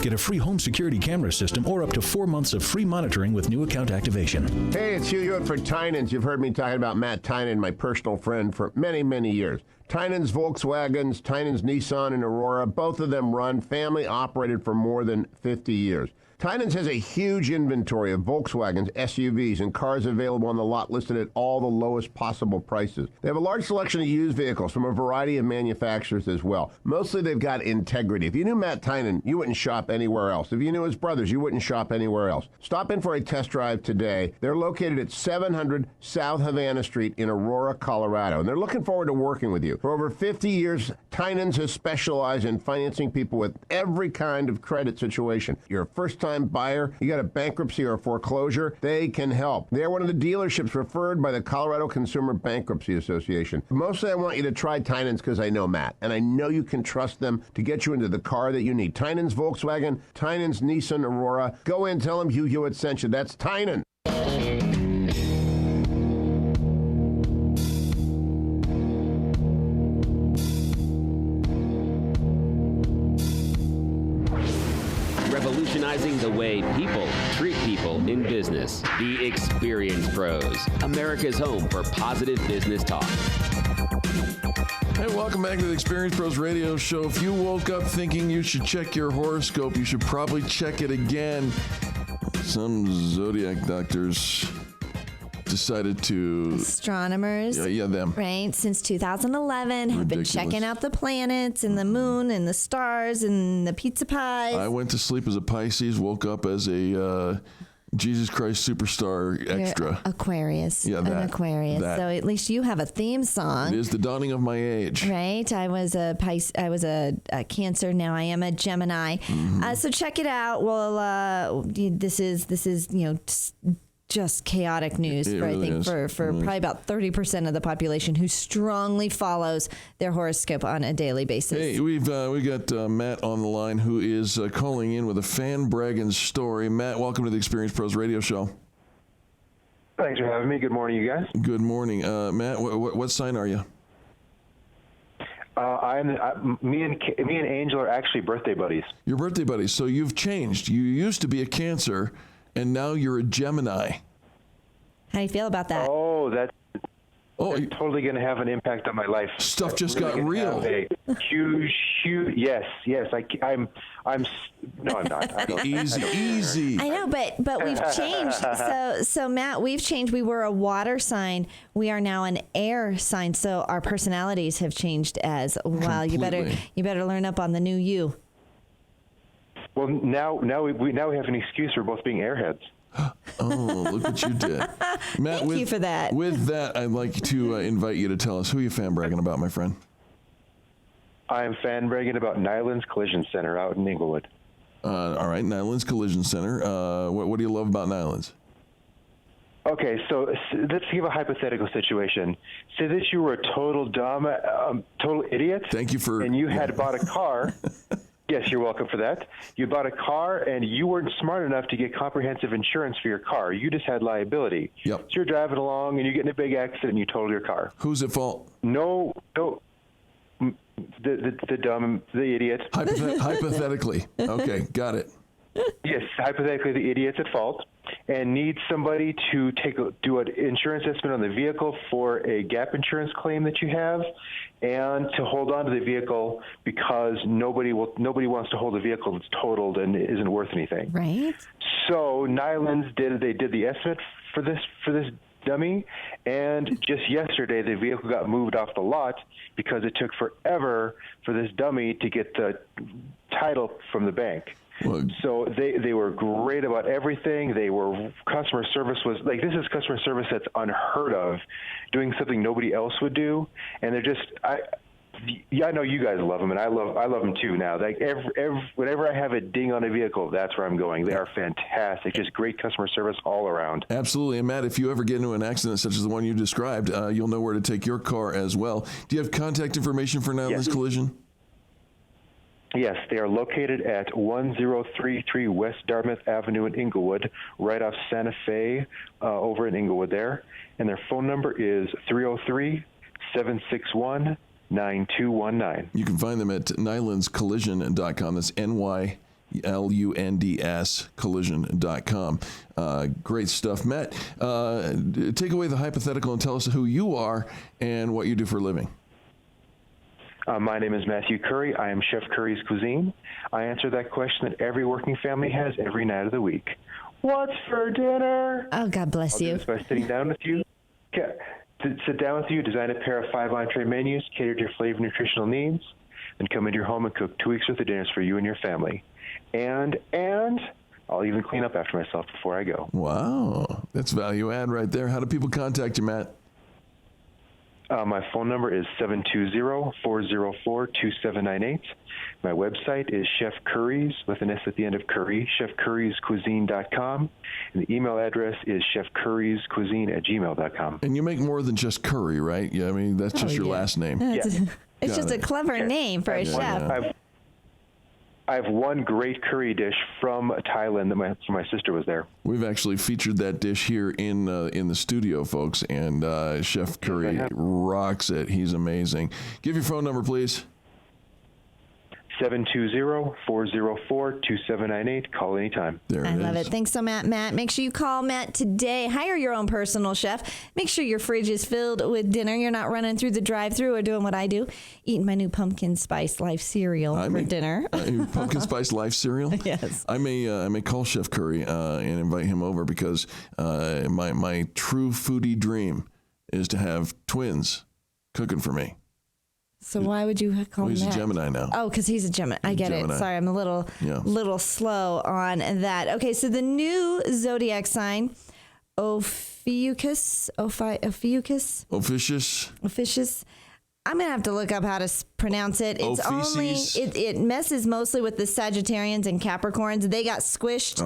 Get a free home security camera system or up to 4 months of free monitoring with new account activation. Hey, it's Hugh Hewitt for Tynan's. You've heard me talking about Matt Tynan, my personal friend, for many, many years. Tynan's Volkswagens, Tynan's Nissan, and Aurora, both of them run family operated for more than 50 years. Tynan's has a huge inventory of Volkswagens, SUVs, and cars available on the lot listed at all the lowest possible prices. They have a large selection of used vehicles from a variety of manufacturers as well. Mostly they've got integrity. If you knew Matt Tynan, you wouldn't shop anywhere else. If you knew his brothers, you wouldn't shop anywhere else. Stop in for a test drive today. They're located at 700 South Havana Street in Aurora, Colorado, and they're looking forward to working with you. For over 50 years, Tynan's has specialized in financing people with every kind of credit situation. You're a first-time buyer, you got a bankruptcy or a foreclosure, they can help. They're one of the dealerships referred by the Colorado Consumer Bankruptcy Association. Mostly I want you to try Tynan's because I know Matt, and I know you can trust them to get you into the car that you need. Tynan's Volkswagen, Tynan's Nissan Aurora. Go in, tell them Hugh Hewitt sent you. That's Tynan. Revolutionizing the way people treat people in business. The Experience Pros, America's home for positive business talk. Hey, welcome back to the Experience Pros Radio Show. If you woke up thinking you should check your horoscope, you should probably check it again. Some zodiac doctors decided to... Astronomers. Yeah, them. Right, since 2011 have been checking out the planets and the moon and the stars and the pizza pies. I went to sleep as a Pisces, woke up as a Jesus Christ Superstar extra. You're Aquarius. Yeah, an Aquarius. that. So at least you have a theme song. It is the dawning of my age. Right. I was a Cancer. Now I am a Gemini. Mm-hmm. So check it out. Well, this is just chaotic news for probably about 30% of the population who strongly follows their horoscope on a daily basis. Hey, we got Matt on the line who is calling in with a fan Braggin story. Matt, welcome to the Experience Pros Radio Show. Thanks for having me. Good morning, you guys. Good morning, Matt. What sign are you? Me and Angel are actually birthday buddies. You're birthday buddies. So you've changed. You used to be a Cancer, and now you're a Gemini. How do you feel about that? Oh, that's totally going to have an impact on my life. Stuff just got real. Huge. Yes. I'm not. Easy. I know, but we've changed. So Matt, we've changed. We were a water sign. We are now an air sign. So our personalities have changed as well. Completely. You better learn up on the new you. Well, now we have an excuse for both being airheads. Oh, look what you did. Matt, Thank you for that. With that, I'd like to invite you to tell us who you fan bragging about, my friend. I am fan bragging about Nyland's Collision Center out in Inglewood. All right, Nyland's Collision Center. What do you love about Nyland's? Okay, so let's give a hypothetical situation. Say that you were a total dumb, total idiot. Thank you for... And you had bought a car. Yes, you're welcome for that. You bought a car, and you weren't smart enough to get comprehensive insurance for your car. You just had liability. Yep. So you're driving along, and you get in a big accident, and you total your car. Who's at fault? No, the idiot. Hypothetically. Okay, got it. Yes, hypothetically, the idiot's at fault and needs somebody to do an insurance estimate on the vehicle for a gap insurance claim that you have, and to hold on to the vehicle because nobody wants to hold a vehicle that's totaled and isn't worth anything. Right. So Nyland's did the estimate for this dummy, and just yesterday the vehicle got moved off the lot because it took forever for this dummy to get the title from the bank. So they were great about everything. Customer service was like, this is customer service that's unheard of, doing something nobody else would do. And they're just, I know you guys love them, and I love them too now. Like whenever I have a ding on a vehicle, that's where I'm going. They are fantastic. Just great customer service all around. Absolutely. And Matt, if you ever get into an accident such as the one you described, you'll know where to take your car as well. Do you have contact information for Nyland's Collision? Yes, they are located at 1033 West Dartmouth Avenue in Inglewood, right off Santa Fe, over in Inglewood there. And their phone number is 303-761-9219. You can find them at nylandscollision.com. That's NYLUNDS collision.com. Great stuff. Matt, take away the hypothetical and tell us who you are and what you do for a living. My name is Matthew Curry. I am Chef Curry's Cuisine. I answer that question that every working family has every night of the week. What's for dinner? Oh, God bless you. I'll do this by sitting down with you. Sit down with you, design a pair of 5 entree menus, cater to your flavor and nutritional needs, then come into your home and cook 2 weeks worth of dinners for you and your family. And I'll even clean up after myself before I go. Wow. That's value add right there. How do people contact you, Matt? My phone number is 720-404-2798. My website is Chef Curry's, with an S at the end of Curry, chefcurryscuisine.com. And the email address is chefcurryscuisine@gmail.com. And you make more than just curry, right? Yeah, I mean, that's just your last name. It's just a clever name for a chef. I have one great curry dish from Thailand that my sister was there. We've actually featured that dish here in the studio, folks, and Chef Curry rocks it. He's amazing. Give your phone number, please. 720-404-2798. Call anytime. I love it. Thanks so much, Matt. Make sure you call Matt today. Hire your own personal chef. Make sure your fridge is filled with dinner. You're not running through the drive-thru or doing what I do, eating my new pumpkin spice life cereal for dinner. Pumpkin spice life cereal? Yes. I may call Chef Curry and invite him over because my true foodie dream is to have twins cooking for me. So why would you call him He's that? a Gemini now. Oh, because he's a Gemini. I get it. Sorry, I'm a little slow on that. Okay, so the new zodiac sign, Ophiuchus. I'm going to have to look up how to pronounce it. It's it messes mostly with the Sagittarians and Capricorns. They got squished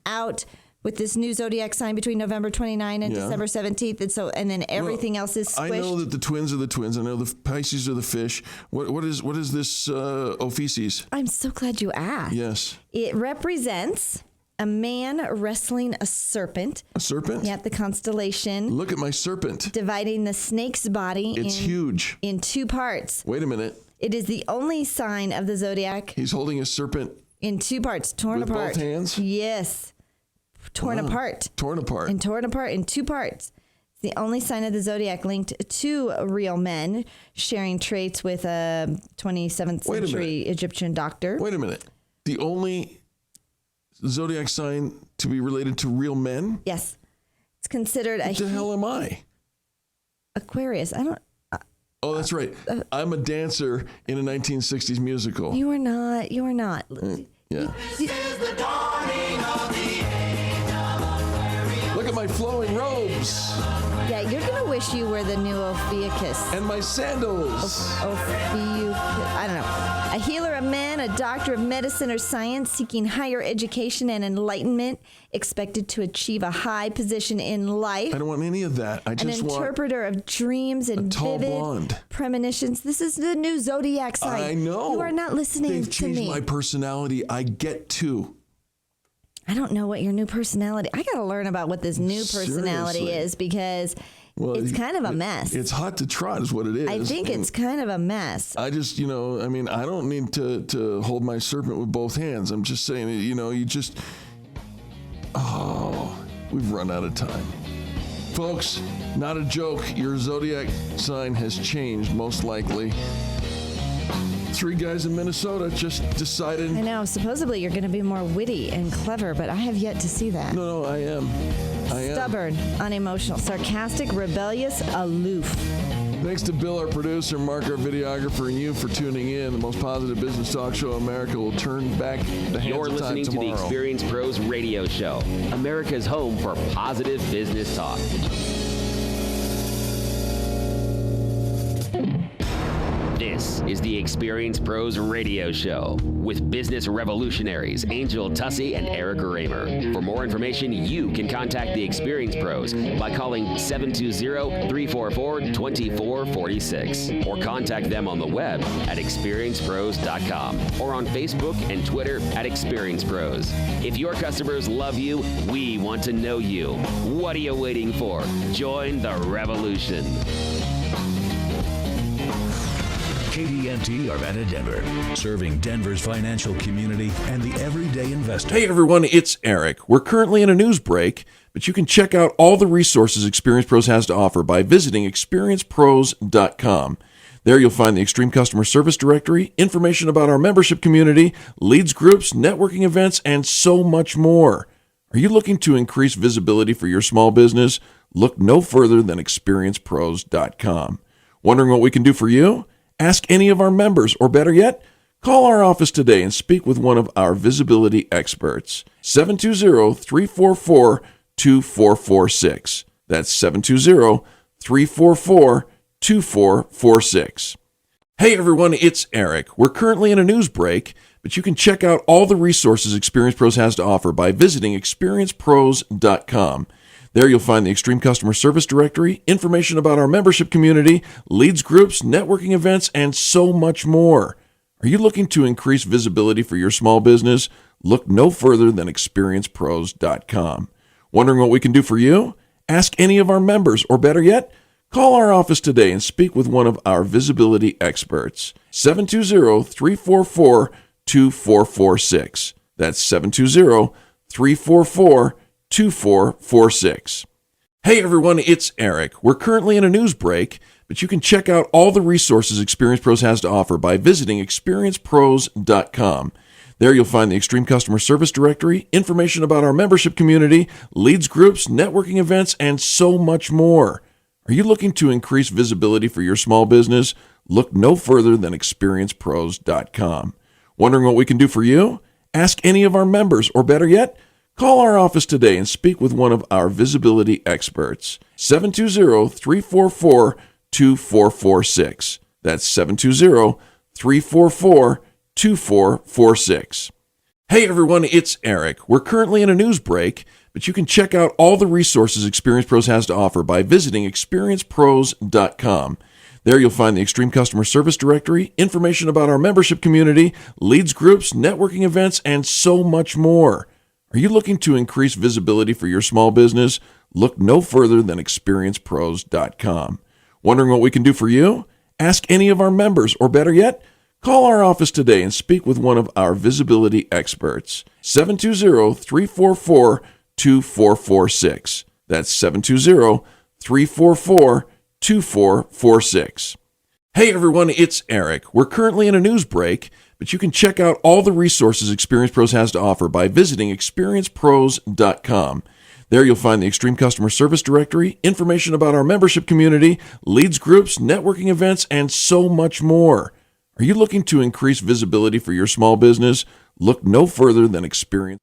out with this new zodiac sign between November 29 and December 17th. And then everything else is squished. I know that the twins are the twins. I know the Pisces are the fish. What is this Ophiuchus? I'm so glad you asked. Yes. It represents a man wrestling a serpent. A serpent? Yeah, the constellation. Look at my serpent. Dividing the snake's body. It's huge. In 2 parts. Wait a minute. It is the only sign of the zodiac. He's holding a serpent. In 2 parts, torn apart. With both hands? Yes. Torn apart. Torn apart. And torn apart in 2 parts. It's the only sign of the zodiac linked to real men, sharing traits with a 27th century Egyptian doctor. Wait a minute. The only zodiac sign to be related to real men? Yes. It's considered what the hell am I? Aquarius. I don't... Oh, that's right. I'm a dancer in a 1960s musical. You are not. You are not. Yeah. Look at my flowing robes. Yeah, you're going to wish you were the new Ophiuchus. And my sandals. Ophiuchus. I don't know. A healer of men, a doctor of medicine or science, seeking higher education and enlightenment, expected to achieve a high position in life. I don't want any of that. I just want an interpreter of dreams and vivid premonitions. This is the new zodiac sign. I know. You are not listening to me. They've changed my personality. I get to. I don't know what your new personality. I got to learn about what this new personality is because it's kind of a mess. It's hot to trot is what it is. I think it's kind of a mess. I just, I don't need to hold my serpent with both hands. I'm just saying, we've run out of time. Folks, not a joke. Your zodiac sign has changed, most likely. 3 guys in Minnesota just decided. I know. Supposedly you're going to be more witty and clever, but I have yet to see that. No, I am. Stubborn, unemotional, sarcastic, rebellious, aloof. Thanks to Bill, our producer, Mark, our videographer, and you for tuning in. The most positive business talk show in America will turn back the hands You're of time listening to the Experience Pros Radio Show, America's home for positive business talk. This is the Experience Pros Radio Show with business revolutionaries Angel Tussey and Eric Raymer. For more information, you can contact the Experience Pros by calling 720-344-2446 or contact them on the web at experiencepros.com or on Facebook and Twitter at Experience Pros. If your customers love you, we want to know you. What are you waiting for? Join the revolution. KDMT Arvada Denver, serving Denver's financial community and the everyday investor. Hey everyone, it's Eric. We're currently in a news break, but you can check out all the resources Experience Pros has to offer by visiting experiencepros.com. There you'll find the Extreme Customer Service Directory, information about our membership community, leads groups, networking events, and so much more. Are you looking to increase visibility for your small business? Look no further than experiencepros.com. Wondering what we can do for you? Ask any of our members, or better yet, call our office today and speak with one of our visibility experts. 720-344-2446. That's 720-344-2446. Hey everyone, it's Eric. We're currently in a news break, but you can check out all the resources Experience Pros has to offer by visiting experiencepros.com. There you'll find the Extreme Customer Service Directory, information about our membership community, leads groups, networking events, and so much more. Are you looking to increase visibility for your small business? Look no further than experiencepros.com. Wondering what we can do for you? Ask any of our members, or better yet, call our office today and speak with one of our visibility experts. 720-344-2446. That's 720-344-2446. Hey everyone, it's Eric. We're currently in a news break, but you can check out all the resources Experience Pros has to offer by visiting experiencepros.com. There you'll find the Extreme Customer Service Directory, information about our membership community, leads groups, networking events, and so much more. Are you looking to increase visibility for your small business? Look no further than experiencepros.com. Wondering what we can do for you? Ask any of our members, or better yet, call our office today and speak with one of our visibility experts. 720-344-2446. That's 720-344-2446. Hey everyone, it's Eric. We're currently in a news break, but you can check out all the resources Experience Pros has to offer by visiting experiencepros.com. There you'll find the Extreme Customer Service Directory, information about our membership community, leads groups, networking events, and so much more. Are you looking to increase visibility for your small business? Look no further than experiencepros.com. Wondering what we can do for you? Ask any of our members, or better yet, call our office today and speak with one of our visibility experts. 720-344-2446. That's 720-344-2446. Hey everyone, it's Eric. We're currently in a news break, but you can check out all the resources Experience Pros has to offer by visiting experiencepros.com. There you'll find the Extreme Customer Service Directory, information about our membership community, leads groups, networking events, and so much more. Are you looking to increase visibility for your small business? Look no further than Experience.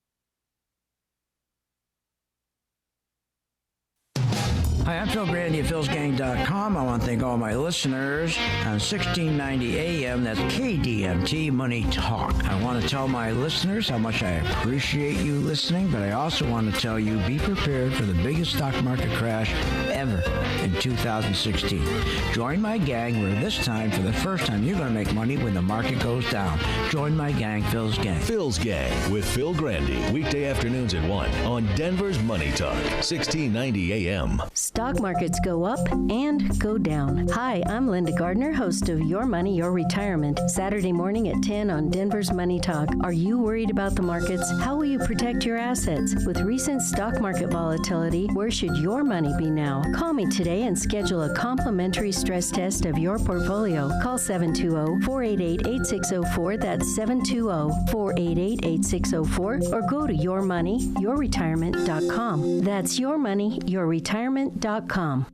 Hi, I'm Phil Grandy at philsgang.com. I want to thank all my listeners on 1690 AM. That's KDMT Money Talk. I want to tell my listeners how much I appreciate you listening, but I also want to tell you, be prepared for the biggest stock market crash ever in 2016. Join my gang where this time, for the first time, you're going to make money when the market goes down. Join my gang, Phil's Gang. Phil's Gang with Phil Grandy, weekday afternoons at 1 on Denver's Money Talk, 1690 AM. Stock markets go up and go down. Hi, I'm Linda Gardner, host of Your Money, Your Retirement, Saturday morning at 10 on Denver's Money Talk. Are you worried about the markets? How will you protect your assets? With recent stock market volatility, where should your money be now? Call me today and schedule a complimentary stress test of your portfolio. Call 720-488-8604. That's 720-488-8604. Or go to yourmoneyyourretirement.com. That's yourmoneyyourretirement.com.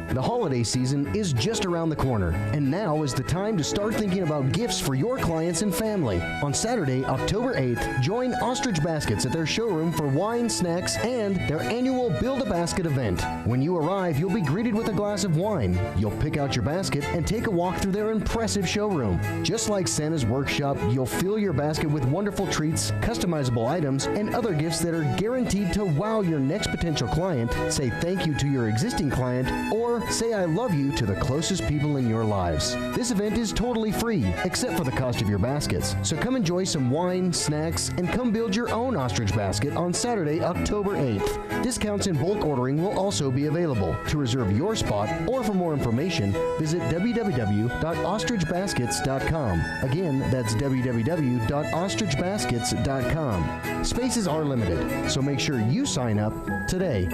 The holiday season is just around the corner, and now is the time to start thinking about gifts for your clients and family. On Saturday, October 8th, join Ostrich Baskets at their showroom for wine, snacks, and their annual Build-A-Basket event. When you arrive, you'll be greeted with a glass of wine. You'll pick out your basket and take a walk through their impressive showroom. Just like Santa's workshop, you'll fill your basket with wonderful treats, customizable items, and other gifts that are guaranteed to wow your next potential client, say thank you to your existing client, or say I love you to the closest people in your lives. This event is totally free, except for the cost of your baskets. So come enjoy some wine, snacks, and come build your own ostrich basket on Saturday, October 8th. Discounts and bulk ordering will also be available. To reserve your spot or for more information, visit www.ostrichbaskets.com. Again, that's www.ostrichbaskets.com. Spaces are limited, so make sure you sign up today.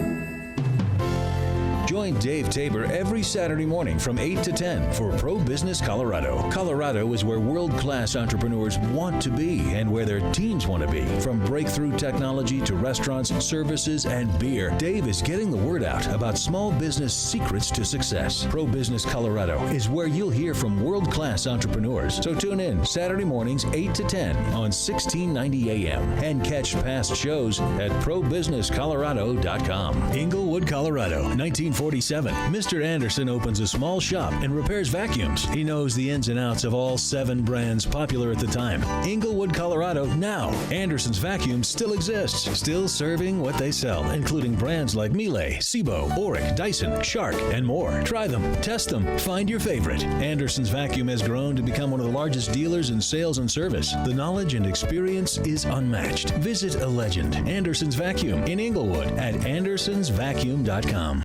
Join Dave Tabor every Saturday morning from 8 to 10 for Pro Business Colorado. Colorado is where world-class entrepreneurs want to be and where their teams want to be. From breakthrough technology to restaurants, services, and beer, Dave is getting the word out about small business secrets to success. Pro Business Colorado is where you'll hear from world-class entrepreneurs. So tune in Saturday mornings 8 to 10 on 1690 AM and catch past shows at probusinesscolorado.com. Inglewood, Colorado, 1947. Mr. Anderson opens a small shop and repairs vacuums. He knows the ins and outs of all 7 brands popular at the time. Inglewood, Colorado, now. Anderson's Vacuums still exists, still serving what they sell, including brands like Miele, Sebo, Auric, Dyson, Shark, and more. Try them, test them, find your favorite. Anderson's Vacuum has grown to become one of the largest dealers in sales and service. The knowledge and experience is unmatched. Visit a legend, Anderson's Vacuum, in Inglewood at andersonsvacuum.com.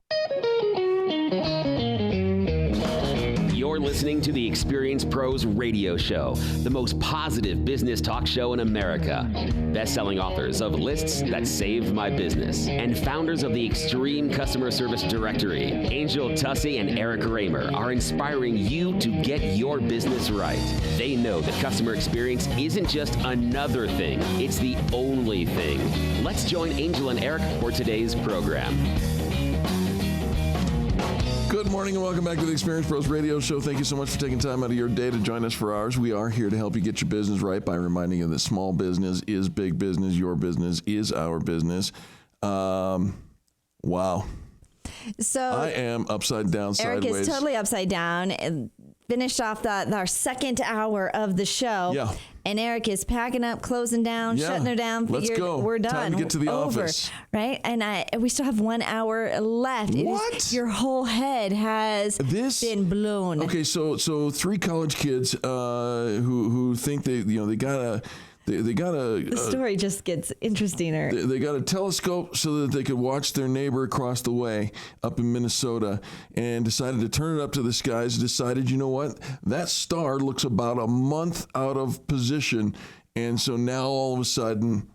You're listening to the Experience Pros Radio Show, the most positive business talk show in America. Best-selling authors of Lists That Saved My Business and founders of the Extreme Customer Service Directory, Angel Tussey and Eric Raymer, are inspiring you to get your business right. They know that customer experience isn't just another thing, it's the only thing. Let's join Angel and Eric for today's program. Good morning and welcome back to the Experience Pros Radio Show. Thank you so much for taking time out of your day to join us for ours. We are here to help you get your business right by reminding you that small business is big business. Your business is our business. Wow. So I am upside down, Eric sideways. is totally upside down. And finished off our second hour of the show. Yeah. And Eric is packing up, closing down, shutting her down. Let's go. We're done. Time to get to the Over, office. Right? And we still have 1 hour left. What? Your whole head has been blown. Okay, so 3 college kids who think they got The story just gets interesting. They got a telescope so that they could watch their neighbor across the way up in Minnesota, and decided to turn it up to the skies. Decided, you know what? That star looks about a month out of position, and so now all of a sudden,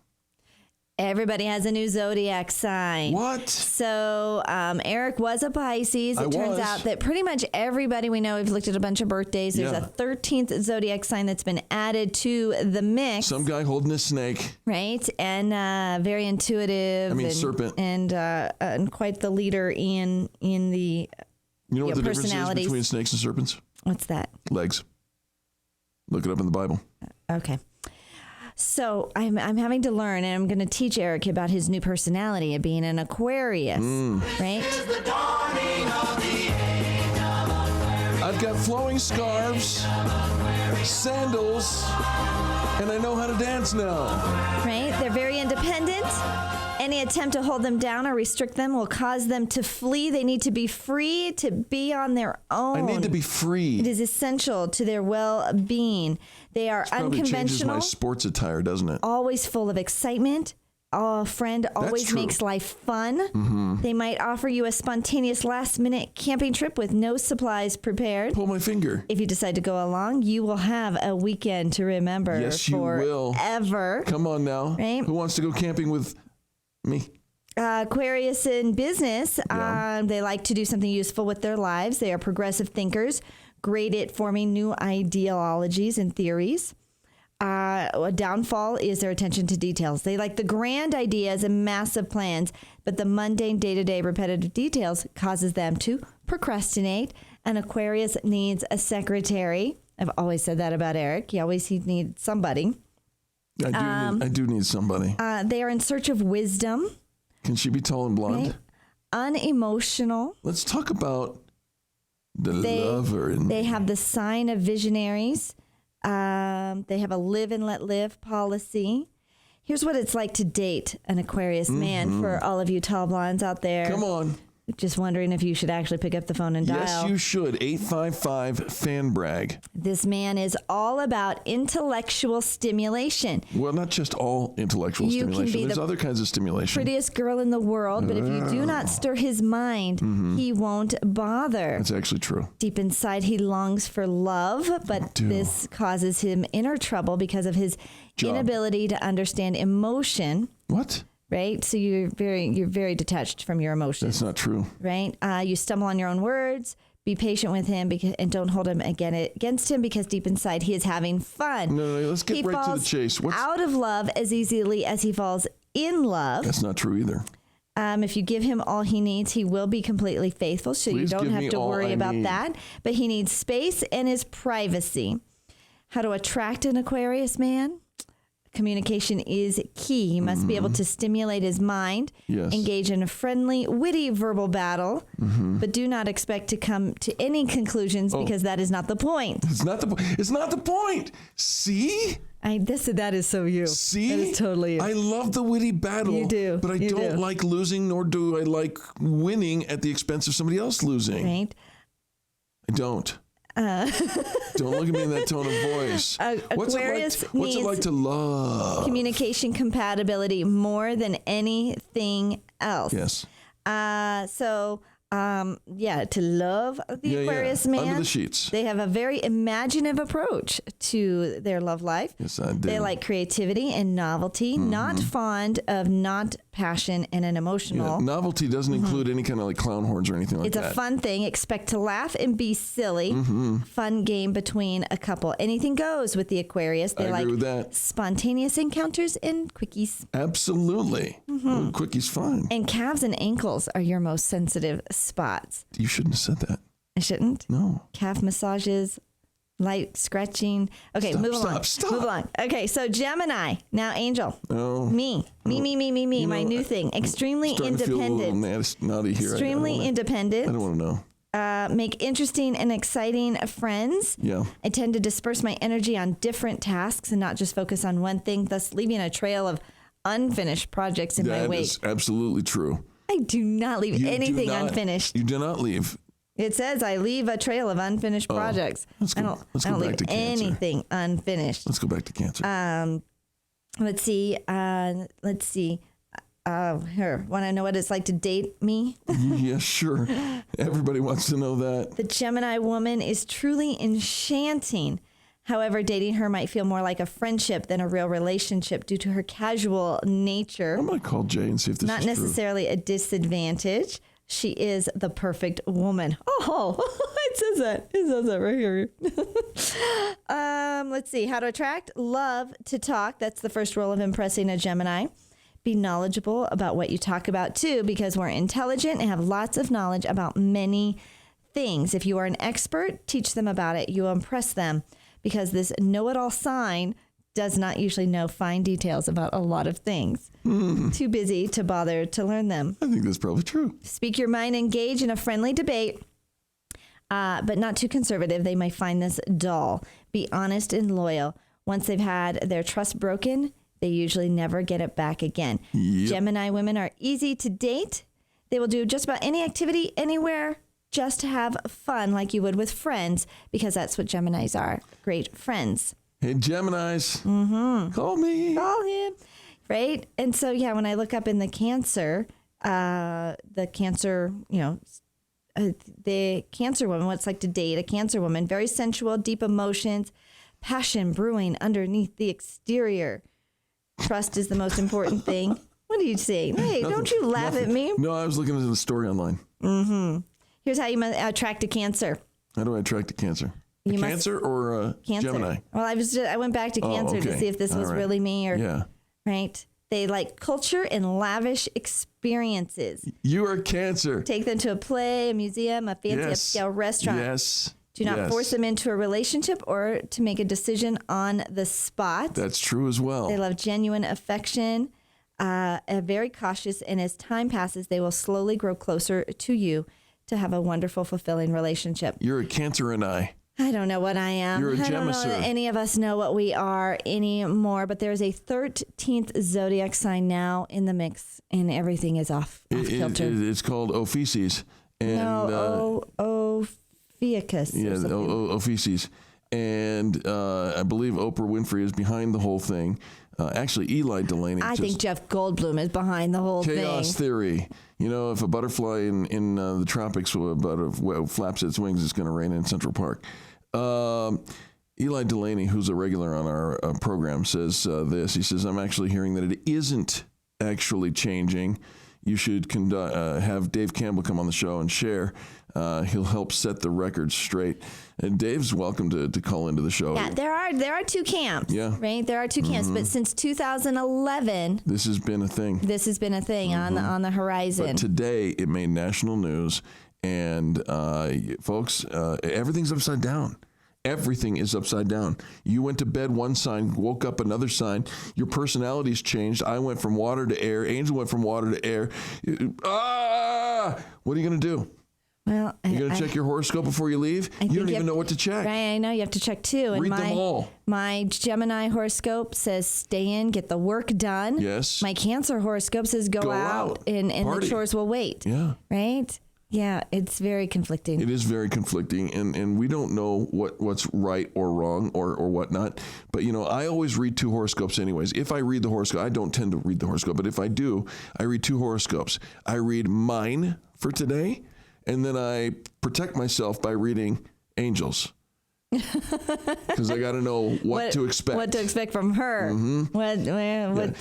everybody has a new zodiac sign. What? So Eric was a Pisces. It turns out that pretty much everybody we know, we've looked at a bunch of birthdays. There's a 13th zodiac sign that's been added to the mix. Some guy holding a snake. Right. And very intuitive. Serpent. And quite the leader in the You know what the difference is between snakes and serpents? What's that? Legs. Look it up in the Bible. Okay. So I'm having to learn, and I'm going to teach Eric about his new personality of being an Aquarius, right? It is the dawning of the I've got flowing scarves, sandals, and I know how to dance now. Right? They're very independent. Any attempt to hold them down or restrict them will cause them to flee. They need to be free to be on their own. I need to be free. It is essential to their well-being. They are probably unconventional. Changes my sports attire, doesn't it? Always full of excitement. A friend always makes life fun. Mm-hmm. They might offer you a spontaneous last-minute camping trip with no supplies prepared. Pull my finger. If you decide to go along, you will have a weekend to remember. Yes, you will. Forever. Come on now. Right? Who wants to go camping with me? Aquarius in business, they like to do something useful with their lives. They are progressive thinkers, great at forming new ideologies and theories. A downfall is their attention to details. They like the grand ideas and massive plans, but the mundane day-to-day repetitive details causes them to procrastinate. An Aquarius needs a secretary. I've always said that about Eric. He needs somebody. I do need somebody. They are in search of wisdom. Can she be tall and blonde? Right? Unemotional. Let's talk about the lover. They have the sign of visionaries. They have a live and let live policy. Here's what it's like to date an Aquarius man for all of you tall blondes out there. Come on. Just wondering if you should actually pick up the phone and dial. Yes, you should. 855-FAN-BRAG. This man is all about intellectual stimulation. Well, not just all intellectual stimulation. There's other kinds of stimulation. Prettiest girl in the world, but if you do not stir his mind, he won't bother. That's actually true. Deep inside, he longs for love, but this causes him inner trouble because of his inability to understand emotion. What? Right? So you're very detached from your emotions. That's not true. Right? You stumble on your own words. Be patient with him and don't hold him against him because deep inside he is having fun. No, let's get right to the chase. Out of love as easily as he falls in love. That's not true either. If you give him all he needs, he will be completely faithful. So you don't have to worry about that. But he needs space and his privacy. How to attract an Aquarius man? Communication is key. He must be able to stimulate his mind, engage in a friendly, witty verbal battle, but do not expect to come to any conclusions because that is not the point. It's not the point. See? That is so you. See? That is totally you. I love the witty battle. You do. But I don't like losing, nor do I like winning at the expense of somebody else losing. Right. I don't. Don't look at me in that tone of voice. What's it like to love? Communication compatibility more than anything else. Yes. To love the Aquarius man. Under the sheets. They have a very imaginative approach to their love life. Yes, I do. They like creativity and novelty, not fond of not passion and an emotional. Yeah, novelty doesn't include any kind of like clown horns or anything like that. It's a fun thing. Expect to laugh and be silly. Fun game between a couple. Anything goes with the Aquarius. They I agree with that. Spontaneous encounters and quickies. Absolutely. Ooh, quickies fine. And calves and ankles are your most sensitive spots. You shouldn't have said that. I shouldn't? No. Calf massages, light scratching. Okay, move along. Move along. Okay, so Gemini. Now, Angel. Oh. Me. My new thing. Extremely independent. To feel a little naughty here. Extremely independent. I don't want to know. Make interesting and exciting friends. Yeah. I tend to disperse my energy on different tasks and not just focus on one thing, thus leaving a trail of unfinished projects in my wake. That is absolutely true. I do not leave anything unfinished. You do not leave. It says I leave a trail of unfinished projects. I don't leave anything unfinished. Let's go back to Cancer. Let's see. Here, want to know what it's like to date me? Yeah, sure. Everybody wants to know that. The Gemini woman is truly enchanting. However, dating her might feel more like a friendship than a real relationship due to her casual nature. I'm going to call Jay and see if this is not necessarily a disadvantage. She is the perfect woman. Oh, it says that. It says that right here. Let's see. How to attract? Love to talk. That's the first rule of impressing a Gemini. Be knowledgeable about what you talk about, too, because we're intelligent and have lots of knowledge about many things. If you are an expert, teach them about it. You will impress them because this know-it-all sign does not usually know fine details about a lot of things. Too busy to bother to learn them. I think that's probably true. Speak your mind, engage in a friendly debate. but not too conservative. They might find this dull. Be honest and loyal. Once they've had their trust broken, they usually never get it back again. Yep. Gemini women are easy to date. They will do just about any activity, anywhere, just to have fun like you would with friends, because that's what Geminis are. Great friends. Hey, Geminis. Mm-hmm. Call me. Call him. Right? And so, yeah, when I look up in the Cancer, the Cancer woman, what it's like to date a Cancer woman, very sensual, deep emotions, passion brewing underneath the exterior. Trust is the most important thing. What are you saying? Hey, don't you laugh at me. No, I was looking at the story online. Mm-hmm. Here's how you attract a Cancer. How do I attract a Cancer? Cancer or a Gemini? Well, I went back to Cancer to see if this was really me or right. They like culture and lavish experiences. You are Cancer. Take them to a play, a museum, a fancy upscale restaurant. Yes. Do not force them into a relationship or to make a decision on the spot. That's true as well. They love genuine affection, very cautious, and as time passes, they will slowly grow closer to you to have a wonderful, fulfilling relationship. You're a Cancer and I don't know what I am. You're a I don't know that any of us know what we are anymore, but there's a 13th zodiac sign now in the mix, and everything is off kilter. It's called Ophiuchus. Ophiuchus. Yeah, Ophiuchus. And I believe Oprah Winfrey is behind the whole thing. Actually, Eli Delaney. I think Jeff Goldblum is behind the whole thing. Chaos theory. You know, if a butterfly in the tropics flaps its wings, it's going to rain in Central Park. Eli Delaney, who's a regular on our program, says this. He says, I'm actually hearing that it isn't actually changing. You should have Dave Campbell come on the show and share. He'll help set the record straight. And Dave's welcome to call into the show. Yeah, there are two camps. Yeah. Right? There are two camps. But since 2011... This has been a thing. On the horizon. But today, it made national news. And folks, everything's upside down. Everything is upside down. You went to bed one sign, woke up another sign. Your personality's changed. I went from water to air. Angel went from water to air. What are you going to do? Well, you're going to check your horoscope before you leave? You don't even know what to check. Right, I know. You have to check too. Read them all. My Gemini horoscope says stay in, get the work done. Yes. My Cancer horoscope says go out and the chores will wait. Yeah. Right? Yeah, it's very conflicting. It is very conflicting, and we don't know what's right or wrong or whatnot. But, you know, I always read two horoscopes anyways. If I read the horoscope, I don't tend to read the horoscope, but if I do, I read two horoscopes. I read mine for today, and then I protect myself by reading Angel's. Because I got to know what to expect. What to expect from her. Mm-hmm. What?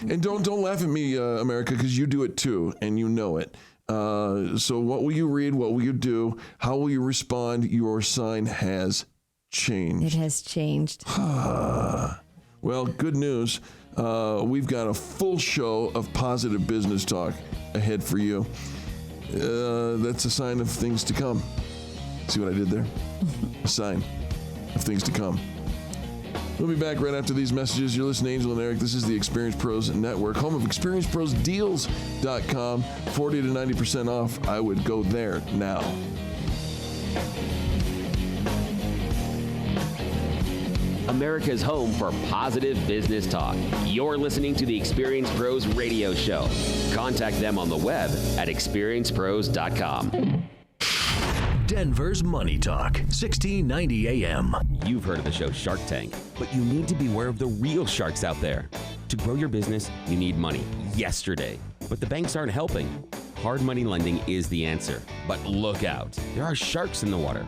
And don't laugh at me, America, because you do it too, and you know it. So what will you read? What will you do? How will you respond? Your sign has changed. It has changed. Well, good news. We've got a full show of positive business talk ahead for you. That's a sign of things to come. See what I did there? A sign of things to come. We'll be back right after these messages. You're listening to Angel and Eric. This is the Experience Pros Network, home of ExperienceProsDeals.com. 40 to 90% off. I would go there now. America's home for positive business talk. You're listening to the Experience Pros radio show. Contact them on the web at ExperiencePros.com. Denver's Money Talk, 1690 AM. You've heard of the show Shark Tank, but you need to be aware of the real sharks out there. To grow your business, you need money yesterday, but the banks aren't helping. Hard money lending is the answer, but look out. There are sharks in the water.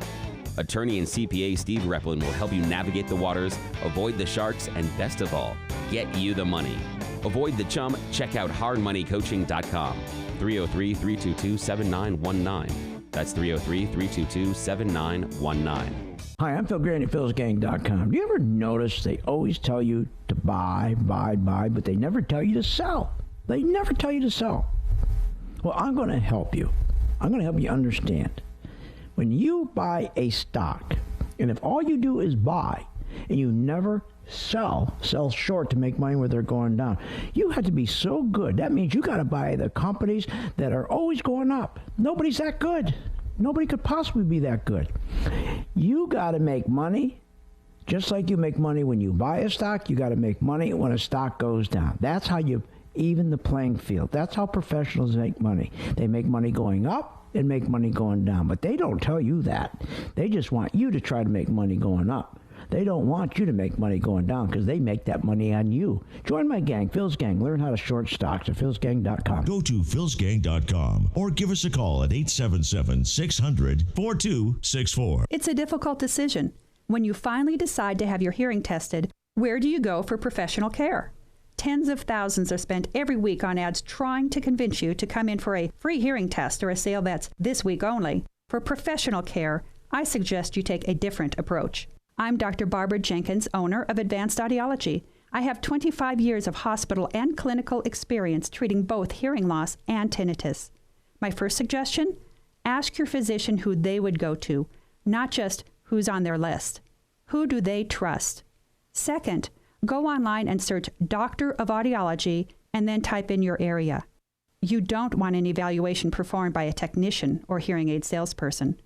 Attorney and CPA Steve Replin will help you navigate the waters, avoid the sharks, and best of all, get you the money. Avoid the chum. Check out hardmoneycoaching.com. 303-322-7919. That's 303-322-7919. Hi, I'm Phil Grant at philsgang.com. Do you ever notice they always tell you to buy, but they never tell you to sell? They never tell you to sell. Well, I'm going to help you. I'm going to help you understand. When you buy a stock, and if all you do is buy, and you never sell short to make money where they're going down, you have to be so good. That means you got to buy the companies that are always going up. Nobody's that good. Nobody could possibly be that good. You got to make money. Just like you make money when you buy a stock, you got to make money when a stock goes down. That's how you even the playing field. That's how professionals make money. They make money going up and make money going down, but they don't tell you that. They just want you to try to make money going up. They don't want you to make money going down because they make that money on you. Join my gang, Phil's Gang. Learn how to short stocks at philsgang.com. Go to philsgang.com or give us a call at 877-600-4264. It's a difficult decision. When you finally decide to have your hearing tested, where do you go for professional care? Tens of thousands are spent every week on ads trying to convince you to come in for a free hearing test or a sale that's this week only. For professional care, I suggest you take a different approach. I'm Dr. Barbara Jenkins, owner of Advanced Audiology. I have 25 years of hospital and clinical experience treating both hearing loss and tinnitus. My first suggestion? Ask your physician who they would go to, not just who's on their list. Who do they trust? Second, go online and search Doctor of Audiology and then type in your area. You don't want an evaluation performed by a technician or hearing aid salesperson.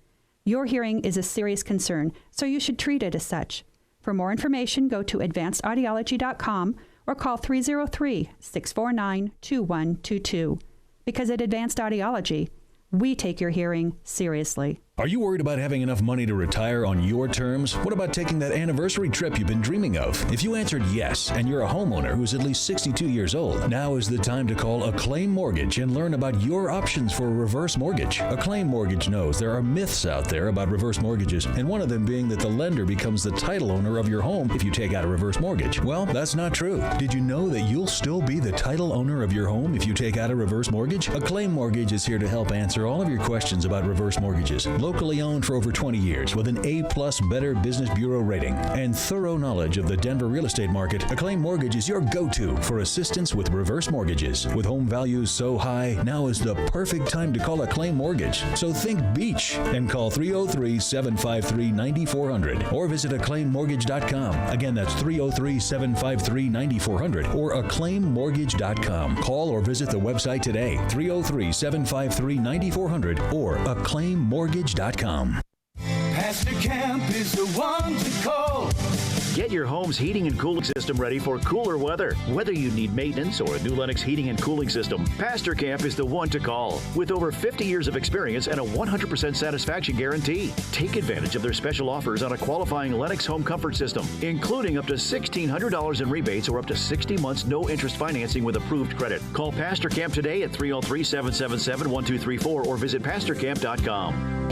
Your hearing is a serious concern, so you should treat it as such. For more information, go to advancedaudiology.com or call 303-649-2122. Because at Advanced Audiology, we take your hearing seriously. Are you worried about having enough money to retire on your terms? What about taking that anniversary trip you've been dreaming of? If you answered yes, and you're a homeowner who's at least 62 years old, now is the time to call Acclaim Mortgage and learn about your options for a reverse mortgage. Acclaim Mortgage knows there are myths out there about reverse mortgages, and one of them being that the lender becomes the title owner of your home if you take out a reverse mortgage. Well, that's not true. Did you know that you'll still be the title owner of your home if you take out a reverse mortgage? Acclaim Mortgage is here to help answer all of your questions about reverse mortgages. Locally owned for over 20 years with an A-plus Better Business Bureau rating and thorough knowledge of the Denver real estate market, Acclaim Mortgage is your go-to for assistance with reverse mortgages. With home values so high, now is the perfect time to call Acclaim Mortgage. So think beach and call 303-753-9400 or visit acclaimmortgage.com. Again, that's 303-753-9400 or acclaimmortgage.com. Call or visit the website today, 303-753-9400 or acclaimmortgage.com. Pastor Camp is the one to call. Get your home's heating and cooling system ready for cooler weather. Whether you need maintenance or a new Lennox heating and cooling system, Pastor Camp is the one to call. With over 50 years of experience and a 100% satisfaction guarantee, take advantage of their special offers on a qualifying Lennox home comfort system, including up to $1,600 in rebates or up to 60 months no interest financing with approved credit. Call Pastor Camp today at 303-777-1234 or visit pastorcamp.com.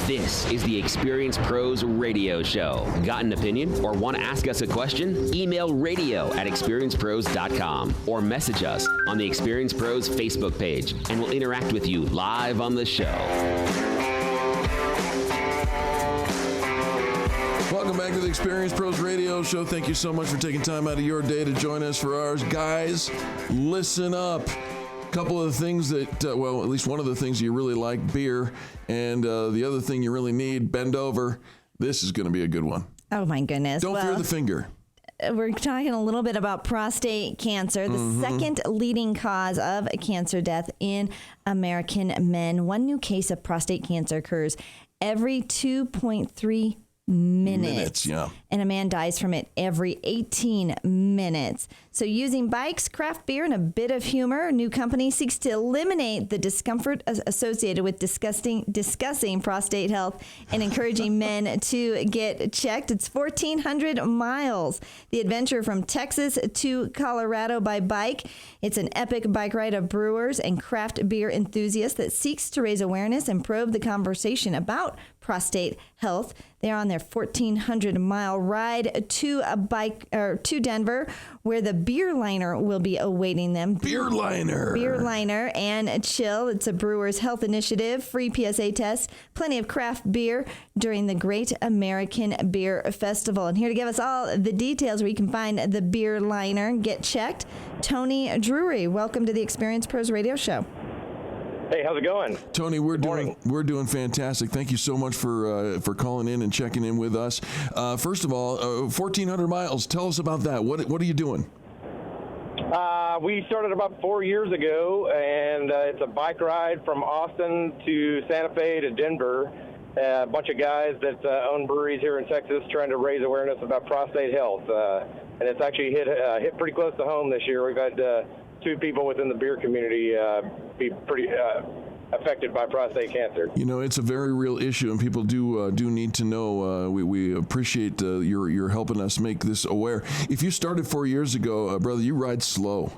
This is the Experience Pros Radio Show. Got an opinion or want to ask us a question? Email radio@experiencepros.com or message us on the Experience Pros Facebook page, and we'll interact with you live on the show. Welcome back to the Experience Pros Radio Show. Thank you so much for taking time out of your day to join us for ours. Guys, listen up. Couple of the things that, at least one of the things you really like, beer, and the other thing you really need, bend over. This is going to be a good one. Oh, my goodness. Don't fear the finger. We're talking a little bit about prostate cancer, the second leading cause of cancer death in American men. One new case of prostate cancer occurs every 2.3 minutes. Yeah. And a man dies from it every 18 minutes. So using bikes, craft beer, and a bit of humor, a new company seeks to eliminate the discomfort associated with discussing prostate health and encouraging men to get checked. It's 1,400 miles. The adventure from Texas to Colorado by bike. It's an epic bike ride of brewers and craft beer enthusiasts that seeks to raise awareness and probe the conversation about prostate health. They're on their 1,400-mile ride to Denver, where the beer liner will be awaiting them. Beer liner and chill. It's a brewer's health initiative, free PSA test, plenty of craft beer during the Great American Beer Festival. And here to give us all the details where you can find the beer liner, get checked, Tony Drewry. Welcome to the Experience Pros Radio Show. Hey, how's it going? Tony, we're doing fantastic. Thank you so much for calling in and checking in with us. First of all, 1,400 miles. Tell us about that. What are you doing? We started about 4 years ago, and it's a bike ride from Austin to Santa Fe to Denver. A bunch of guys that own breweries here in Texas trying to raise awareness about prostate health. And it's actually hit pretty close to home this year. We've had 2 people within the beer community be pretty affected by prostate cancer. You know, it's a very real issue, and people do need to know. We appreciate your helping us make this aware. If you started 4 years ago, brother, you ride slow.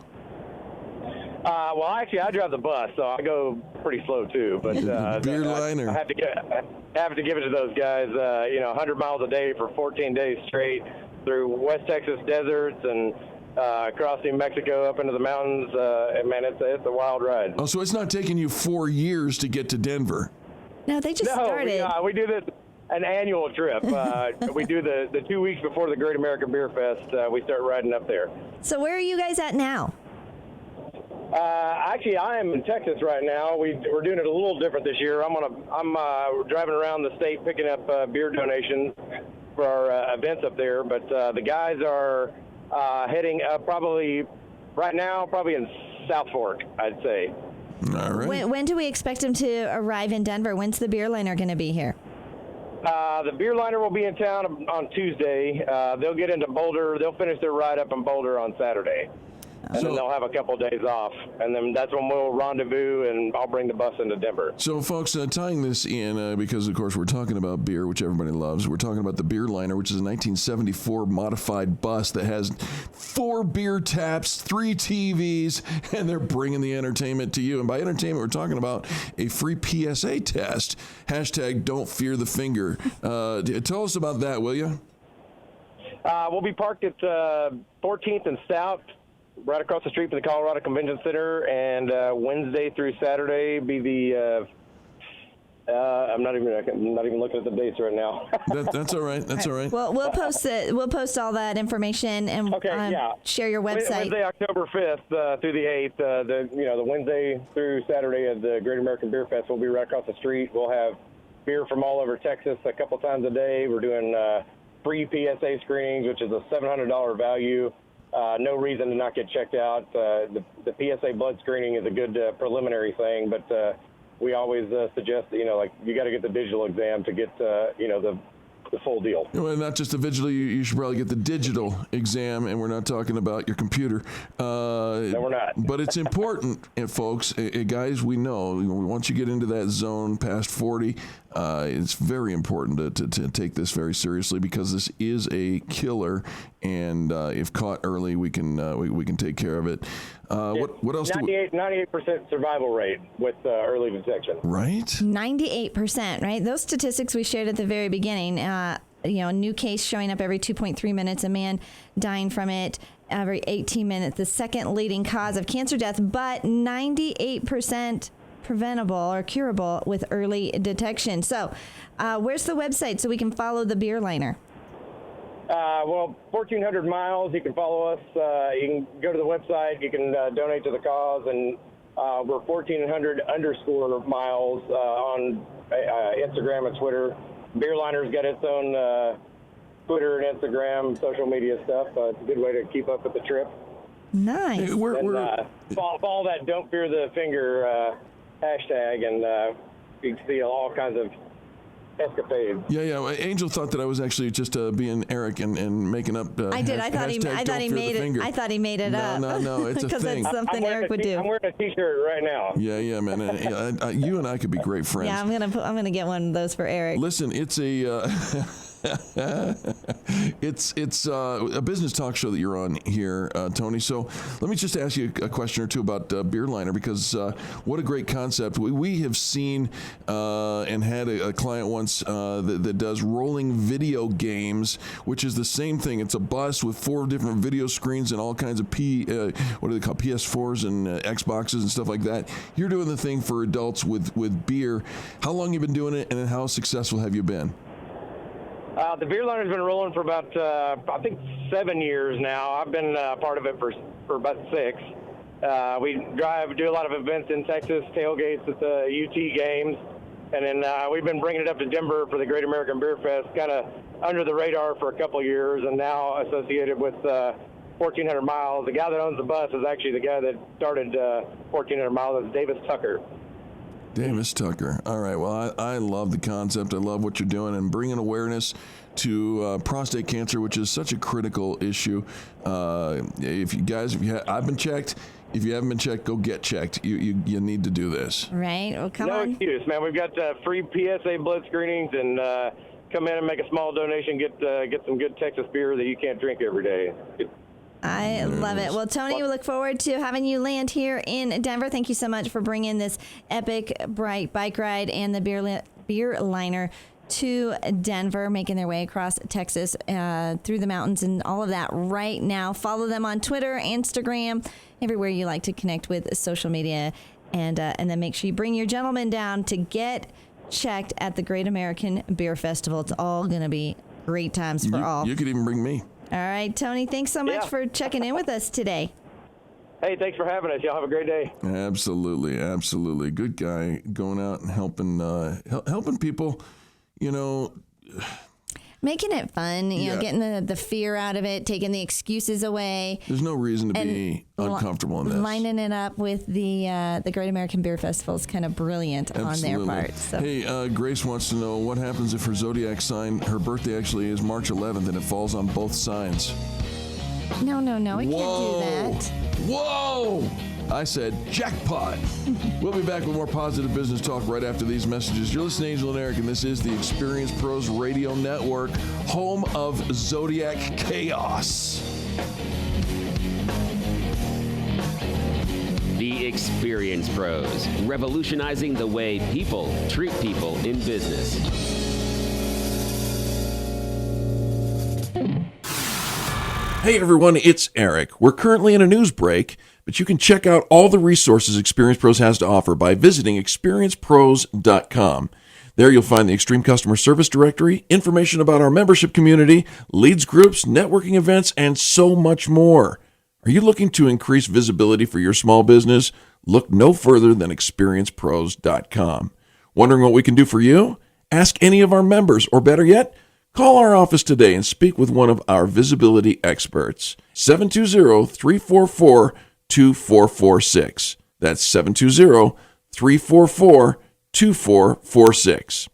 Well, actually, I drive the bus, so I go pretty slow too. But beer liner. I have to give it to those guys. 100 miles a day for 14 days straight through West Texas deserts and across New Mexico up into the mountains. And man, it's a wild ride. Oh, so it's not taking you 4 years to get to Denver? No, they just started. We do this an annual trip. We do the 2 weeks before the Great American Beer Fest. We start riding up there. So where are you guys at now? Actually, I am in Texas right now. We're doing it a little different this year. I'm driving around the state picking up beer donations for our events up there. But the guys are heading probably in South Fork, I'd say. All right. When do we expect them to arrive in Denver? When's the beer liner going to be here? The beer liner will be in town on Tuesday. They'll get into Boulder. They'll finish their ride up in Boulder on Saturday. And then they'll have a couple of days off, and then that's when we'll rendezvous, and I'll bring the bus into Denver. So, folks, tying this in, because, of course, we're talking about beer, which everybody loves. We're talking about the beer liner, which is a 1974 modified bus that has 4 beer taps, 3 TVs, and they're bringing the entertainment to you. And by entertainment, we're talking about a free PSA test. # Don't Fear the Finger. Tell us about that, will you? We'll be parked at 14th and Stout, right across the street from the Colorado Convention Center, and Wednesday through Saturday be the. I'm not even looking at the dates right now. That's all right. That's all right. Well, we'll post it. We'll post all that information and share your website. Wednesday, October 5th through the 8th. The Wednesday through Saturday of the Great American Beer Fest will be right across the street. We'll have beer from all over Texas a couple times a day. We're doing free PSA screenings, which is a $700 value. No reason to not get checked out. The PSA blood screening is a good preliminary thing, but we always suggest that, you got to get the digital exam to get, the full deal. Well, not just the digital, you should probably get the digital exam, and we're not talking about your computer. No, we're not. But it's important, folks. Guys, we know, once you get into that zone past 40, it's very important to take this very seriously, because this is a killer, and if caught early, we can take care of it. What else? 98% survival rate with early detection. Right. 98%. Right. Those statistics we shared at the very beginning. A new case showing up every 2.3 minutes. A man dying from it every 18 minutes. The second leading cause of cancer death, but 98% preventable or curable with early detection. So, where's the website so we can follow the beer liner? 1,400 miles. You can follow us. You can go to the website. You can donate to the cause, and we're 1,400_ miles on Instagram and Twitter. Beerliner's got its own Twitter and Instagram social media stuff. It's a good way to keep up with the trip. Nice. Follow that "Don't Fear the Finger" hashtag, and you can see all kinds of escapades. Yeah. Angel thought that I was actually just being Eric and making up. I did. I thought he made it. I thought he made it up. No. It's a thing. Because it's something Eric would do. I'm wearing a T-shirt right now. Yeah, man. You and I could be great friends. Yeah, I'm gonna get one of those for Eric. Listen, it's a. It's a business talk show that you're on here, Tony. So let me just ask you a question or two about Beer Liner, because what a great concept. We have seen and had a client once that does rolling video games, which is the same thing. It's a bus with 4 different video screens and all kinds of what do they call PS4s and Xboxes and stuff like that. You're doing the thing for adults with beer. How long have you been doing it, and how successful have you been? The beer liner's been rolling for about, I think, 7 years now. I've been part of it for about 6. We do a lot of events in Texas, tailgates at the UT games. And then we've been bringing it up to Denver for the Great American Beer Fest, kind of under the radar for a couple of years, and now associated with 1,400 Miles. The guy that owns the bus is actually the guy that started 1,400 Miles. It's Davis Tucker. Davis Tucker. All right. Well, I love the concept. I love what you're doing and bringing awareness to prostate cancer, which is such a critical issue. I've been checked. If you haven't been checked, go get checked. You need to do this. Right. Well, come on. No excuse, man. We've got free PSA blood screenings, and come in and make a small donation. Get some good Texas beer that you can't drink every day. I love it. Well, Tony, we look forward to having you land here in Denver. Thank you so much for bringing this epic, bright bike ride and the beer liner to Denver, making their way across Texas through the mountains and all of that right now. Follow them on Twitter, Instagram, everywhere you like to connect with social media. And then make sure you bring your gentleman down to get checked at the Great American Beer Festival. It's all going to be great times for all. You could even bring me. All right, Tony, thanks so much for checking in with us today. Hey, thanks for having us. Y'all have a great day. Absolutely, absolutely. Good guy going out and helping people, Making it fun, you know, getting the fear out of it, taking the excuses away. There's no reason to be uncomfortable in this. Lining it up with the Great American Beer Festival is kind of brilliant on their part. So. Hey, Grace wants to know what happens if her zodiac sign, her birthday actually is March 11th, and it falls on both signs. No, we can't do that. Whoa! I said jackpot. We'll be back with more positive business talk right after these messages. You're listening to Angel and Eric, and this is the Experience Pros Radio Network, home of Zodiac Chaos. The Experience Pros, revolutionizing the way people treat people in business. Hey everyone, it's Eric. We're currently in a news break, but you can check out all the resources Experience Pros has to offer by visiting experiencepros.com. There you'll find the Extreme Customer Service Directory, information about our membership community, leads groups, networking events, and so much more. Are you looking to increase visibility for your small business? Look no further than experiencepros.com. Wondering what we can do for you? Ask any of our members, or better yet, call our office today and speak with one of our visibility experts. 720-344-2446. That's 720-344-2446.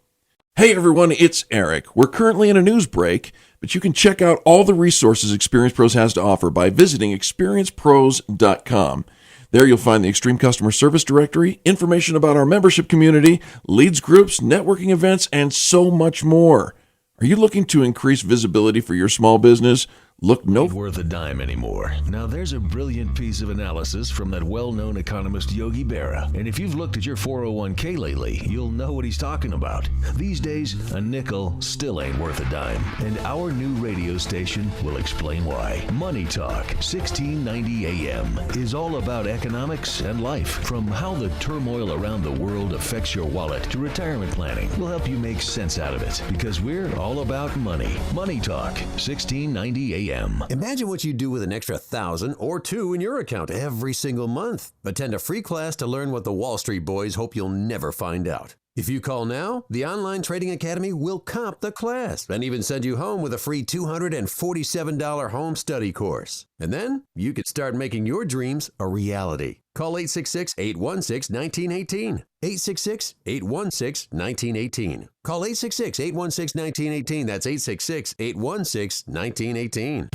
Hey everyone, it's Eric. We're currently in a news break, but you can check out all the resources Experience Pros has to offer by visiting experiencepros.com. There you'll find the Extreme Customer Service Directory, information about our membership community, leads groups, networking events, and so much more. Are you looking to increase visibility for your small business? Look no worth a dime anymore. Now there's a brilliant piece of analysis from that well-known economist Yogi Berra. And if you've looked at your 401k lately, you'll know what he's talking about. These days, a nickel still ain't worth a dime. And our new radio station will explain why. Money Talk, 1690 AM, is all about economics and life. From how the turmoil around the world affects your wallet to retirement planning. We'll help you make sense out of it because we're all about money. Money Talk, 1690 AM. Imagine what you'd do with an extra $1,000 or $2,000 in your account every single month. Attend a free class to learn what the Wall Street boys hope you'll never find out. If you call now, the Online Trading Academy will comp the class and even send you home with a free $247 home study course. And then you could start making your dreams a reality. Call 866-816-1918. 866-816-1918. Call 866-816-1918. That's 866-816-1918.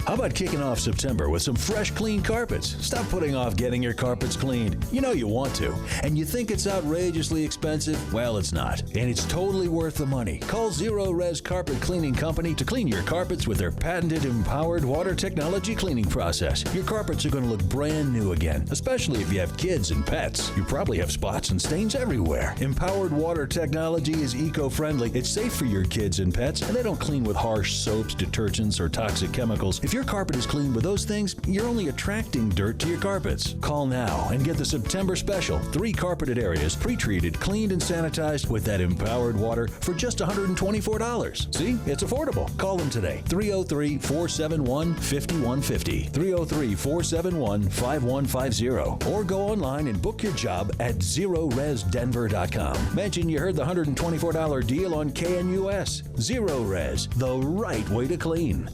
How about kicking off September with some fresh, clean carpets? Stop putting off getting your carpets cleaned. You know you want to. And you think it's outrageously expensive? Well, it's not. And it's totally worth the money. Call Zero Res Carpet Cleaning Company to clean your carpets with their patented empowered water technology cleaning process. Your carpets are going to look brand new again, especially if you have kids and pets. You probably have spots and stains everywhere. Empowered water technology is eco-friendly. It's safe for your kids and pets, and they don't clean with harsh soaps, detergents, or toxic chemicals. If your your carpet is clean with those things, you're only attracting dirt to your carpets. Call now and get the September special. 3 carpeted areas, pre-treated, cleaned, and sanitized with that empowered water for just $124. See, it's affordable. Call them today. 303-471-5150. 303-471-5150. Or go online and book your job at ZeroResDenver.com. Mention you heard the $124 deal on KNUS. Zero Res, the right way to clean.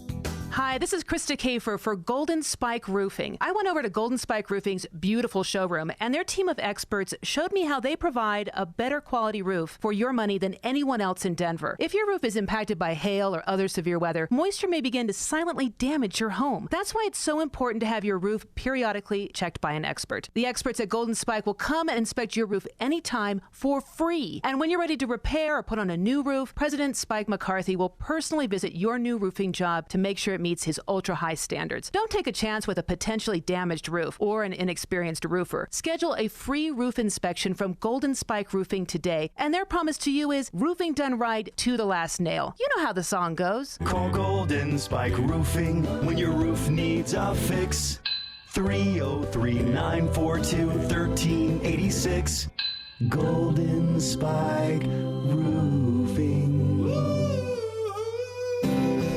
Hi, this is Krista Kafer for Golden Spike Roofing. I went over to Golden Spike Roofing's beautiful showroom, and their team of experts showed me how they provide a better quality roof for your money than anyone else in Denver. If your roof is impacted by hail or other severe weather, moisture may begin to silently damage your home. That's why it's so important to have your roof periodically checked by an expert. The experts at Golden Spike will come and inspect your roof anytime for free. And when you're ready to repair or put on a new roof, President Spike McCarthy will personally visit your new roofing job to make sure it meets his ultra-high standards. Don't take a chance with a potentially damaged roof or an inexperienced roofer. Schedule a free roof inspection from Golden Spike Roofing today, and their promise to you is roofing done right to the last nail. You know how the song goes. Call Golden Spike Roofing when your roof needs a fix. 303-942-1386. Golden Spike Roofing.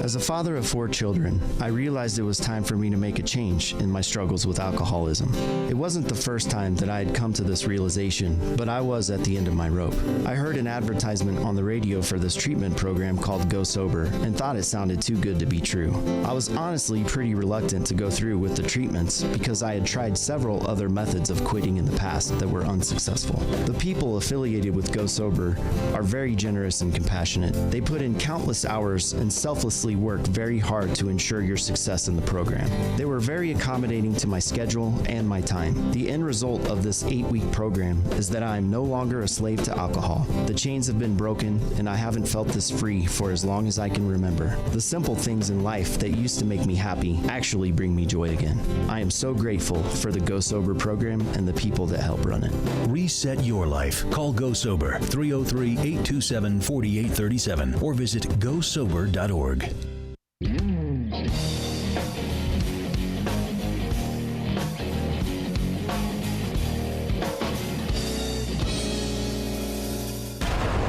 As a father of 4 children, I realized it was time for me to make a change in my struggles with alcoholism. It wasn't the first time that I had come to this realization, but I was at the end of my rope. I heard an advertisement on the radio for this treatment program called Go Sober and thought it sounded too good to be true. I was honestly pretty reluctant to go through with the treatments because I had tried several other methods of quitting in the past that were unsuccessful. The people affiliated with Go Sober are very generous and compassionate. They put in countless hours and selflessly work very hard to ensure your success in the program. They were very accommodating to my schedule and my time. The end result of this 8-week program is that I am no longer a slave to alcohol. The chains have been broken, and I haven't felt this free for as long as I can remember. The simple things in life that used to make me happy actually bring me joy again. I am so grateful for the Go Sober program and the people that help run it. Reset your life. Call Go Sober 303-827-4837 or visit gosober.org.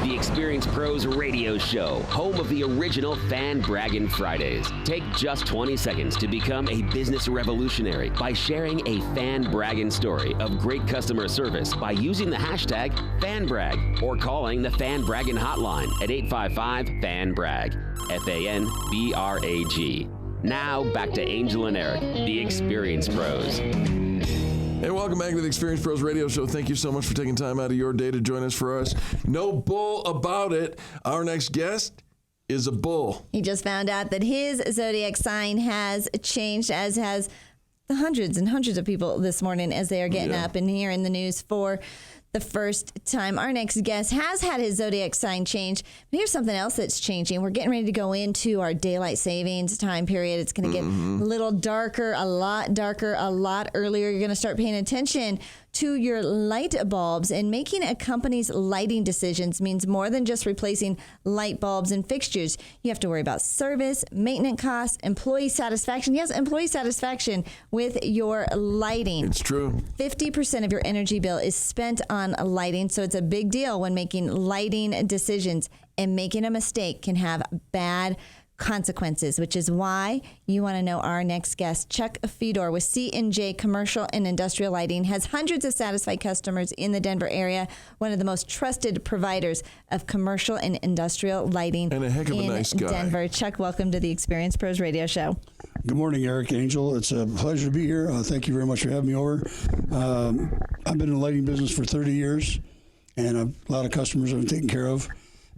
The Experience Pros Radio Show, home of the original Fan Braggin Fridays. Take just 20 seconds to become a business revolutionary by sharing a Fan Braggin story of great customer service by using the hashtag FanBrag or calling the Fan Braggin hotline at 855-FAN-BRAG, FANBRAG. Now back to Angel and Eric, the Experience Pros. Hey, welcome back to the Experience Pros Radio Show. Thank you so much for taking time out of your day to join us for us. No bull about it. Our next guest is a bull. He just found out that his zodiac sign has changed, as has the hundreds and hundreds of people this morning as they are getting up and hearing the news for the first time. Our next guest has had his zodiac sign change. But here's something else that's changing. We're getting ready to go into our daylight savings time period. It's going to get a little darker, a lot earlier. You're going to start paying attention to your light bulbs, and making a company's lighting decisions means more than just replacing light bulbs and fixtures. You have to worry about service, maintenance costs, employee satisfaction. Yes, employee satisfaction with your lighting. It's true. 50% of your energy bill is spent on lighting, so it's a big deal when making lighting decisions, and making a mistake can have bad consequences, which is why you want to know our next guest. Chuck Fedor with C&J Commercial and Industrial Lighting has hundreds of satisfied customers in the Denver area, one of the most trusted providers of commercial and industrial lighting and a heck of a nice guy. Denver. Chuck, welcome to the Experience Pros Radio Show. Good morning, Eric, Angel. It's a pleasure to be here. Thank you very much for having me over. I've been in the lighting business for 30 years, and a lot of customers I've taken care of.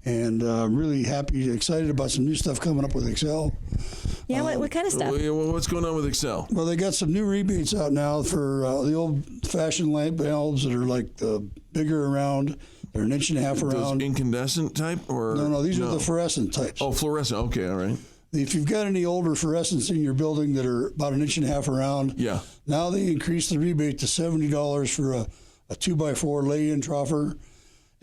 And really happy, excited about some new stuff coming up with Excel. Yeah, what kind of stuff? What's going on with Excel? Well, they got some new rebates out now for the old-fashioned light bulbs that are like the bigger around. They're an inch and a half around. Those incandescent type? Or No, these are the fluorescent types. Oh, fluorescent. Okay, all right. If you've got any older fluorescents in your building that are about an inch and a half around, now they increase the rebate to $70 for a 2x4 lay-in troffer.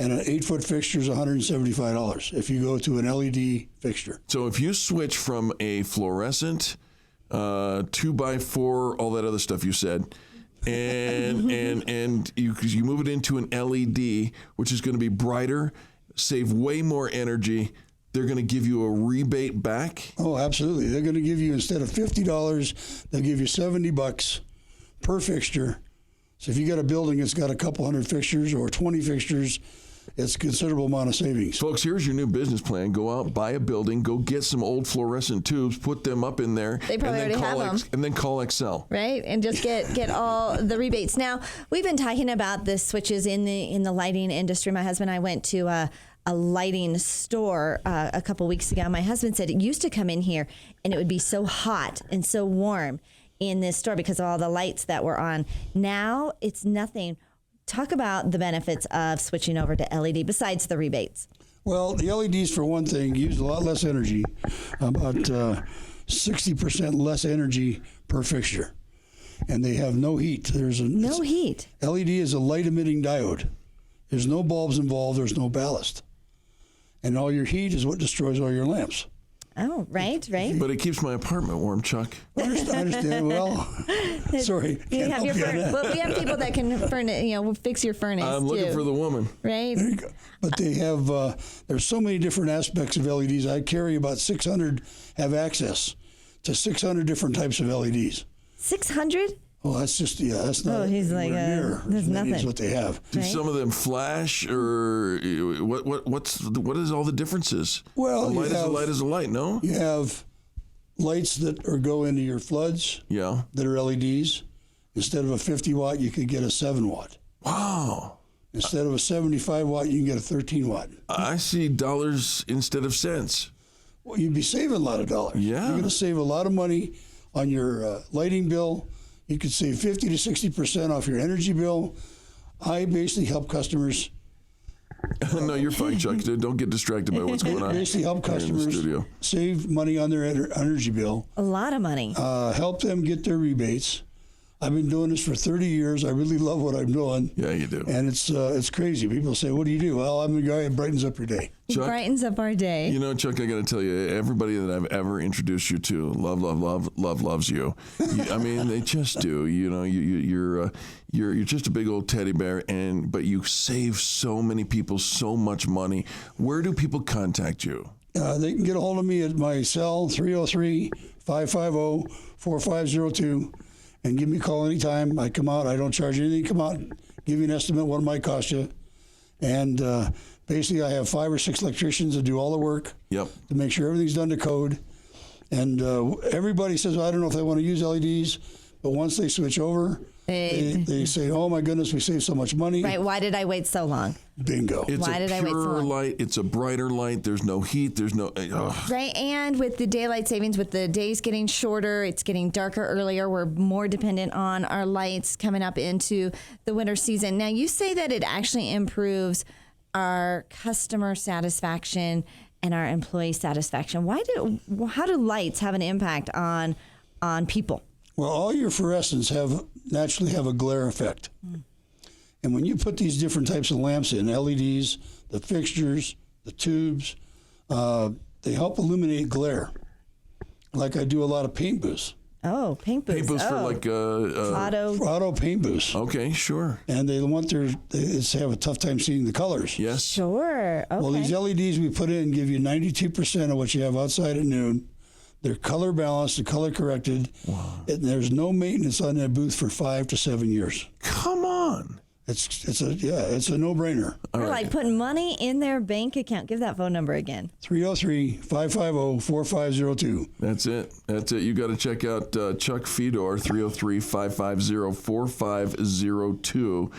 And an 8-foot fixture is $175 if you go to an LED fixture. So if you switch from a fluorescent 2x4, all that other stuff you said. And you move it into an LED, which is going to be brighter, save way more energy. They're going to give you a rebate back. Oh, absolutely. They're going to give you, instead of $50, they'll give you $70 per fixture. So if you got a building that's got a couple hundred fixtures or 20 fixtures, it's a considerable amount of savings. Folks, here's your new business plan. Go out, buy a building, go get some old fluorescent tubes, put them up in there. They probably already have them. And then call Excel. Right, and just get all the rebates. Now, we've been talking about the switches in the lighting industry. My husband and I went to a lighting store a couple weeks ago. My husband said it used to come in here and it would be so hot and so warm in this store because of all the lights that were on. Now it's nothing. Talk about the benefits of switching over to LED besides the rebates. Well, the LEDs, for one thing, use a lot less energy, about 60% less energy per fixture. And they have no heat. No heat. LED is a light-emitting diode. There's no bulbs involved. There's no ballast. And all your heat is what destroys all your lamps. Oh, right. But it keeps my apartment warm, Chuck. I understand. Well, sorry. We have people that can fix your furnace. I'm looking for the woman. Right. There you go. But they have, there's so many different aspects of LEDs. I carry about 600, have access to 600 different types of LEDs. 600? Well, that's just, that's not he's like, there's nothing. That's what they have. Do some of them flash, or what is all the differences? Well, a light is a light is a light, no? You have lights that go into your floods. Yeah. That are LEDs. Instead of a 50 watt, you could get a 7 watt. Wow. Instead of a 75 watt, you can get a 13 watt. I see dollars instead of cents. Well, you'd be saving a lot of dollars. Yeah. You're going to save a lot of money on your lighting bill. You could save 50 to 60% off your energy bill. I basically help customers. No, you're fine, Chuck. Don't get distracted by what's going on. Basically help customers save money on their energy bill. A lot of money. Help them get their rebates. I've been doing this for 30 years. I really love what I'm doing. Yeah, you do. And it's crazy. People say, what do you do? Well, I'm the guy that brightens up your day. Chuck, brightens up our day. You know, Chuck, I got to tell you, everybody that I've ever introduced you to, loves you. I mean, they just do. You know, you're just a big old teddy bear, but you save so many people so much money. Where do people contact you? They can get a hold of me at my cell, 303-550-4502. And give me a call anytime. I come out. I don't charge anything. Come out, give you an estimate what it might cost you. And basically, I have 5 or 6 electricians that do all the work. Yep. To make sure everything's done to code. And everybody says, well, I don't know if they want to use LEDs. But once they switch over, they say, oh, my goodness, we saved so much money. Right. Why did I wait so long? Bingo. Why did I wait so long? Light. It's a brighter light. There's no heat. There's no... Right. And with the daylight savings, with the days getting shorter, it's getting darker earlier. We're more dependent on our lights coming up into the winter season. Now, you say that it actually improves our customer satisfaction and our employee satisfaction. How do lights have an impact on people? Well, all your fluorescents naturally have a glare effect. And when you put these different types of lamps in, LEDs, the fixtures, the tubes, they help illuminate glare. Like I do a lot of paint booths. Oh, paint booths. Paint booths for like... auto paint booths. Okay, sure. And they have a tough time seeing the colors. Yes. Sure. Okay. Well, these LEDs we put in give you 92% of what you have outside at noon. They're color balanced, they're color corrected. Wow. And there's no maintenance on that booth for 5 to 7 years. Come on. It's a no-brainer. They're like putting money in their bank account. Give that phone number again. 303-550-4502. That's it. You got to check out Chuck Fedor, 303-550-4502.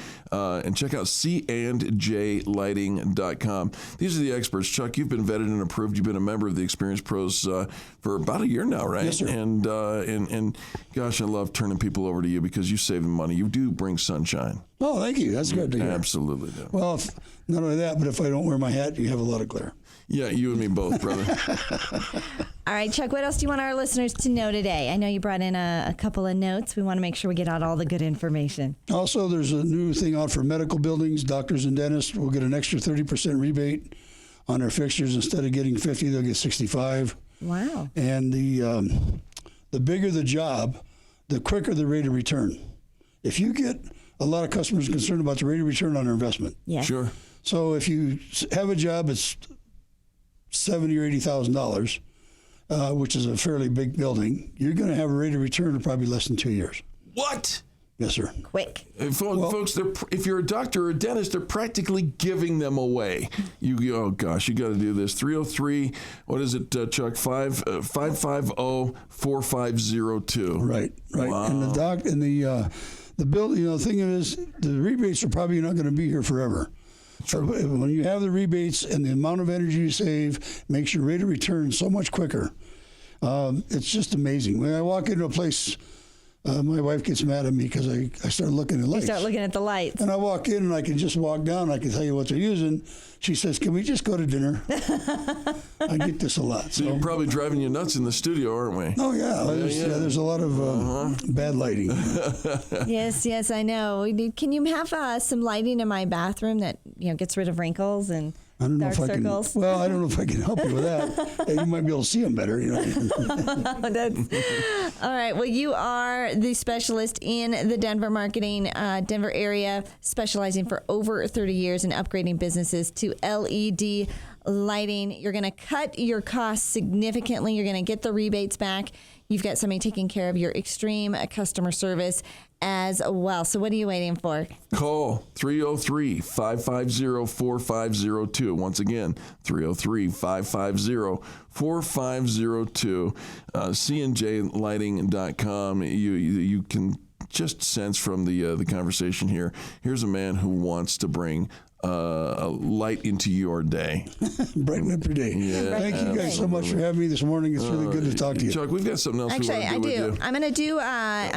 And check out candjlighting.com. These are the experts. Chuck, you've been vetted and approved. You've been a member of the Experience Pros for about a year now, right? Yes, sir. And gosh, I love turning people over to you because you save them money. You do bring sunshine. Oh, thank you. That's good to hear. Absolutely do. Well, not only that, but if I don't wear my hat, you have a lot of glare. Yeah, you and me both, brother. All right, Chuck, what else do you want our listeners to know today? I know you brought in a couple of notes. We want to make sure we get out all the good information. Also, there's a new thing out for medical buildings. Doctors and dentists will get an extra 30% rebate on their fixtures. Instead of getting 50, they'll get 65. Wow. And the the bigger the job, the quicker the rate of return. If you get a lot of customers concerned about the rate of return on their investment. Yeah. Sure. So if you have a job that's $70,000 or $80,000, which is a fairly big building, you're going to have a rate of return of probably less than 2 years. What? Yes, sir. Quick. Folks, if you're a doctor or a dentist, they're practically giving them away. Oh gosh, you got to do this. 303, what is it, Chuck? 550-4502. Right. Wow. And the bill, the thing is, the rebates are probably not going to be here forever. So when you have the rebates and the amount of energy you save makes your rate of return so much quicker. It's just amazing. When I walk into a place, my wife gets mad at me because I start looking at lights. You start looking at the lights. And I walk in and I can just walk down. I can tell you what they're using. She says, "Can we just go to dinner?" I get this a lot. So we're probably driving you nuts in the studio, aren't we? Oh, yeah. There's a lot of bad lighting. Yes, I know. Can you have some lighting in my bathroom that gets rid of wrinkles and dark circles? I don't know if I can help you with that. You might be able to see them better. All right. Well, you are the specialist in the Denver Denver area, specializing for over 30 years in upgrading businesses to LED lighting. You're going to cut your costs significantly. You're going to get the rebates back. You've got somebody taking care of your extreme customer service as well. So what are you waiting for? Call 303-550-4502. Once again, 303-550-4502. cnjlighting.com. You can just sense from the conversation here. Here's a man who wants to bring a light into your day. Brighten up your day. Yeah, thank you guys so much for having me this morning. It's really good to talk to you. Chuck, we've got something else we want to do with you. I'm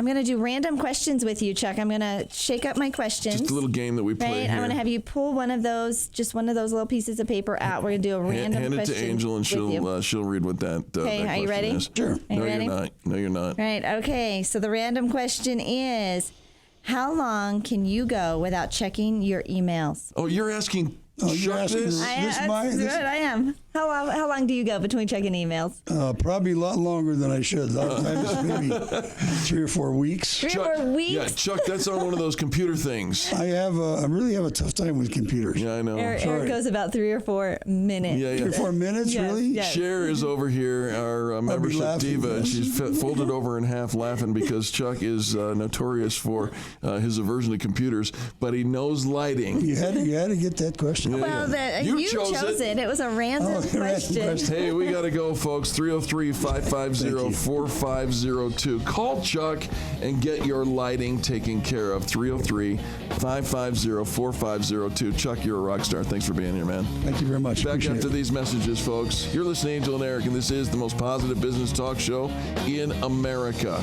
gonna do random questions with you, Chuck. I'm gonna shake up my questions. Just a little game that we play right? here. I'm gonna have you pull one of those little pieces of paper out. We're gonna do a random question. Hand it to Angel, and she'll read what that. Okay, are you ready? Is. Sure. Are you ready? You're not. No, you're not. Right. Okay. So the random question is, how long can you go without checking your emails? Oh, you're asking. You're asking this. I am. How long do you go between checking emails? Probably a lot longer than I should. Maybe 3 or 4 weeks. 3 or 4 weeks? Yeah, Chuck, that's on one of those computer things. I really have a tough time with computers. Yeah, I know. Eric goes about 3 or 4 minutes. Yeah. 3 or 4 minutes, yes, really? Yes. Cher is over here, our membership diva, and she's folded over in half laughing because Chuck is notorious for his aversion to computers, but he knows lighting. You had to get that question. Well, you chose it. It was a random question. Hey, we got to go, folks. 303-550-4502. Call Chuck and get your lighting taken care of. 303-550-4502. Chuck, you're a rock star. Thanks for being here, man. Thank you very much. Back Appreciate after it. these messages, folks. You're listening to Angel and Eric, and this is the most positive business talk show in America.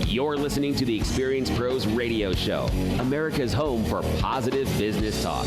You're listening to the Experience Pros Radio Show, America's home for positive business talk.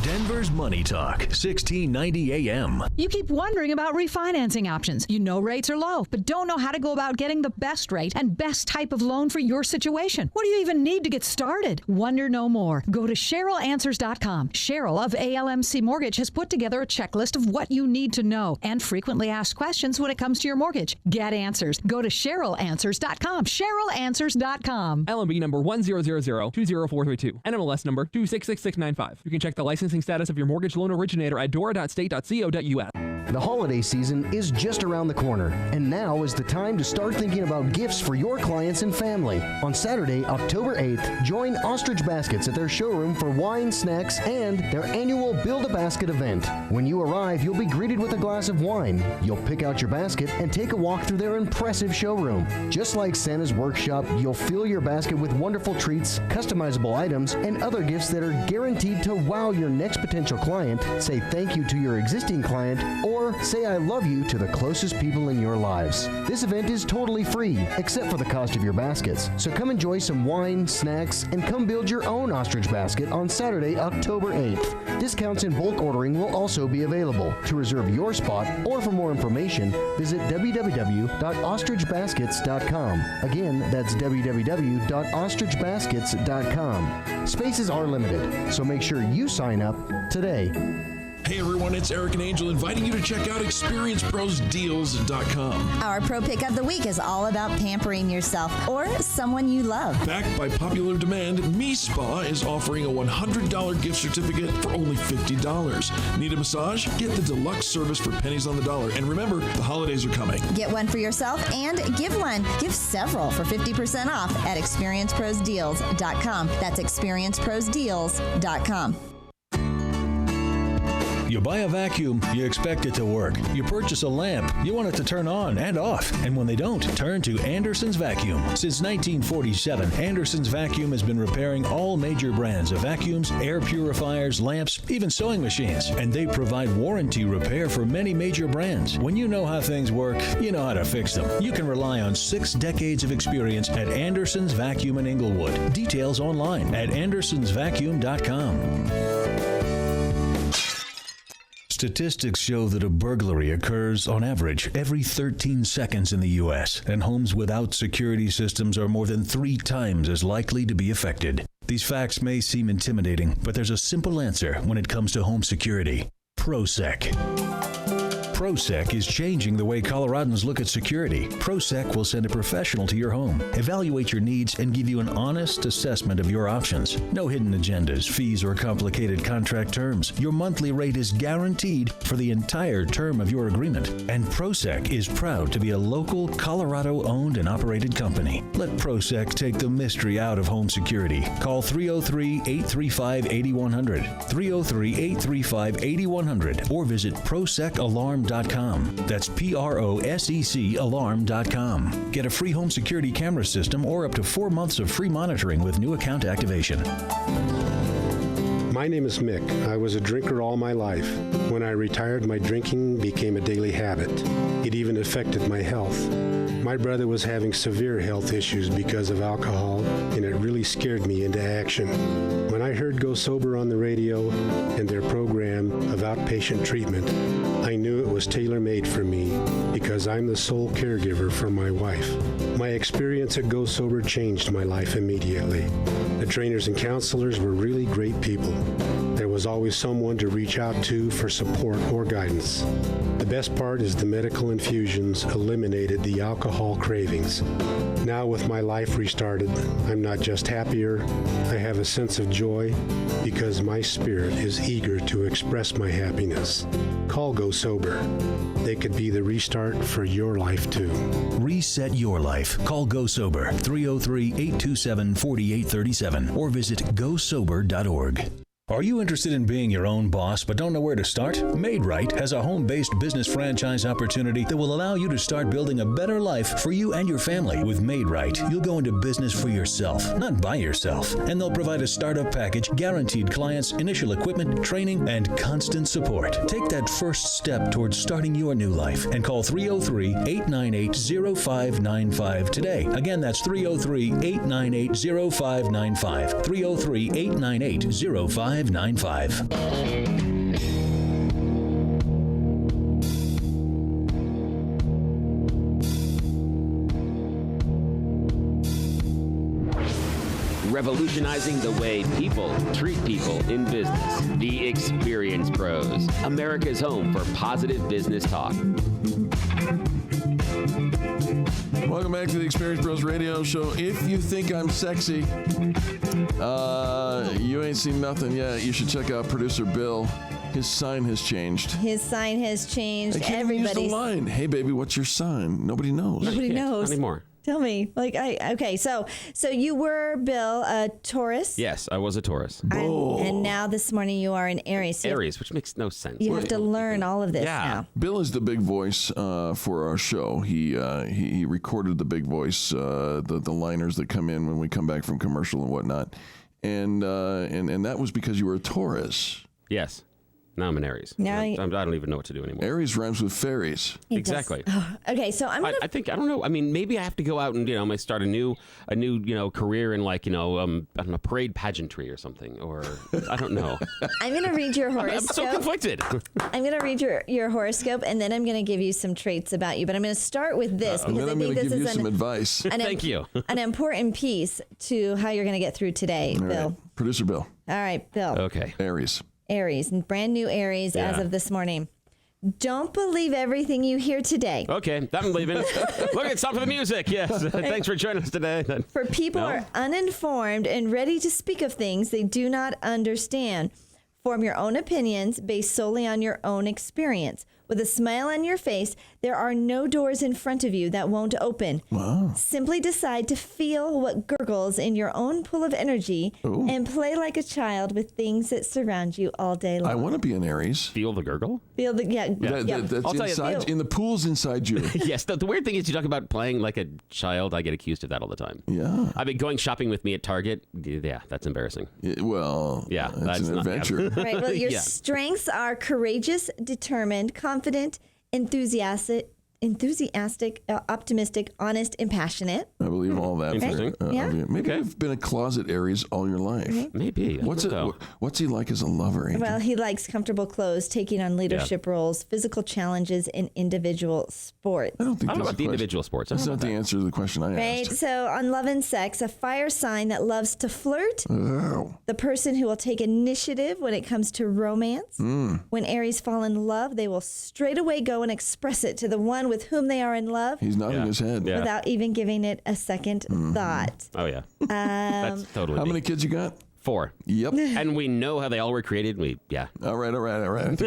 Denver's Money Talk, 1690 AM. You keep wondering about refinancing options. You know rates are low, but don't know how to go about getting the best rate and best type of loan for your situation. What do you even need to get started? Wonder no more. Go to CherylAnswers.com. Cheryl of ALMC Mortgage has put together a checklist of what you need to know and frequently asked questions when it comes to your mortgage. Get answers. Go to CherylAnswers.com. CherylAnswers.com. LMB number 100020432. NMLS number 266695. You can check the licensing status of your mortgage loan originator at dora.state.co.us. The holiday season is just around the corner, and now is the time to start thinking about gifts for your clients and family. On Saturday, October 8th, join Ostrich Baskets at their showroom for wine, snacks, and their annual Build-A-Basket event. When you arrive, you'll be greeted with a glass of wine. You'll pick out your basket and take a walk through their impressive showroom. Just like Santa's workshop, you'll fill your basket with wonderful treats, customizable items, and other gifts that are guaranteed to wow your next potential client, say thank you to your existing client, or or say I love you to the closest people in your lives. This event is totally free, except for the cost of your baskets. So come enjoy some wine, snacks, and come build your own ostrich basket on Saturday, October 8th. Discounts in bulk ordering will also be available. To reserve your spot or for more information, visit www.ostrichbaskets.com. Again, that's www.ostrichbaskets.com. Spaces are limited, so make sure you sign up today. Hey everyone, it's Eric and Angel inviting you to check out ExperienceProsDeals.com. Our Pro Pick of the Week is all about pampering yourself or someone you love. Backed by popular demand, Me Spa is offering a $100 gift certificate for only $50. Need a massage? Get the deluxe service for pennies on the dollar. And remember, the holidays are coming. Get one for yourself and give one. Give several for 50% off at ExperienceProsDeals.com. That's ExperienceProsDeals.com. You buy a vacuum, you expect it to work. You purchase a lamp, you want it to turn on and off. And when they don't, turn to Anderson's Vacuum. Since 1947, Anderson's Vacuum has been repairing all major brands of vacuums, air purifiers, lamps, even sewing machines. And they provide warranty repair for many major brands. When you know how things work, you know how to fix them. You can rely on 6 decades of experience at Anderson's Vacuum in Inglewood. Details online at andersonsvacuum.com. Statistics show that a burglary occurs on average every 13 seconds in the U.S., and homes without security systems are more than 3 times as likely to be affected. These facts may seem intimidating, but there's a simple answer when it comes to home security: ProSec. ProSec is changing the way Coloradans look at security. ProSec will send a professional to your home, evaluate your needs, and give you an honest assessment of your options. No hidden agendas, fees, or complicated contract terms. Your monthly rate is guaranteed for the entire term of your agreement. And ProSec is proud to be a local Colorado-owned and operated company. Let ProSec take the mystery out of home security. Call 303-835-8100, 303-835-8100, or visit ProSecAlarm.com. That's PROSEC Alarm.com. Get a free home security camera system or up to 4 months of free monitoring with new account activation. My name is Mick. I was a drinker all my life. When I retired, my drinking became a daily habit. It even affected my health. My brother was having severe health issues because of alcohol, and it really scared me into action. When I heard Go Sober on the radio and their program of outpatient treatment, I knew it was tailor-made for me because I'm the sole caregiver for my wife. My experience at Go Sober changed my life immediately. The trainers and counselors were really great people. There was always someone to reach out to for support or guidance. The best part is the medical infusions eliminated the alcohol cravings. Now with my life restarted, I'm not just happier, I have a sense of joy because my spirit is eager to express my happiness. Call Go Sober. They could be the restart for your life too. Reset your life. Call Go Sober, 303-827-4837, or visit gosober.org. Are you interested in being your own boss but don't know where to start? Made Right has a home-based business franchise opportunity that will allow you to start building a better life for you and your family. With Made Right, you'll go into business for yourself, not by yourself. And they'll provide a startup package, guaranteed clients, initial equipment, training, and constant support. Take that first step towards starting your new life and call 303-898-0595 today. Again, that's 303-898-0595. 303-898-0595. Revolutionizing the way people treat people in business. The Experience Pros, America's home for positive business talk. Welcome back to the Experience Bros Radio Show. If you think I'm sexy, you ain't seen nothing yet. You should check out producer Bill. His sign has changed. His sign has changed. I can't even use the line. Hey, baby, what's your sign? Nobody knows. Nobody knows. Not anymore. Tell me. Okay, so you were, Bill, a Taurus? Yes, I was a Taurus. And now this morning you are an Aries. So Aries, which makes no sense. You have to learn all of this now. Bill is the big voice for our show. He recorded the big voice, the liners that come in when we come back from commercial and whatnot. And that was because you were a Taurus. Yes. Now I'm an Aries. I don't even know what to do anymore. Aries rhymes with fairies. Exactly. Okay, so I'm gonna... I think, I don't know. I mean, maybe I have to go out and, I might start a new, career in like, I don't know, parade pageantry or something, or I don't know. I'm going to read your horoscope. I'm so conflicted. I'm going to read your horoscope, and then I'm going to give you some traits about you. But I'm going to start with this because I think this is some advice. Thank you. An important piece to how you're going to get through today, All Bill. Right. Producer Bill. All right, Bill. Okay. Aries, brand new Aries as of this morning. Don't believe everything you hear today. Okay, I'm leaving. Look, it's time for the music. Yes, thanks for joining us today. For people who are uninformed and ready to speak of things they do not understand. Form your own opinions based solely on your own experience. With a smile on your face, there are no doors in front of you that won't open. Wow. Simply decide to feel what gurgles in your own pool of energy and play like a child with things that surround you all day long. I want to be an Aries. Feel the gurgle? Feel the, That's I'll inside, in the pools inside you. Yes, the weird thing is you talk about playing like a child. I get accused of that all the time. Yeah. I mean, going shopping with me at Target, yeah, that's embarrassing. That's an adventure. Right. Well, your strengths are courageous, determined, confident, enthusiastic, optimistic, honest, and passionate. I believe all that. Interesting. Maybe you've been a closet Aries all your life. Mm-hmm. Maybe. What's he like as a lover, Adrian? Well, he likes comfortable clothes, taking on leadership roles, physical challenges, and individual sports. I don't think I don't know about the individual sports. That's not the answer to the question I Right. asked. So on love and sex, a fire sign that loves to flirt. Oh. The person who will take initiative when it comes to romance. When Aries fall in love, they will straight away go and express it to the one with whom they are in love. He's nodding his head. Without even giving it a second thought. Oh, yeah. That's totally How many kids you got? 4. Yep. And we know how they all were created. All right.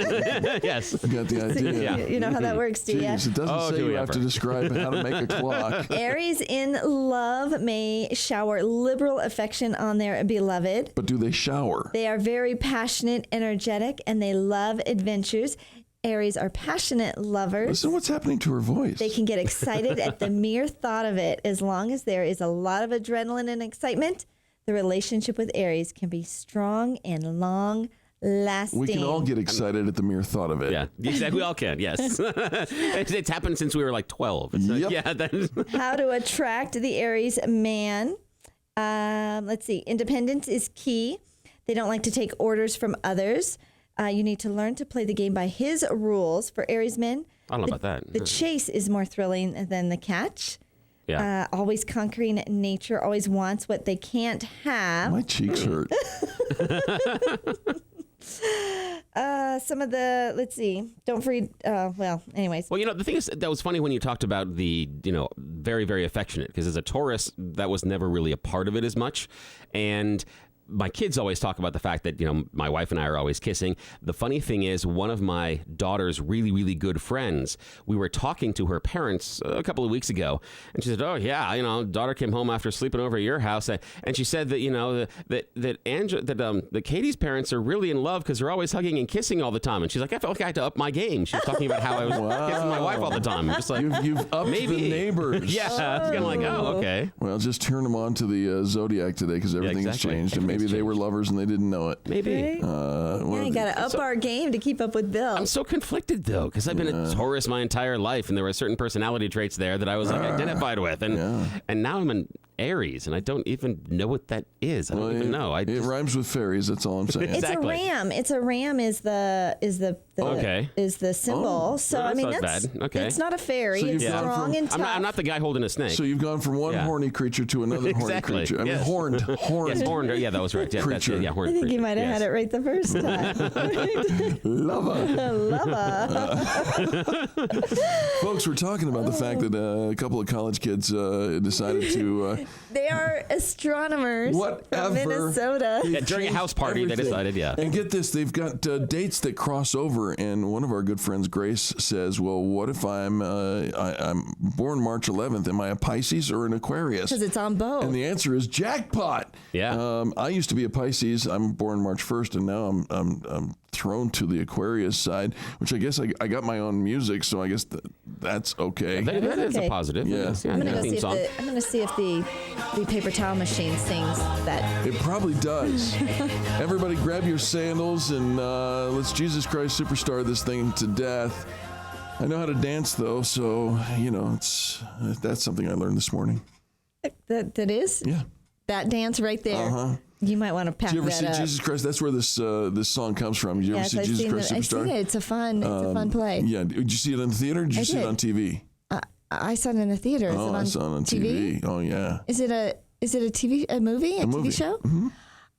Yes. I got the idea. You know how that works, do you? Jeez, it doesn't say you have to describe how to make a clock. Aries in love may shower liberal affection on their beloved. But do they shower? They are very passionate, energetic, and they love adventures. Aries are passionate lovers. Listen to what's happening to her voice. They can get excited at the mere thought of it. As long as there is a lot of adrenaline and excitement, the relationship with Aries can be strong and long-lasting. We can all get excited at the mere thought of it. Yeah, exactly. We all can, yes. It's happened since we were like 12. How to attract the Aries man. Let's see. Independence is key. They don't like to take orders from others. You need to learn to play the game by his rules. For Aries men, I don't know about that. The chase is more thrilling than the catch. Yeah. Always conquering nature, always wants what they can't have. My cheeks hurt. Some of the, let's see, don't forget, anyways. Well, the thing is, that was funny when you talked about the, very, very affectionate, because as a Taurus, that was never really a part of it as much. And my kids always talk about the fact that, my wife and I are always kissing. The funny thing is, one of my daughter's really, really good friends, we were talking to her parents a couple of weeks ago, and she said, oh, yeah, daughter came home after sleeping over at your house, and she said that, that Katie's parents are really in love because they're always hugging and kissing all the time. And she's like, I felt like I had to up my game. She was talking about how I was kissing my wife all the time. I'm just like, you've upped the neighbors. Yeah, it's kind of like, oh, okay. Well, just turn them on to the Zodiac today because everything has changed, and maybe they were lovers and they didn't know it. Maybe. You got to up our game to keep up with Bill. I'm so conflicted, though, because I've been a Taurus my entire life, and there were certain personality traits there that I was identified with. And now I'm an Aries, and I don't even know what that is. I don't even know. It rhymes with fairies. That's all I'm saying. Exactly. It's a ram is the symbol. So well, I mean, not that's bad. Okay. It's not a fairy. So it's strong and tough. I'm not the guy holding a snake. So you've gone from one horny creature to another horny creature. I mean, horned. Yes, horned. Yeah, that was right. Yeah, creature. That's it. Yeah, horned. I think creature. you might have had it right the first time. Lava. Folks, we're talking about the fact that a couple of college kids decided to... they are astronomers from Minnesota. Yeah, during a house party, they decided, And get this, they've got dates that cross over, and one of our good friends, Grace, says, well, what if I'm born March 11th? Am I a Pisces or an Aquarius? Because it's on both. And the answer is jackpot. Yeah. I used to be a Pisces. I'm born March 1st, and now I'm thrown to the Aquarius side, which I guess I got my own music, so I guess that's okay. That is a positive. Yeah. I'm gonna see if the paper towel machine sings that. It probably does. Everybody grab your sandals and let's Jesus Christ Superstar this thing to death. I know how to dance though, so that's something I learned this morning. That is? Yeah. That dance right there. Uh-huh. You might want to pack that up. Did you ever see Jesus Christ? That's where this song comes from. Did you ever see Jesus Christ Superstar? I've seen it. It's a fun play. Yeah. Did you see it in the theater? Or did you see it on TV? I saw it in the theater. Is it on I saw it on TV. Oh yeah. Is it a movie? A TV show? Mm-hmm.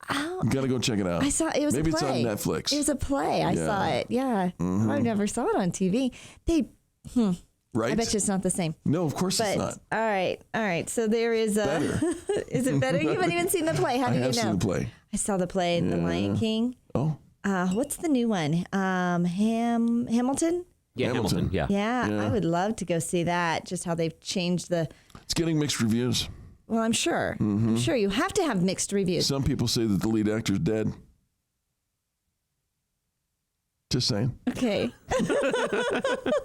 Oh, you gotta go check it out. I saw it was Maybe a play. It's on Netflix. It was a play. I saw it. Yeah. Mm-hmm. I never saw it on TV. Right? I bet you it's not the same. No, of course it's not. All right. So there is a. Better. Is it better? You haven't even seen the play. How do you know? I have seen the play. I saw the play, The Lion King. Oh. What's the new one? Hamilton. Yeah, Hamilton. Yeah. I would love to go see that. Just how they've changed the. It's getting mixed reviews. Well, I'm sure. Mm-hmm. I'm sure you have to have mixed reviews. Some people say that the lead actor's dead. Just saying. Okay.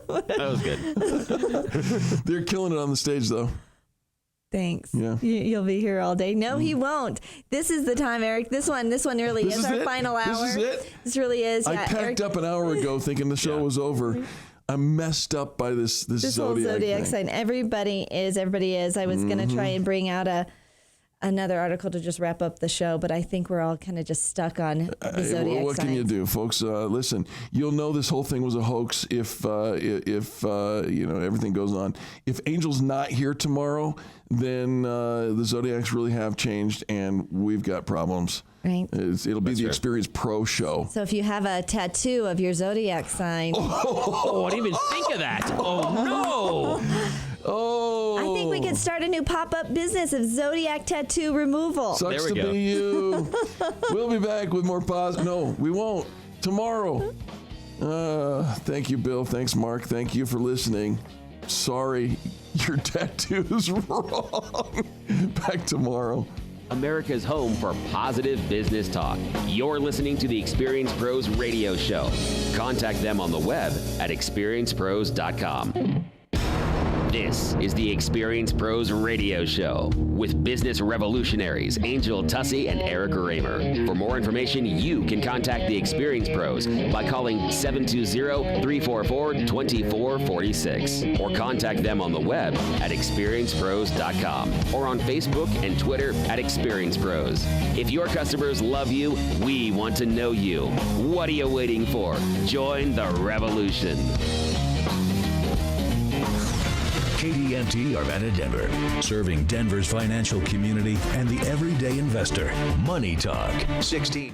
That was good. They're killing it on the stage, though. Thanks. Yeah. You'll be here all day. No, he won't. This is the time, Eric. This one really is our final hour. This is it? This really is. I packed up an hour ago thinking the show was over. I'm messed up by this whole Zodiac Zodiac thing. sign. Everybody is. I was going to try and bring out another article to just wrap up the show, but I think we're all kind of just stuck on the Zodiac what signs. can you do, folks? Listen, you'll know this whole thing was a hoax if everything goes on. If Angel's not here tomorrow, then the Zodiacs really have changed, and we've got problems. Right. It'll be the Experience Pro show. So if you have a tattoo of your Zodiac sign. Oh, I didn't even think of that. Oh, no. Oh. I think we could start a new pop-up business of Zodiac tattoo removal. Sucks to be you. We'll be back with more positive. No, we won't. Tomorrow. Thank you, Bill. Thanks, Mark. Thank you for listening. Sorry, your tattoo's wrong. Back tomorrow. America's home for positive business talk. You're listening to the Experience Pros radio show. Contact them on the web at experiencepros.com. This is the Experience Pros radio show with business revolutionaries Angel Tussey and Eric Raymer. For more information, you can contact the Experience Pros by calling 720-344-2446 or contact them on the web at experiencepros.com or on Facebook and Twitter at Experience Pros. If your customers love you, we want to know you. What are you waiting for? Join the revolution. KDMT Arvada Denver, serving Denver's financial community and the everyday investor. Money Talk 16.